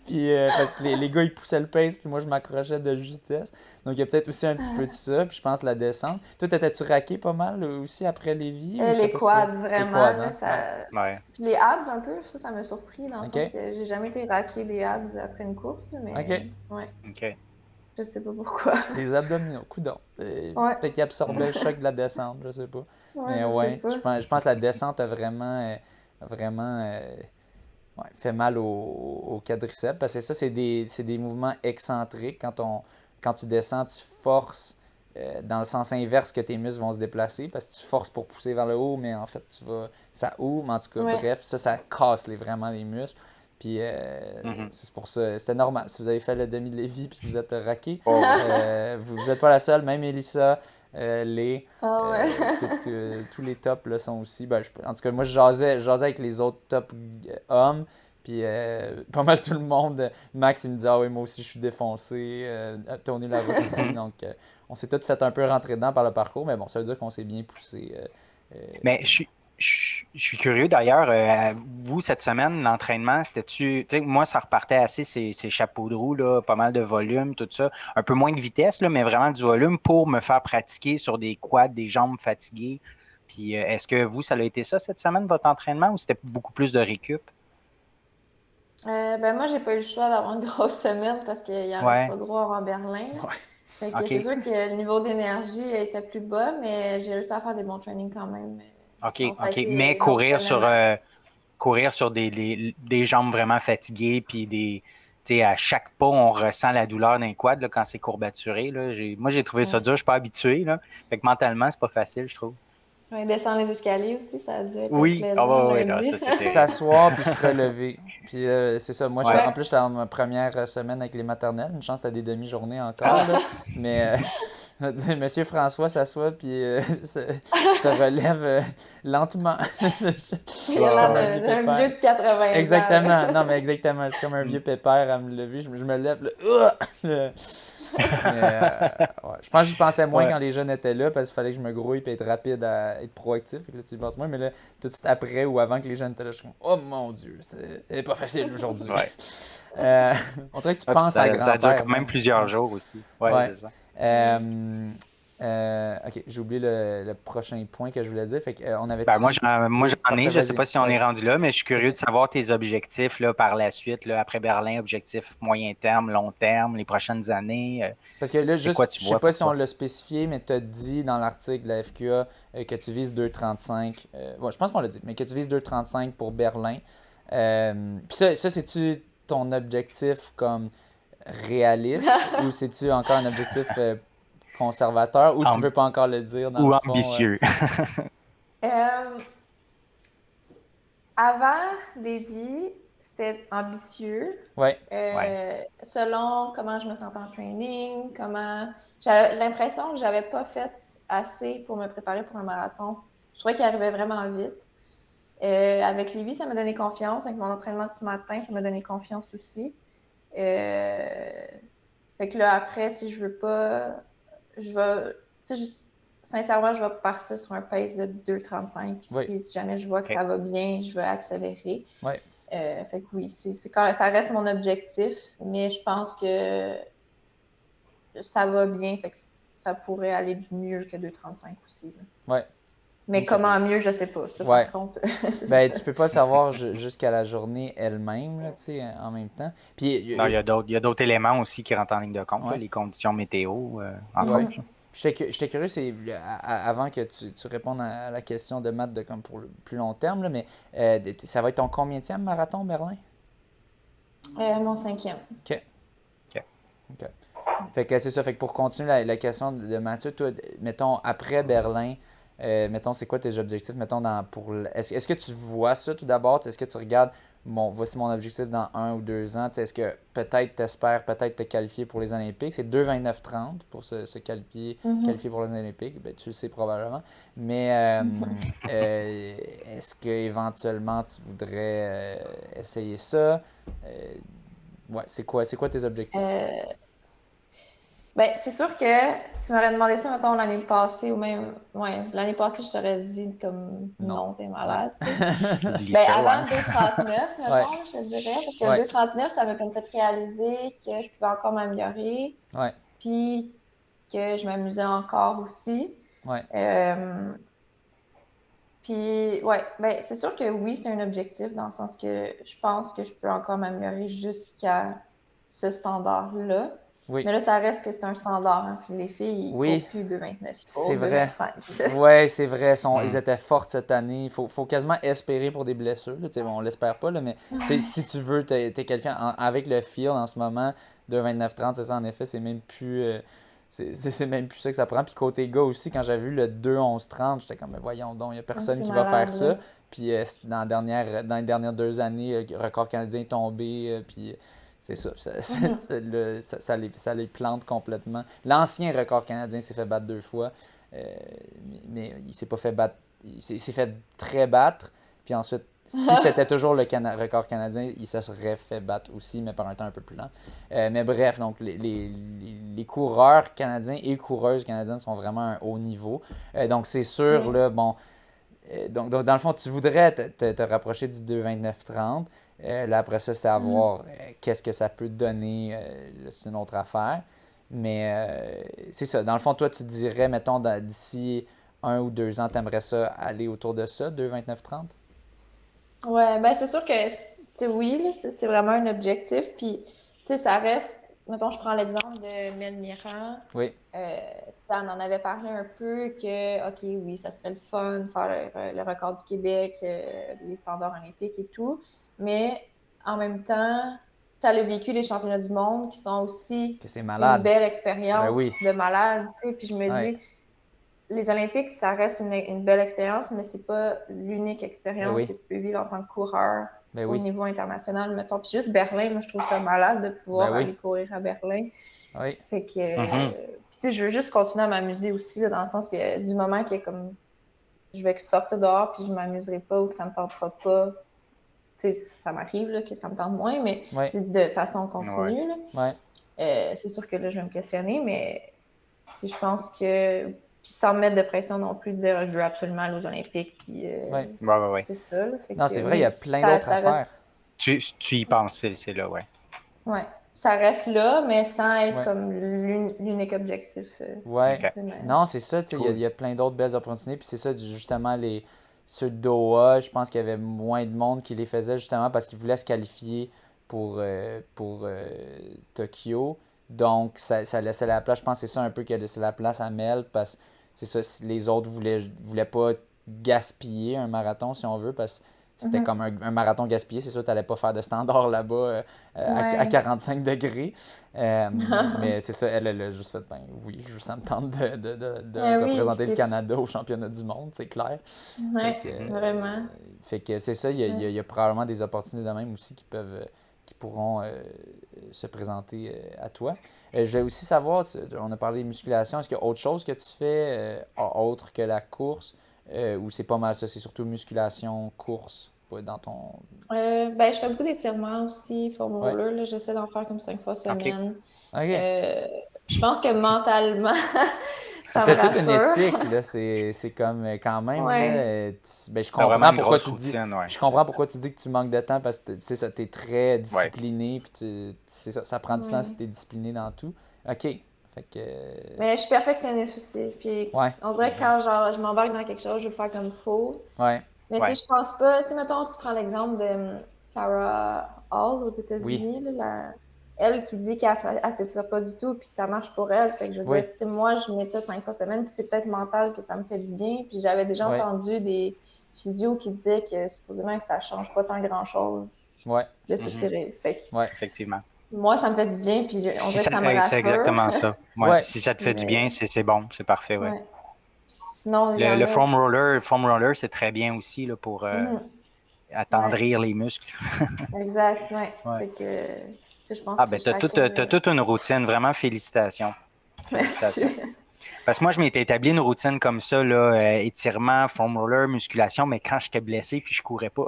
Speaker 1: Puis parce que les gars, ils poussaient le pace, puis moi, je m'accrochais de justesse. Donc, il y a peut-être aussi un petit peu de ça. Puis je pense la descente. Toi, t'étais-tu raqué pas mal aussi après Lévis?
Speaker 4: Les quads, vraiment.
Speaker 1: Les quads,
Speaker 4: hein? Puis les abs, un peu, ça m'a surpris. Dans le sens que j'ai jamais été raqué des abs après une course. Là, mais
Speaker 3: OK.
Speaker 4: Je sais pas pourquoi.
Speaker 1: Des abdominaux, coudonc. Peut-être qu'ils absorbaient le choc de la descente, je sais pas. Mais je pense que la descente a vraiment fait mal au quadriceps. Parce que ça, c'est des mouvements excentriques. Quand tu descends, tu forces dans le sens inverse que tes muscles vont se déplacer. Parce que tu forces pour pousser vers le haut, mais en fait, ça ouvre. Mais en tout cas, bref, ça casse vraiment les muscles. Puis c'est pour ça, c'était normal. Si vous avez fait le demi de Lévis puis que vous êtes raqué, vous n'êtes pas la seule. Même Elissa, tous les tops là, sont aussi. En tout cas, moi, je jasais avec les autres top hommes. Puis pas mal tout le monde. Max, il me dit ah oui, moi aussi, je suis défoncé. Tony Laroche aussi. Donc, on s'est tous fait un peu rentrer dedans par le parcours. Mais bon, ça veut dire qu'on s'est bien poussé.
Speaker 3: Mais je suis curieux d'ailleurs, vous, cette semaine, l'entraînement, c'était-tu. Moi, ça repartait assez ces chapeaux de roue, là, pas mal de volume, tout ça. Un peu moins de vitesse, là, mais vraiment du volume pour me faire pratiquer sur des quads, des jambes fatiguées. Puis est-ce que vous, ça a été ça cette semaine, votre entraînement, ou c'était beaucoup plus de récup?
Speaker 4: Ben moi, j'ai pas eu le choix d'avoir une grosse semaine parce qu'il n'y en reste pas gros avant Berlin. Fait que c'est sûr que le niveau d'énergie était plus bas, mais j'ai réussi à faire des bons trainings quand même.
Speaker 3: OK. Mais courir sur des jambes vraiment fatiguées, puis à chaque pas, on ressent la douleur d'un quad là, quand c'est courbaturé. Là. Moi, j'ai trouvé ça dur, je suis pas habitué. Là. Fait que mentalement, c'est pas facile, je trouve.
Speaker 4: Descendre les escaliers aussi, ça a dû être
Speaker 3: plaisant.
Speaker 1: S'asseoir puis se relever. Puis c'est ça. Moi, en plus, j'étais en ma première semaine avec les maternelles. Une chance, t'as des demi-journées encore. Là. Mais Monsieur François s'assoit puis se relève lentement.
Speaker 4: Il a
Speaker 1: Comme un
Speaker 4: l'air
Speaker 1: vieux
Speaker 4: d'un
Speaker 1: pépère.
Speaker 4: vieux de 80 ans.
Speaker 1: Exactement, non mais exactement, je suis comme un vieux pépère à me lever, je me lève, là, là. Mais ouais. Je pense que j'y pensais moins
Speaker 3: Ouais.
Speaker 1: quand les jeunes étaient là parce qu'il fallait que je me grouille et être rapide à être proactif. Fait que là, tu y penses moins. Mais là, tout de suite après ou avant que les jeunes étaient là, je suis comme oh mon Dieu, c'est pas facile aujourd'hui.
Speaker 3: Ouais.
Speaker 1: Euh, on dirait que tu
Speaker 3: Ah, puis
Speaker 1: penses à
Speaker 3: ça dure
Speaker 1: grand-père
Speaker 3: quand même
Speaker 1: même.
Speaker 3: plusieurs
Speaker 1: Ouais.
Speaker 3: jours aussi. Ouais,
Speaker 1: Ouais.
Speaker 3: c'est ça.
Speaker 1: Euh, ok, j'ai oublié le prochain point que je voulais dire. Fait que, on
Speaker 3: Ben, moi,
Speaker 1: avait-tu.
Speaker 3: moi,
Speaker 1: Oui,
Speaker 3: j'en ai.
Speaker 1: parfait,
Speaker 3: Je sais
Speaker 1: vas-y.
Speaker 3: pas si on
Speaker 1: Oui,
Speaker 3: est rendu là, mais je suis curieux
Speaker 1: vas-y.
Speaker 3: de savoir tes objectifs là, par la suite, là, après Berlin, objectifs moyen terme, long terme, les prochaines années.
Speaker 1: Parce que là,
Speaker 3: C'est quoi
Speaker 1: juste,
Speaker 3: tu
Speaker 1: je sais
Speaker 3: vois
Speaker 1: pas
Speaker 3: pour
Speaker 1: si on
Speaker 3: toi?
Speaker 1: l'a spécifié, mais tu as dit dans l'article de la FQA que tu vises 2,35. Ouais, je pense qu'on l'a dit, mais que tu vises 2,35 pour Berlin. Puis ça c'est-tu ton objectif comme réaliste ou c'est-tu encore un objectif conservateur ou tu
Speaker 3: Am-
Speaker 1: veux pas encore le dire dans le
Speaker 3: ou
Speaker 1: fond?
Speaker 3: ambitieux?
Speaker 4: Euh, Avant Lévis, c'était ambitieux.
Speaker 1: Ouais,
Speaker 3: Ouais.
Speaker 4: Selon comment je me sentais en training, j'avais l'impression que j'avais pas fait assez pour me préparer pour un marathon. Je trouvais qu'il arrivait vraiment vite. Avec Lévis, ça m'a donné confiance. Avec mon entraînement de ce matin, ça m'a donné confiance aussi. Euh, Fait que là, après, tu sais, je veux pas. Je vais. Tu sais, sincèrement, je vais partir sur un pace de 2,35. Puis
Speaker 1: ouais,
Speaker 4: si jamais je vois que
Speaker 3: OK.
Speaker 4: ça va bien, je vais accélérer.
Speaker 1: ouais.
Speaker 4: Fait que oui, ça reste mon objectif, mais je pense que ça va bien. Fait que ça pourrait aller mieux que 2,35 aussi, là.
Speaker 1: Ouais.
Speaker 4: Mais
Speaker 1: OK.
Speaker 4: comment mieux, je sais pas. Ça,
Speaker 1: Ouais.
Speaker 4: par contre.
Speaker 1: Ben, tu peux pas savoir jusqu'à la journée elle-même, là, tu sais, en même temps. Puis,
Speaker 3: Non, il y a d'autres éléments aussi qui rentrent en ligne de compte, là,
Speaker 1: ouais,
Speaker 3: les conditions météo, entre
Speaker 1: ouais.
Speaker 3: autres, là.
Speaker 1: J'étais curieux, avant que tu répondes à la question de Matt de, comme pour le plus long terme, là, mais ça va être ton combienième marathon, Berlin?
Speaker 4: Mon 5e.
Speaker 1: OK.
Speaker 3: OK.
Speaker 1: OK. Fait que c'est ça. Fait que pour continuer la question de Mathieu, toi, mettons, après Berlin, mettons, c'est quoi tes objectifs? Mettons, est-ce que tu vois ça tout d'abord? Est-ce que tu regardes, voici mon objectif dans 1 ou 2 ans? Est-ce que peut-être t'espères peut-être te qualifier pour les Olympiques? C'est 2,29,30 pour se qualifier pour les Olympiques. Ben, tu le sais probablement. Mais est-ce que éventuellement tu voudrais essayer ça? Euh, ouais, c'est quoi tes objectifs?
Speaker 4: Euh, Ben, c'est sûr que tu m'aurais demandé ça, mettons, l'année passée, ou même, ouais, l'année passée, je t'aurais dit comme,
Speaker 1: Non.
Speaker 4: non, t'es
Speaker 1: Ouais.
Speaker 4: malade, tu sais.
Speaker 3: Oublie
Speaker 4: Ben,
Speaker 3: ça,
Speaker 4: avant
Speaker 3: ouais.
Speaker 4: 2,39,
Speaker 1: Ouais.
Speaker 4: mettons, je te dirais, parce que
Speaker 1: Ouais.
Speaker 4: 2,39, ça m'a comme fait réaliser que je pouvais encore m'améliorer,
Speaker 1: Ouais.
Speaker 4: puis que je m'amusais encore aussi.
Speaker 1: Ouais.
Speaker 4: Euh, Puis, ouais, ben, c'est sûr que oui, c'est un objectif, dans le sens que je pense que je peux encore m'améliorer jusqu'à ce standard-là.
Speaker 1: Oui.
Speaker 4: Mais là, ça reste que c'est un standard, hein. Puis les filles, ils
Speaker 1: Oui.
Speaker 4: courent plus 2,29, ils
Speaker 1: C'est
Speaker 4: courent
Speaker 1: vrai.
Speaker 4: 2,25.
Speaker 1: Ouais, c'est vrai. Ils
Speaker 3: Hmm.
Speaker 1: étaient fortes cette année. Faut quasiment espérer pour des blessures, là. Tu sais, bon, on l'espère pas, là, mais tu sais, si tu veux t'es qualifié avec le field en ce moment, de 29-30, c'est ça, en effet, c'est même plus. C'est même plus ça que ça prend. Puis côté gars aussi, quand j'ai vu le 2-11-30, j'étais comme, mais voyons donc, il n'y a personne
Speaker 4: C'est
Speaker 1: qui va faire
Speaker 4: malade, là.
Speaker 1: ça. Puis dans les dernières 2 années, le record canadien est tombé. Puis c'est ça. Ça les plante complètement. L'ancien record canadien s'est fait battre 2 fois. Mais il s'est pas fait battre. Il s'est fait très battre. Puis ensuite, si c'était toujours le record canadien, il se serait fait battre aussi, mais par un temps un peu plus lent. Mais bref, donc les coureurs canadiens et coureuses canadiennes sont vraiment à un haut niveau. Donc c'est sûr,
Speaker 4: Oui.
Speaker 1: là, bon. Donc, dans le fond, tu voudrais te rapprocher du 2,29-30. Là, après ça, c'est à voir qu'est-ce que ça peut te donner. Là, c'est une autre affaire. Mais c'est ça. Dans le fond, toi, tu dirais, mettons, d'ici 1 ou 2 ans, tu aimerais ça aller autour de ça, 2,29-30?
Speaker 4: Ouais, ben c'est sûr que, tu sais, oui, là, c'est vraiment un objectif. Puis, tu sais, ça reste, mettons, je prends l'exemple de Mel Mirand.
Speaker 1: Oui,
Speaker 4: On en avait parlé un peu que, OK, oui, ça serait le fun de faire le record du Québec, les standards olympiques et tout. Mais en même temps, ça a vécu les championnats du monde qui sont aussi
Speaker 1: que c'est
Speaker 4: une
Speaker 1: malade.
Speaker 4: belle
Speaker 1: Ben
Speaker 4: expérience
Speaker 1: oui.
Speaker 4: de malade, tu sais. Puis je me
Speaker 1: Ouais.
Speaker 4: dis, les Olympiques, ça reste une belle expérience, mais c'est pas l'unique
Speaker 1: Ben
Speaker 4: expérience
Speaker 1: oui.
Speaker 4: que tu peux vivre en tant que coureur
Speaker 1: Ben
Speaker 4: au
Speaker 1: oui.
Speaker 4: niveau international, mettons. Puis juste Berlin, moi, je trouve ça malade de
Speaker 1: Ben
Speaker 4: pouvoir
Speaker 1: oui.
Speaker 4: aller courir à Berlin.
Speaker 1: Oui.
Speaker 4: Fait que,
Speaker 3: Mhm.
Speaker 4: puis tu sais, je veux juste continuer à m'amuser aussi, là, dans le sens que du moment que comme je vais sortir dehors puis je m'amuserai pas ou que ça me tentera pas, tu sais, ça m'arrive là, que ça me tente moins, mais
Speaker 1: Oui.
Speaker 4: tu sais, de façon
Speaker 3: Ouais.
Speaker 4: continue, là,
Speaker 1: Ouais.
Speaker 4: c'est sûr que là, je vais me questionner, mais tu sais, je pense que, puis sans me mettre de pression non plus, de dire je veux absolument aller aux Olympiques, puis
Speaker 1: Ouais.
Speaker 3: Ouais.
Speaker 4: c'est ça, là. Fait
Speaker 1: Non,
Speaker 4: que,
Speaker 1: c'est vrai, il y a
Speaker 4: mais
Speaker 1: plein
Speaker 4: ça,
Speaker 1: d'autres
Speaker 4: ça reste,
Speaker 1: affaires.
Speaker 3: Tu y penses, c'est là, ouais.
Speaker 4: ouais, ça reste là, mais sans être
Speaker 1: Ouais.
Speaker 4: comme l'unique objectif
Speaker 1: Ouais.
Speaker 3: OK.
Speaker 4: de ma...
Speaker 1: Non, c'est ça, tu sais, il
Speaker 3: Cool.
Speaker 1: y a plein d'autres belles opportunités. Puis c'est ça, justement, ceux de Doha, je pense qu'il y avait moins de monde qui les faisait justement parce qu'ils voulaient se qualifier pour Tokyo. Donc, ça laissait la place. Je pense que c'est ça un peu qui a laissé la place à Mel parce que c'est ça, si les autres voulaient pas gaspiller un marathon, si on veut, parce que c'était
Speaker 4: Mhm.
Speaker 1: comme un marathon gaspillé. C'est sûr que tu n'allais pas faire de standard là-bas à
Speaker 4: Ouais.
Speaker 1: 45 degrés. Mais c'est ça, elle a juste fait, ben oui, ça me tente de
Speaker 4: Oui,
Speaker 1: représenter le Canada au championnat du monde, c'est clair. Fait
Speaker 4: ouais,
Speaker 1: que,
Speaker 4: vraiment.
Speaker 1: fait que c'est ça, il
Speaker 4: Ouais.
Speaker 1: y a probablement des opportunités de même aussi qui pourront se présenter à toi. Je vais aussi savoir, on a parlé de musculation, est-ce qu'il y a autre chose que tu fais autre que la course ou c'est pas mal ça, c'est surtout musculation, course dans ton...
Speaker 4: Ben, je fais beaucoup d'étirements aussi, foam
Speaker 1: Ouais,
Speaker 4: roller, là, j'essaie d'en faire comme 5 fois
Speaker 3: OK.
Speaker 4: semaine.
Speaker 1: ok.
Speaker 4: Euh, je pense que mentalement, ça me
Speaker 1: T'as toute une
Speaker 4: rassure.
Speaker 1: éthique, là, c'est comme quand même, là,
Speaker 4: Ouais,
Speaker 1: ben, je
Speaker 3: T'as vraiment
Speaker 1: comprends
Speaker 3: une
Speaker 1: pourquoi
Speaker 3: grosse
Speaker 1: tu dis,
Speaker 3: routine, ouais.
Speaker 1: je comprends pourquoi tu dis que tu manques de temps parce que c'est ça, t'es très
Speaker 3: Ouais.
Speaker 1: discipliné, puis c'est ça, ça prend du temps si
Speaker 4: ouais.
Speaker 1: t'es discipliné dans tout. Ok, fait que,
Speaker 4: Mais je suis perfectionniste aussi. Puis
Speaker 1: ouais,
Speaker 4: on dirait que
Speaker 3: Mhm.
Speaker 4: quand genre, je m'embarque dans quelque chose, je veux le faire comme il faut.
Speaker 1: ouais,
Speaker 4: Mais tu sais,
Speaker 3: Ouais.
Speaker 4: je pense pas. Tu sais, mettons, tu prends l'exemple de Sarah Hall aux
Speaker 1: oui,
Speaker 4: États-Unis, là, elle qui dit qu'elle s'étire pas du tout, puis ça marche pour elle. Fait que je veux dire,
Speaker 1: oui,
Speaker 4: tu sais, moi, je m'étire 5 fois semaine, puis c'est peut-être mental que ça me fait du bien. Puis j'avais déjà
Speaker 1: ouais,
Speaker 4: entendu des physios qui disaient que supposément que ça change pas tant grand-chose
Speaker 1: ouais,
Speaker 4: de
Speaker 3: Mhm.
Speaker 4: s'étirer. Fait que
Speaker 1: ouais,
Speaker 3: Effectivement.
Speaker 4: moi, ça me fait du bien, puis on
Speaker 3: Si
Speaker 4: dirait que
Speaker 3: ça,
Speaker 4: ça me
Speaker 3: c'est
Speaker 4: rassure.
Speaker 3: exactement ça. Ouais.
Speaker 1: ouais,
Speaker 3: Si ça te fait du bien,
Speaker 4: Mais
Speaker 3: c'est bon, c'est parfait, ouais.
Speaker 4: ouais. Sinon, il y
Speaker 3: Le
Speaker 4: en a.
Speaker 3: foam roller, c'est très bien aussi là, pour
Speaker 4: Mhm. Ouais,
Speaker 3: attendrir les muscles.
Speaker 4: exact, ouais.
Speaker 3: Ouais.
Speaker 4: Fait que, tu sais, je pense
Speaker 3: Ah
Speaker 4: que
Speaker 3: ben,
Speaker 4: chacun.
Speaker 3: t'as toute une routine, vraiment félicitations. Félicitations.
Speaker 4: Merci.
Speaker 3: Parce que moi, je m'étais établi une routine comme ça, là, étirement, foam roller, musculation, mais quand j'étais blessé puis je courais pas.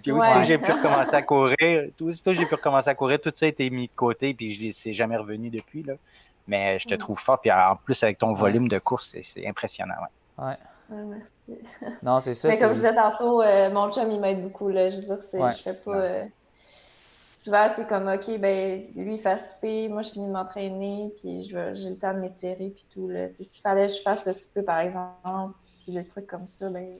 Speaker 3: Puis aussitôt que
Speaker 1: ouais,
Speaker 4: Ouais.
Speaker 3: j'ai pu recommencer à courir, tout ça a été mis de côté, puis c'est jamais revenu depuis, là. Mais je te trouve fort, puis en plus, avec ton
Speaker 1: ouais,
Speaker 3: volume de course, c'est impressionnant, ouais.
Speaker 1: ouais.
Speaker 4: Ouais, merci.
Speaker 1: Non, c'est ça,
Speaker 4: Mais comme je
Speaker 1: c'est,
Speaker 4: disais tantôt, mon chum, il m'aide beaucoup, là. Je veux dire,
Speaker 1: ouais,
Speaker 4: je fais pas.
Speaker 3: Ouais.
Speaker 4: Souvent, c'est comme, OK, ben, lui, il fait souper, moi, je finis de m'entraîner, puis j'ai le temps de m'étirer, puis tout, là. Tu sais, s'il fallait que je fasse le souper, par exemple, puis le truc comme ça, ben,
Speaker 3: Ouais,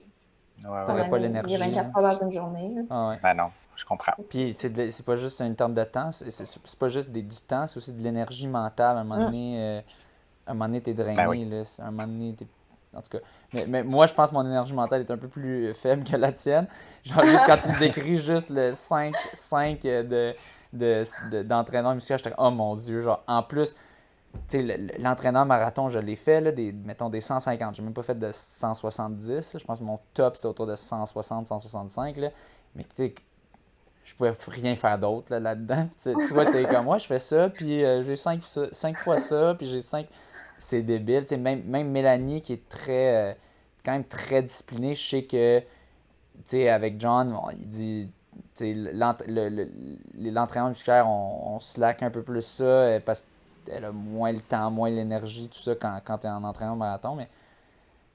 Speaker 4: comme
Speaker 1: t'aurais
Speaker 3: ouais.
Speaker 1: pas
Speaker 4: il y a
Speaker 1: l'énergie, là.
Speaker 4: 24 heures dans une journée, là.
Speaker 1: Ah ouais.
Speaker 3: Ben non, je comprends.
Speaker 4: Fait
Speaker 1: Puis
Speaker 4: que,
Speaker 1: c'est pas juste une terme de temps, c'est pas juste du temps, c'est aussi de l'énergie mentale. Un moment donné, t'es
Speaker 3: Ben oui.
Speaker 1: drainé, là. Un moment donné, t'es... En tout cas. Mais moi, je pense que mon énergie mentale est un peu plus faible que la tienne. Genre, juste quand tu me décris juste le 5 d'entraîneur musculaire, j'étais oh mon Dieu. Genre, en plus, tu sais, l'entraîneur marathon, je l'ai fait, là, mettons des 150. J'ai même pas fait de 170. Là. Je pense que mon top, c'était autour de 160, 165. Là. Mais tu sais, je pouvais rien faire d'autre là-dedans. Toi, tu sais, comme moi, je fais ça, puis j'ai 5 fois ça, puis j'ai 5. C'est débile. Même Mélanie, qui est quand même très disciplinée, je sais que, tu sais, avec John, il dit, tu sais, l'entraînement musculaire, on slack un peu plus ça parce qu'elle a moins le temps, moins l'énergie, tout ça, quand tu es en entraînement marathon. Mais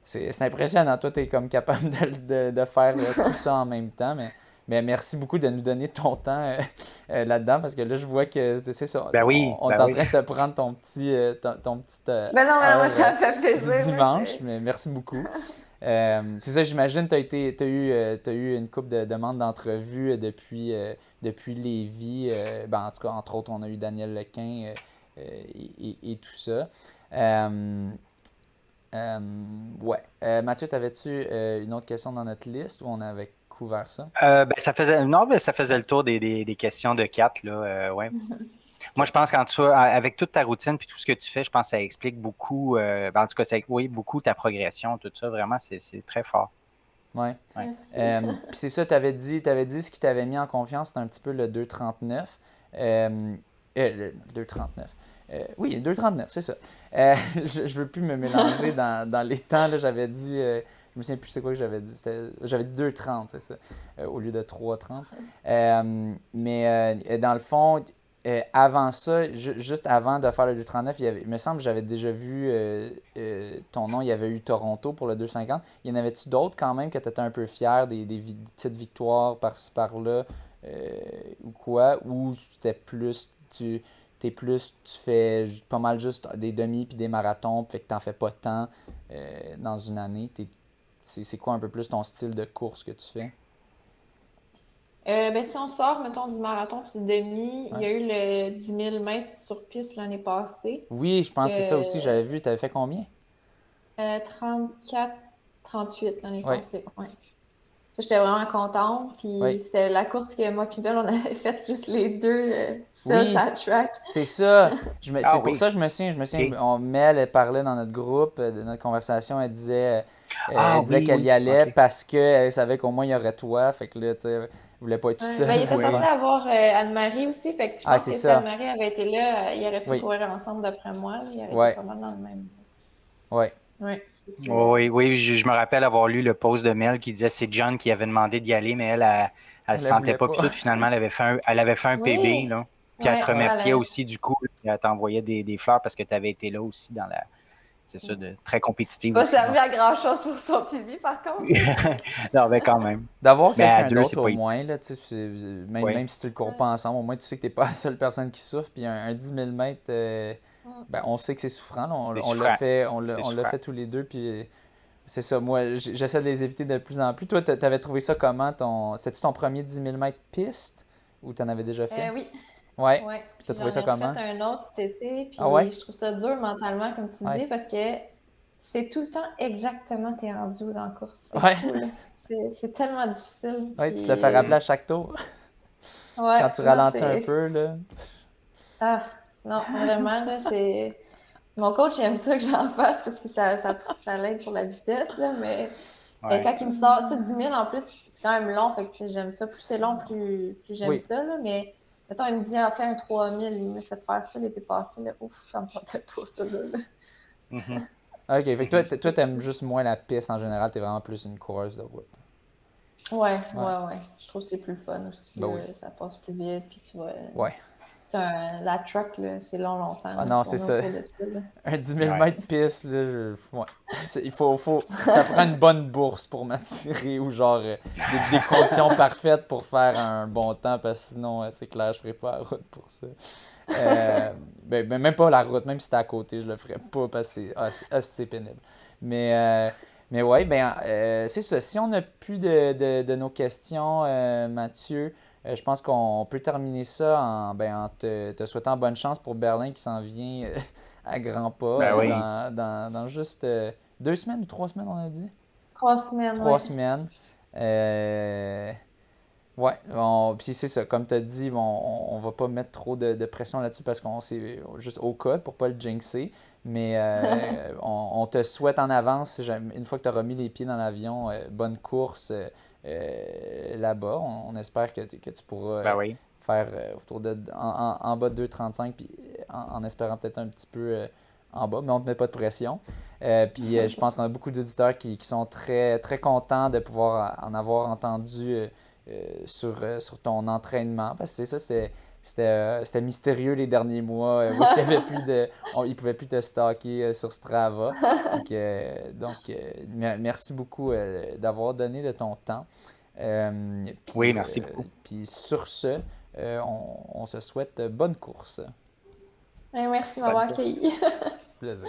Speaker 1: c'est impressionnant. Toi, tu es comme capable de faire tout ça en même temps. Mais merci beaucoup de nous donner ton temps là-dedans parce que là, je vois que c'est ça. On est
Speaker 3: Ben
Speaker 1: en
Speaker 3: oui.
Speaker 1: train de te prendre ton petite
Speaker 4: ben non, moi,
Speaker 1: heure
Speaker 4: ça me fait
Speaker 1: du
Speaker 4: plaisir, là.
Speaker 1: dimanche. Mais merci beaucoup. C'est ça, j'imagine, t'as eu une couple de demandes d'entrevue depuis Lévis. Ben, en tout cas, entre autres, on a eu Daniel Lequin et tout ça. Euh, euh, ouais. Mathieu, t'avais-tu une autre question dans notre liste ou on avait couvert ça?
Speaker 3: Ben, non, ben, ça faisait le tour des questions de 4, là. Ouais. Moi,
Speaker 1: Ok.
Speaker 3: je pense qu'en tout cas, avec toute ta routine puis tout ce que tu fais, je pense que ça explique beaucoup, ben, en tout cas, oui, beaucoup ta progression, tout ça. Vraiment, c'est très fort.
Speaker 1: Ouais.
Speaker 3: Ouais.
Speaker 4: Merci.
Speaker 1: Puis c'est ça, t'avais dit ce qui t'avait mis en confiance, c'était un petit peu le 2,39. Le 2,39. Oui, 2,39, c'est ça. Je veux plus me mélanger dans les temps. Là, j'avais dit, je me souviens plus c'est quoi que j'avais dit. J'avais dit 2,30, c'est ça, au lieu de 3,30. Mais dans le fond, avant ça, juste avant de faire le 2,39, il me semble que j'avais déjà vu ton nom, il y avait eu Toronto pour le 2,50. Il y en avait-tu d'autres quand même que tu étais un peu fier, des petites victoires par-ci par-là ou quoi? Ou c'était plus, tu fais pas mal juste des demi puis des marathons, fait que t'en fais pas tant dans une année. C'est quoi un peu plus ton style de course que tu fais?
Speaker 4: Ben, si on sort, mettons, du marathon puis du demi, il y
Speaker 1: Ouais.
Speaker 4: a eu le 10 000 mètres sur piste l'année passée.
Speaker 1: Oui, je pense que c'est ça aussi,
Speaker 4: Que
Speaker 1: j'avais vu. T'avais fait combien?
Speaker 4: 34, 38 l'année
Speaker 1: Oui,
Speaker 4: passée. Ouais. Ça, j'étais vraiment contente. Puis
Speaker 1: oui.
Speaker 4: c'était la course que moi puis Belle, on avait faite juste les deux seuls sur
Speaker 1: Oui,
Speaker 4: la track.
Speaker 1: c'est ça.
Speaker 3: Ah
Speaker 1: C'est pour
Speaker 3: oui,
Speaker 1: ça que je me souviens,
Speaker 3: ok.
Speaker 1: Mel, elle parlait dans notre groupe, de notre conversation, elle
Speaker 3: Ah
Speaker 1: disait
Speaker 3: oui,
Speaker 1: qu'elle y
Speaker 3: oui,
Speaker 1: allait
Speaker 3: ok.
Speaker 1: parce qu'elle savait qu'au moins il y aurait toi. Fait que là, tu sais, elle voulait pas être tout
Speaker 4: Ouais. Ben, il
Speaker 1: seul
Speaker 4: était
Speaker 1: ou
Speaker 4: censé
Speaker 3: Oui,
Speaker 1: quoi.
Speaker 4: avoir Anne-Marie aussi. Fait que je
Speaker 1: Ah,
Speaker 4: pense
Speaker 1: c'est
Speaker 4: que si
Speaker 1: ça.
Speaker 4: Anne-Marie avait été là, ils auraient pu
Speaker 1: Oui,
Speaker 4: courir ensemble d'après moi. Là. Ils auraient été
Speaker 1: ouais,
Speaker 4: pas mal dans le même.
Speaker 1: ouais.
Speaker 4: Ouais. Fait que,
Speaker 3: oui, oui, je me rappelle avoir lu le post de Mel qui disait que c'est John qui avait demandé d'y aller, mais elle se
Speaker 1: Elle
Speaker 3: sentait
Speaker 1: voulait
Speaker 3: pas. Puis
Speaker 1: pas.
Speaker 3: tout, finalement, elle avait fait un PB,
Speaker 4: Oui,
Speaker 3: là. Puis elle te
Speaker 4: ouais,
Speaker 1: Ouais.
Speaker 3: remerciait
Speaker 4: elle
Speaker 3: aussi du coup. Puis elle t'envoyait des fleurs parce que tu avais été là aussi dans la. C'est ça,
Speaker 4: a
Speaker 3: très compétitive
Speaker 4: pas
Speaker 3: aussi.
Speaker 4: servi
Speaker 3: Donc.
Speaker 4: à grand-chose pour son PV, par contre. Là.
Speaker 3: Non, mais quand même.
Speaker 1: D'avoir
Speaker 3: Mais à
Speaker 1: quelqu'un
Speaker 3: deux, c'est
Speaker 1: d'autre au
Speaker 3: pas.
Speaker 1: moins, là, tu sais,
Speaker 3: Oui,
Speaker 1: même si tu le cours pas
Speaker 4: Ouais.
Speaker 1: ensemble, au moins tu sais que t'es pas la seule personne qui souffre. Puis un 10 000 mètres,
Speaker 4: Mm.
Speaker 1: ben, on sait que c'est souffrant. Là.
Speaker 3: c'est
Speaker 1: On l'a
Speaker 3: souffrant.
Speaker 1: fait,
Speaker 3: C'est
Speaker 1: on l'a
Speaker 3: souffrant.
Speaker 1: fait tous les deux. Puis c'est ça, moi, j'essaie de les éviter de plus en plus. Toi, t'avais trouvé ça comment? C'était-tu ton premier 10 000 mètres piste ou t'en avais déjà fait?
Speaker 4: Oui,
Speaker 1: Ouais.
Speaker 4: ouais.
Speaker 1: Puis t'as
Speaker 4: Puis
Speaker 1: trouvé
Speaker 4: j'en
Speaker 1: ça
Speaker 4: ai refait
Speaker 1: comment?
Speaker 4: un autre cet été,
Speaker 1: Ah ouais?
Speaker 4: puis je trouve ça dur mentalement, comme tu
Speaker 1: Ouais.
Speaker 4: dis, parce que c'est tout le temps exactement t'es rendu où dans la course. C'est
Speaker 1: Ouais.
Speaker 4: fou, là. C'est tellement difficile.
Speaker 1: Ouais, tu te le fais rappeler
Speaker 4: Puis,
Speaker 1: à chaque tour.
Speaker 4: ouais,
Speaker 1: Quand tu
Speaker 4: non,
Speaker 1: ralentis un
Speaker 4: c'est.
Speaker 1: peu, là.
Speaker 4: Ah, non, vraiment, là, c'est. Mon coach, il aime ça que j'en fasse parce que ça l'aide pour la vitesse, là, mais
Speaker 3: Ouais.
Speaker 4: quand il me sort ça, 10 000 en plus, c'est quand même long, fait que tu sais, j'aime ça. Plus c'est long, plus j'aime
Speaker 1: Oui.
Speaker 4: ça, là, mais mettons, il me dit, ah, fais un 3 000, il m'a fait faire ça l'été passé, là, ouf, ça me tentait pas, ça, là.
Speaker 3: Mhm,
Speaker 1: Ok, fait que toi,
Speaker 3: mhm.
Speaker 1: t'aimes juste moins la piste en général, t'es vraiment plus une coureuse de route.
Speaker 4: Ouais,
Speaker 1: Ouais.
Speaker 4: ouais, ouais. Je trouve que c'est plus fun aussi,
Speaker 1: Ben oui.
Speaker 4: là, ça passe plus vite, puis tu vois,
Speaker 1: Ouais.
Speaker 4: la truck, là, c'est longtemps,
Speaker 1: Ah
Speaker 4: là,
Speaker 1: non, c'est
Speaker 4: tourner
Speaker 1: ça.
Speaker 4: autour de ça, là.
Speaker 1: Un 10 000
Speaker 3: Ouais.
Speaker 1: mètres piste, là, ouais. Il faut, ça prend une bonne bourse pour m'attirer ou genre des conditions parfaites pour faire un bon temps parce que sinon, c'est clair, je ferais pas la route pour ça. Même pas la route, même si c'était à côté, je le ferais pas parce que c'est pénible. Mais, euh, mais ouais, c'est ça. Si on n'a plus de nos questions, Mathieu, je pense qu'on peut terminer ça en te souhaitant bonne chance pour Berlin qui s'en vient à grands pas
Speaker 3: Ben oui.
Speaker 1: dans juste 2 semaines ou 3 semaines, on a dit?
Speaker 4: 3 semaines,
Speaker 1: Trois
Speaker 4: ouais.
Speaker 1: semaines. Euh, Ouais, puis c'est ça, comme tu as dit, on va pas mettre trop de pression là-dessus parce qu'on c'est juste au cas pour pas le jinxer. Mais on te souhaite en avance, une fois que tu auras mis les pieds dans l'avion, bonne course là-bas. On espère que tu pourras
Speaker 3: Ben oui.
Speaker 1: faire autour en bas de 2,35 puis en espérant peut-être un petit peu en bas, mais on ne te met pas de pression. Puis je pense qu'on a beaucoup d'auditeurs qui sont très, très contents de pouvoir en avoir entendu sur ton entraînement. Parce que c'est ça, c'était mystérieux les derniers mois. Où est-ce qu'il y avait plus de. Ils ne pouvaient plus te stalker sur Strava. Merci beaucoup d'avoir donné de ton temps.
Speaker 3: Oui, merci beaucoup.
Speaker 1: Puis sur ce, on se souhaite bonne course.
Speaker 4: Merci de
Speaker 3: Bonne
Speaker 4: m'avoir
Speaker 3: course.
Speaker 4: accueilli.
Speaker 1: Plaisir.